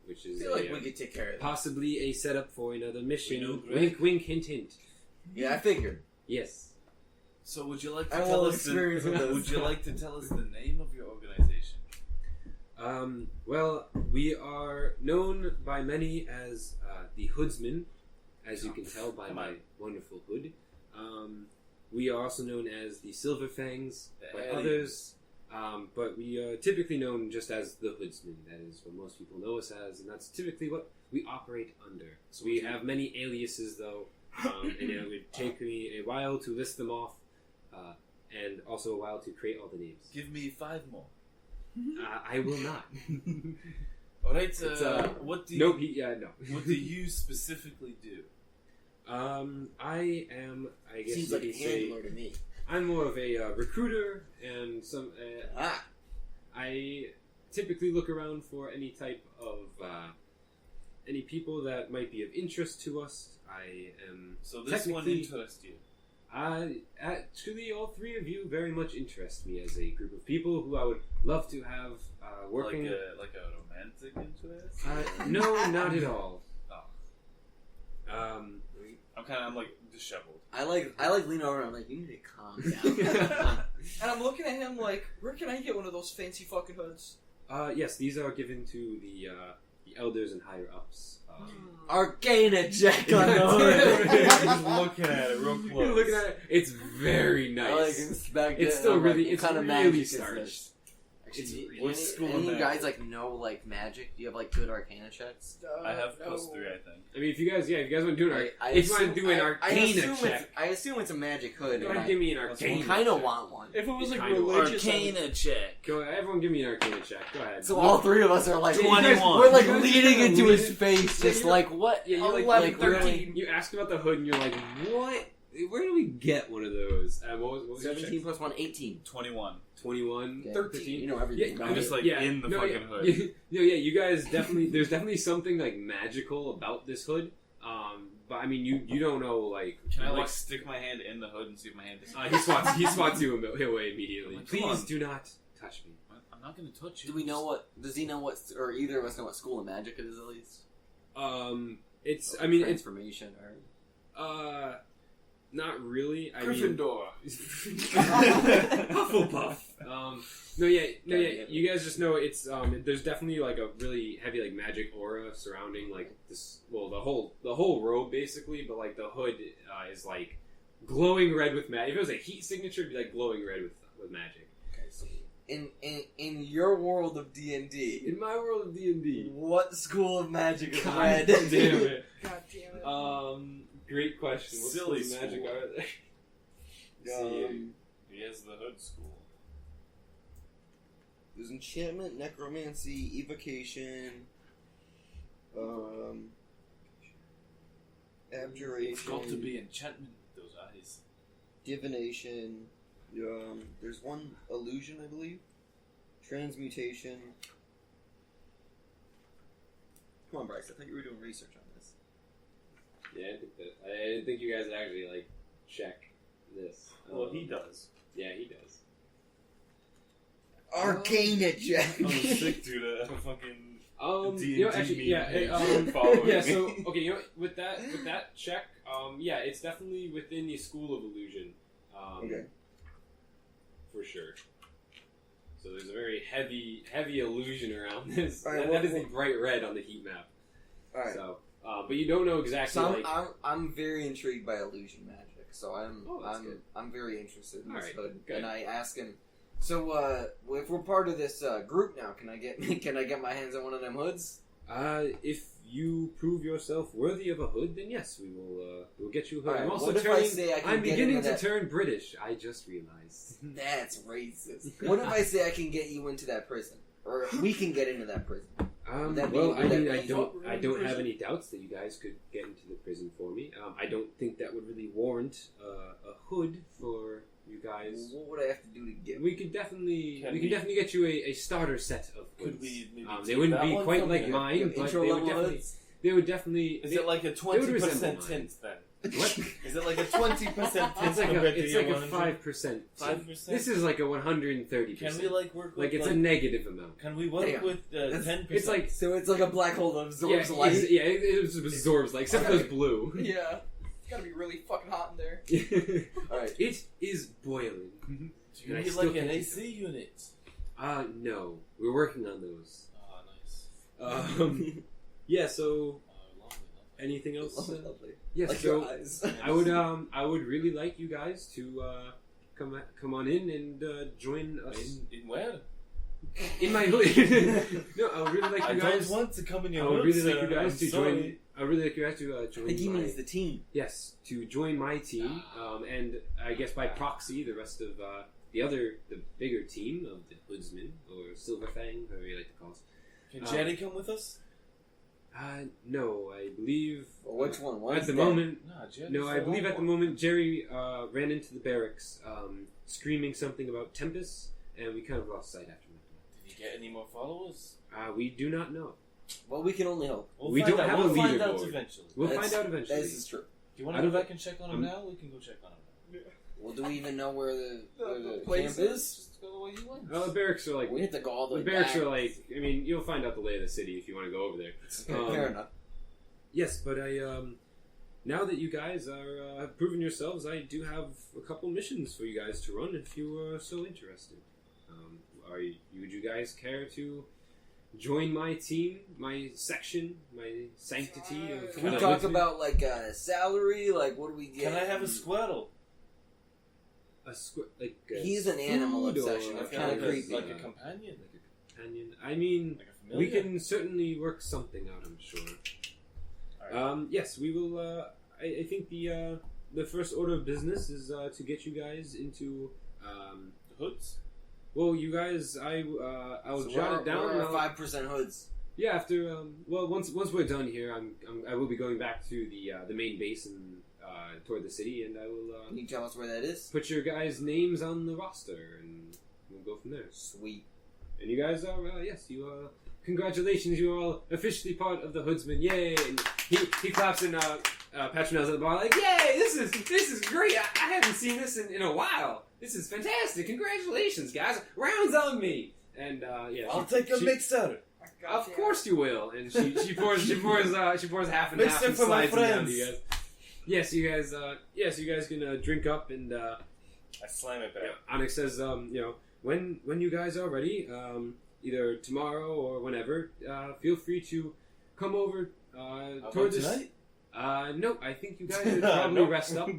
which I is feel like we could take care of that. possibly a setup for another mission. We know Greg. Wink, wink, hint, hint. Yeah, I figured. Yes. So would you like I to have tell all us experience with this. would you like to tell us the name of your organization? Well, we are known by many as the Hoodsmen, as you can tell by Come my on. wonderful hood. We are also known as the Silver Fangs by Aliens. others, but we are typically known just as the Hoodsmen. That is what most people know us as, and that's typically what we operate under. So we have many aliases, though, and it would take me a while to list them off, and also a while to create all the names. Give me 5 more. I will not. All right. It's, what do you Nope. No. what do you specifically do? I am. I guess Seems you like a could say handler to me. I'm more of a recruiter, and some. Ah, I typically look around for any type of any people that might be of interest to us. I am. So this one Technically- interests you. Actually, all 3 of you very much interest me as a group of people who I would love to have working. Like a romantic interest? No, not at all. Oh. I'm like disheveled. I like lean over and I'm like, you need to calm down. And I'm looking at him like, where can I get one of those fancy fucking hoods? Yes, these are given to the elders and higher ups. Arcana check on the Just hood. looking at it real close. You're looking at it. It's very nice. I like inspect It's it, still and I'm really, like, it's what kind of really magic is starched. this? It's Do really any, school any of you magic. guys like know like magic? Do you have like good Arcana checks? I have No. +3, I think. I mean, if you guys want to do an I if you want assume- to do an I Arcana assume check, I assume it's a magic hood. go and ahead and I give me an Arcana. kind of check. want one. If it was like Kind of religious, check. Go, everyone, give me an Arcana check. Go ahead. So all 3 of us are like, Yeah, you guys- 21. we're like you guys leaning just into lean- his face, Yeah, just you're- like what? Yeah, you're like 11, really- 13. You ask about the hood, and you're like, what? Where do we get one of those? What was your check? 17 plus 1, 18. 21. 21, Okay. 13. You know everything. Yeah, I'm just like in the fucking hood. Yeah, you guys definitely. There's definitely something like magical about this hood. But I mean, you don't know like. Can I like what- stick my hand in the hood and see if my hand is? he swats you away immediately. Like, come Please on. do not touch me. I'm not gonna touch you. Do we know what? Does he know what? Or either of us know what school of magic it is at least? It's. Or I mean, it's. transformation or Not really. I Gryffindor. mean, Hufflepuff. You guys just know it's there's definitely like a really heavy like magic aura surrounding like this. Well, the whole robe basically, but like the hood is like glowing red with magic. If it was a heat signature, it'd be like glowing red with magic. Okay, so in your world of D&D, In my world of D&D, what school of magic is God red? damn it. God damn it. Great question. What Silly schools of magic school. are there? He has the hood school. There's enchantment, necromancy, evocation, abjuration. It's got to be enchantment with those eyes. Divination. There's one illusion, I believe. Transmutation. Come on, Bryce. I thought you were doing research on this. Yeah, I didn't think you guys would actually like check this. Well, he does. Yeah, he does. Arcana check. I'm a sick dude. I have a fucking D&D You know, actually, meme following yeah. me. So, okay, you know, with that check, yeah, it's definitely within the school of illusion. Okay. For sure. So there's a very heavy illusion around this. All right, that well, is the bright red on the heat map. All right. So, but you don't know exactly. So like, I'm very intrigued by illusion magic, so that's good. I'm very interested in this Alright, hood. good. And I ask him, so if we're part of this group now, can I get my hands on one of them hoods? If you prove yourself worthy of a hood, then yes, we'll get you a hood. Alright, I'm also what if I turning. say I can I'm get beginning into to that- turn British. I just realized. That's racist. What if I say I can get you into that prison, or we can get into that prison? that be- Well, would I that mean, be- I don't have any doubts that you guys could get into the prison for me. I don't think that would really warrant a hood for you guys. What would I have to do to get? We could definitely Can we we- can definitely get you a starter set of hoods. Could we maybe They take wouldn't that be one quite from like you? mine, but intro they would level definitely. hoods? They would definitely. Is it like a would resemble 20% mine. tint then? What? Is it like a 20% tint It's like compared to it's your like a 100? 5%. 5%? This is like a 130%. Can we like work with like it's a negative amount. Can we work Damn. with 10%? It's like So it's like a black hole that absorbs light. it absorbs light, except for Okay. those blue. Yeah. It's gotta be really fucking hot in there. Alright. It is boiling. Do And you I need still like an think AC unit? No, we're working on those. Oh, nice. Yeah. So, Lovely. anything else? Lovely, lovely. Yes. Like so your eyes. I would really like you guys to come on in and join us In where? in my hood. No, I would really like I you guys. don't want to come in your I would hood, really like sir. you guys I'm to sorry. join. I would really like you guys to join. I think he my, means the team. Yes, to join my team, and I guess by proxy, the rest of the bigger team of the Hoodsmen or Silverfang, whatever you like to call us. Can Jerry come with us? No, I believe Well, which one? One's at the dead. moment. Nah, Jerry's No, I the believe wrong at the one. moment Jerry ran into the barracks, screaming something about Tempest, and we kind of lost sight after that. Did he get any more followers? We do not know. Well, we can only hope. We'll We find don't out. have a We'll find out leaderboard. eventually. We'll That's- find out eventually. This is true. Do you want I to go don't- back and check on him now? We can go check on him now. Well, do we even know where the camp place is? Just go the way you went. The barracks are like We have to go all the the way barracks back. are like. I mean, you'll find out the lay of the city if you want to go over there. Okay, fair enough. Yes, but now that you guys are have proven yourselves, I do have a couple missions for you guys to run if you are so interested. Would you guys care to join my team, my section, my sanctity? Of Can we talk about like salary? Like, what do we get? Can I have a Squirtle? a like? He's an animal food or obsession. It's like kind a- of creepy. Like a companion? Like a companion. I mean, Like a we familiar? can certainly work something out. I'm sure. Alright. Yes, we will. I think the first order of business is to get you guys into. The hoods? Well, you guys, I'll So jot it down. We're and I'll- 5% hoods. Yeah, after once we're done here, I will be going back to the main base and toward the city, and I will Can you tell us where that is? put your guys' names on the roster, and we'll go from there. Sweet. And you guys are yes, you are. Congratulations, you are all officially part of the Hoodsman. Yay! And he claps and patronizes the bar like, yay! This is great. I haven't seen this in a while. This is fantastic. Congratulations, guys. Rounds on me. And yeah, I'll take a mixer. Of course you will. And she pours half and half Mixer and for my slides it down to friends. you guys. Yes, you guys can drink up and I slam it back. Onyx says, when you guys are ready, either tomorrow or whenever, feel free to come over toward this. Tonight? No, I think you guys should probably No. rest up.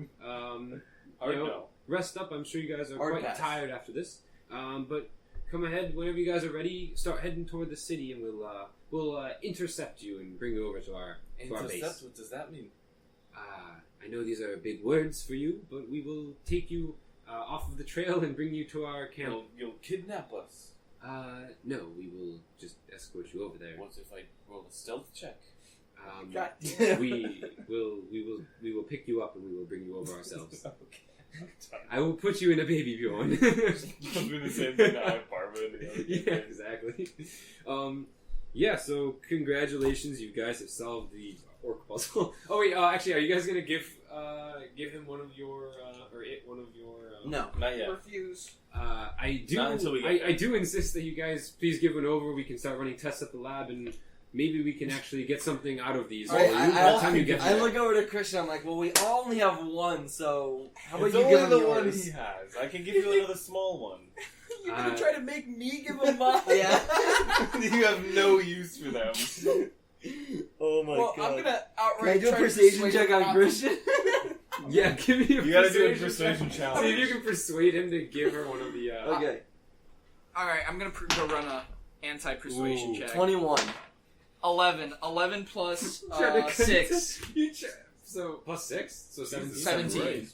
Or You know, no? Rest up. I'm sure you guys are Or quite pass. tired after this. But come ahead whenever you guys are ready. Start heading toward the city, and we'll intercept you and bring you over to our Intercept? base. What does that mean? I know these are big words for you, but we will take you off of the trail and bring you to our camp. You'll kidnap us. No, we will just escort you over there. What if I roll a stealth check? God We will pick you up and we will bring you over ourselves. Okay. I will put you in a baby Bjorn. I'm doing the same thing now. I have Barbara in the other. Yeah, exactly. Yeah, so congratulations, you guys have solved the orc puzzle. Oh wait, actually, are you guys gonna give him one of your or it one of your? No. Not yet. Refuse. I do. Not until we get I do insist that you guys please give one over. We can start running tests at the lab, and maybe we can actually get something out of these. All right, by the time you get I there. look over to Christian. I'm like, well, we only have one, so how about It's you only give him the yours? one he has. I can give you another small one. You're Uh, gonna try to make me give him mine? Yeah. You have no use for them. Oh my Well, god. I'm gonna Can I outright do a try to persuasion persuade check him on not Christian? Yeah, give me a You gotta do a persuasion persuasion check. challenge. See if you can persuade him to give her one of the. Okay. All right, I'm gonna go run a anti-persuasion Ooh, check. 21. 11 plus Try to 6. You so plus 6, so 17. 17.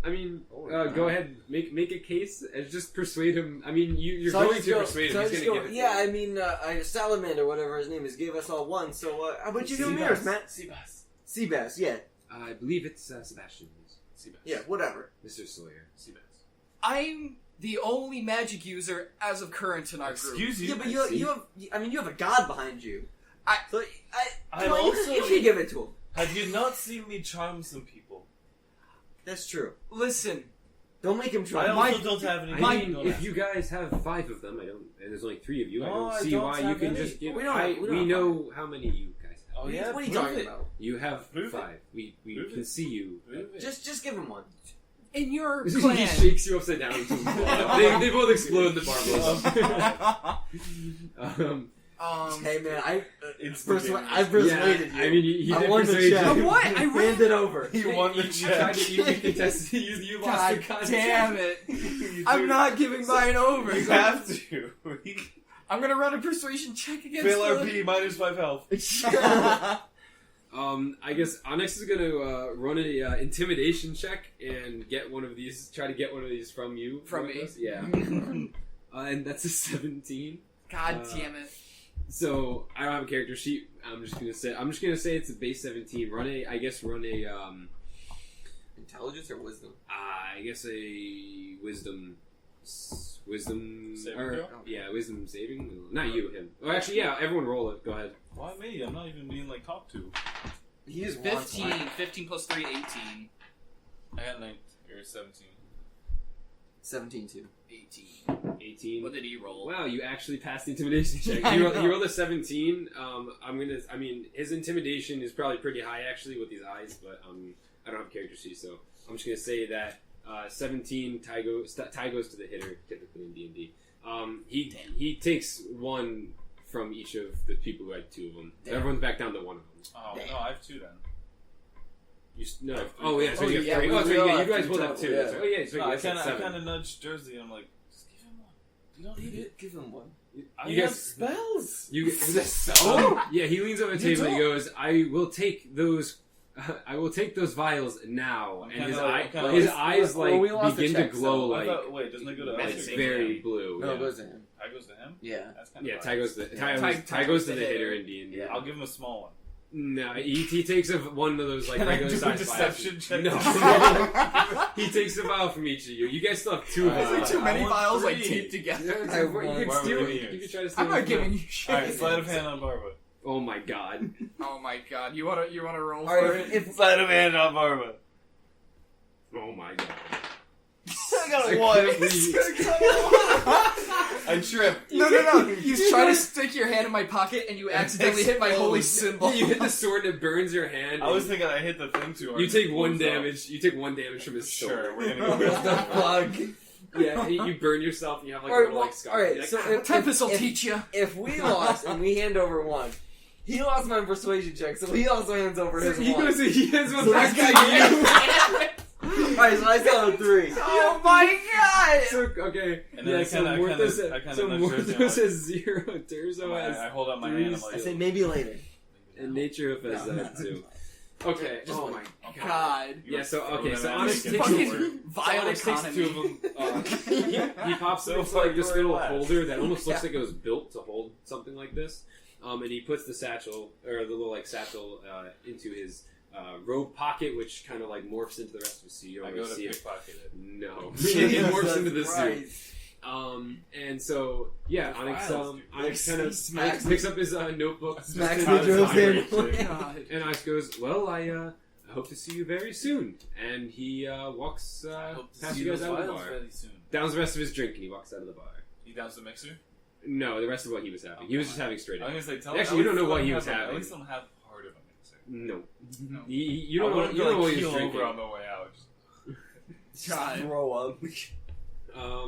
I mean, go ahead, make a case and just persuade him. I mean, you're So I going just to go- persuade so I him. He's just going go, to give it. yeah, I mean, Salamander, whatever his name is, gave us all one, so how about you give him yours, Matt? Seabass. Seabass, yeah. I believe it's Sebastian. Seabass. Yeah, whatever. Mr. Sawyer. Seabass. I'm the only magic user as of current in our group. Excuse you. Yeah, but I see. you have a god behind you. I- I'm come on, also- you can give it to him. Have you not seen me charm some people? That's true. Listen, Don't make him I try. also don't have any. I mean, don't if ask. you guys have 5 of them, and there's only 3 of you, I No, don't I see don't why you have can any. just give. We don't have- we don't we have know how many you guys have. Oh yeah, What are you prove talking it. about? You have Prove it. 5. We Prove can it. see you. Prove it. Just give him one. in your he plan. shakes you upside down into they both explode in the barbell. Hey man, I It's persuaded you. I mean, he I did won the persuade check. you. What? I Hand ran- it over. He won the You tried check. to, you contested. You lost the God contest. damn it! You I'm do- not giving mine over. You have to. I'm gonna run a persuasion check against Fail the- RP minus 5 health. I guess Onyx is gonna run a intimidation check and get one of these. Try to get one of these from you. From me? Marcus. Yeah. And that's a 17. God damn it! So I don't have a character sheet. I'm just gonna say it's a base 17. Run a Intelligence or wisdom? I guess a wisdom Saving or throw? yeah, wisdom saving. Not you, him. Oh, actually, yeah. Everyone roll it. Go ahead. Why me? I'm not even being like talked to. He just wants 15. one. 15 plus 3, 18. I got 19 or 17. 17 too. 18. 18. What did he roll? Wow, you actually passed the intimidation check. I He know. rolled a 17. I mean, his intimidation is probably pretty high actually with these eyes, but I don't have a character sheet, so I'm just gonna say that 17 tie goes to the hitter typically in D&D. He takes one from each of the people who had 2 of them. So Damn. everyone's back down to 1 of them. Oh, Damn. no, I have 2 then. No. I have 3. Oh yeah, so Oh, you yeah, have 3. we Oh, so all yeah, you have guys 3 both have total, 2. yeah. That's right. Oh yeah, so No, you I guys have kind 7. of nudged Jersey. I'm like, just give him 1. You don't need it. Give him one. I You have guys- spells. You Is this so? yeah, he leans over the You table and he don't. goes, "I will take those. I will take those vials now." I'm And his, kinda like- I'm kinda his like- eyes well, we like lost the begin to check, so glow I like thought, wait, doesn't it go to and us? it's or very him? blue. No, yeah. it goes to him. I goes to him? Yeah. That's kind Yeah, of Ty goes to Ty goes to the goes to hitter in D&D. Yeah. I'll give him a small one. No, he takes one of those like Can I regular do a size deception vials. check? No, he takes a vial from each of you. You guys still have 2 of Is them. it too Too many I want files like 3. taped together. I You want- can Why steal. would we You use? can try to steal. I'm not it. giving you shit. Alright, sleight of hand on Barbara. Oh my god. Oh my god! You wanna roll All for right, it? if Sleight of hand on Barbara. Oh my god. I got I a 1. can't believe- I tripped. No. You try to stick your hand in my pocket and you accidentally hit my holy symbol. You hit the sword and it burns your hand. I was thinking I hit the thing too hard. You take It 1 blows up. damage. You take 1 damage from his sword. Sure, we're gonna go What with the that. fuck? Yeah, you burn yourself and you have like a Alright, little like scar. alright, You're like, so "Ah." if- Tempest will teach you. If we lost and we hand over one, he lost my persuasion check, so he also hands over his he one. he has one So back this to guy you. Alright, so I still have 3. Oh my god! So, okay. And then I so kinda Morthos nudge has Terzo, 0, Terzo has, I hold out my hand. I'm I like, say maybe later. and Nature has that too. Okay. Just oh one. my god. God. Yeah. So okay. So Fucking Onyx takes Fucking vile Onyx takes economy. 2 of them. He pops So into like this far little last. holder that almost looks like it was built to hold something like this. And he puts the satchel or the little like satchel into his robe pocket, which kind of like morphs into the rest of his suit. You I don't go really to see it. pickpocket it. No, it morphs into the suit. Christ. And so yeah, Onyx Onyx kind of Smacks picks up his notebook, Smacks the Joe's hand. God. and Onyx goes, "Well, I hope to see you very soon." And he walks I hope to past see you guys those out of the vials bar, very soon. downs the rest of his drink, and he walks out of the bar. He downs the mixer? No, the rest of what he was having. He was just having straight I'm up. gonna say, tell Actually, at you don't least know what let he him was have- having. At least let him have part of a mixer. No, No. you I don't know. want him You to don't know what like he was keel drinking. over on the way out. God. Throw up.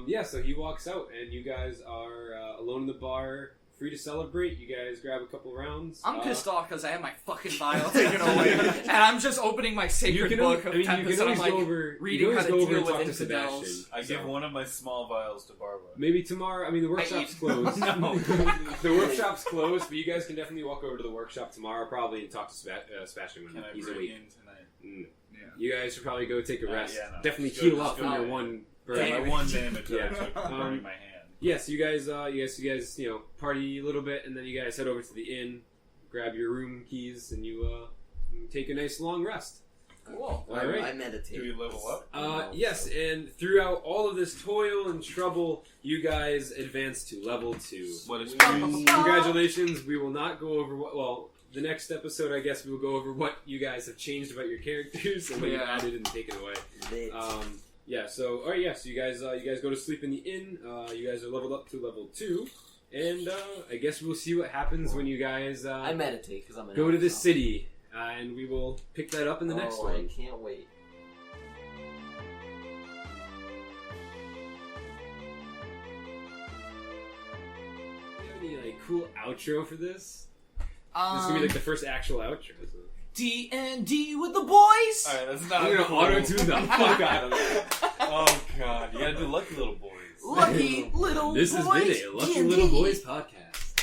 Yeah, so he walks out, and you guys are alone in the bar, free to celebrate. You guys grab a couple rounds. I'm pissed off because I have my fucking vial taken away, and I'm just opening my You sacred can, book of I mean, you Tempest, can and I'm always like, go over. reading you can how always to go over deal and with talk to infidels. Sebastian. I give So, one of my small vials to Barbara. maybe tomorrow. I mean, the workshop's eat- closed. No. The workshop's closed, but you guys can definitely walk over to the workshop tomorrow, probably, and talk to Sebastian when Can I he's break awake. in tonight? Mm. Yeah. You guys should probably go take a rest. Yeah, no. Definitely Just go- heal just up go from your ahead. one burn. Yeah, my one damage that I Yeah. took from burning my hand. Yes, you guys, you know, party a little bit, and then you guys head over to the inn, grab your room keys, and you take a nice long rest. Cool. All right. I meditate. Do we level up? Yes, and throughout all of this toil and trouble, you guys advance to level 2. What is Congratulations! We will not go over what. Well, the next episode, I guess, we will go over what you guys have changed about your characters and what you've Yeah. added and taken away. Lit. Yeah. So, all right. Yeah. So you guys go to sleep in the inn. You guys are leveled up to level 2, and I guess we'll see what happens when you guys I meditate because I'm an go to elf, the so- city, and we will pick that up in the next Oh, one. I can't wait. Do you have any like cool outro for this? This is gonna be Um, like the first actual outro. So. D&D with the boys. Alright, that's not I'm gonna cool. auto tune the fuck out of that. Oh god, you gotta do Lucky Little Boys. Lucky little This boys. has been a Lucky D&D. Little Boys podcast.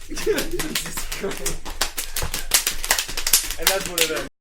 Jesus Christ. And that's what it is.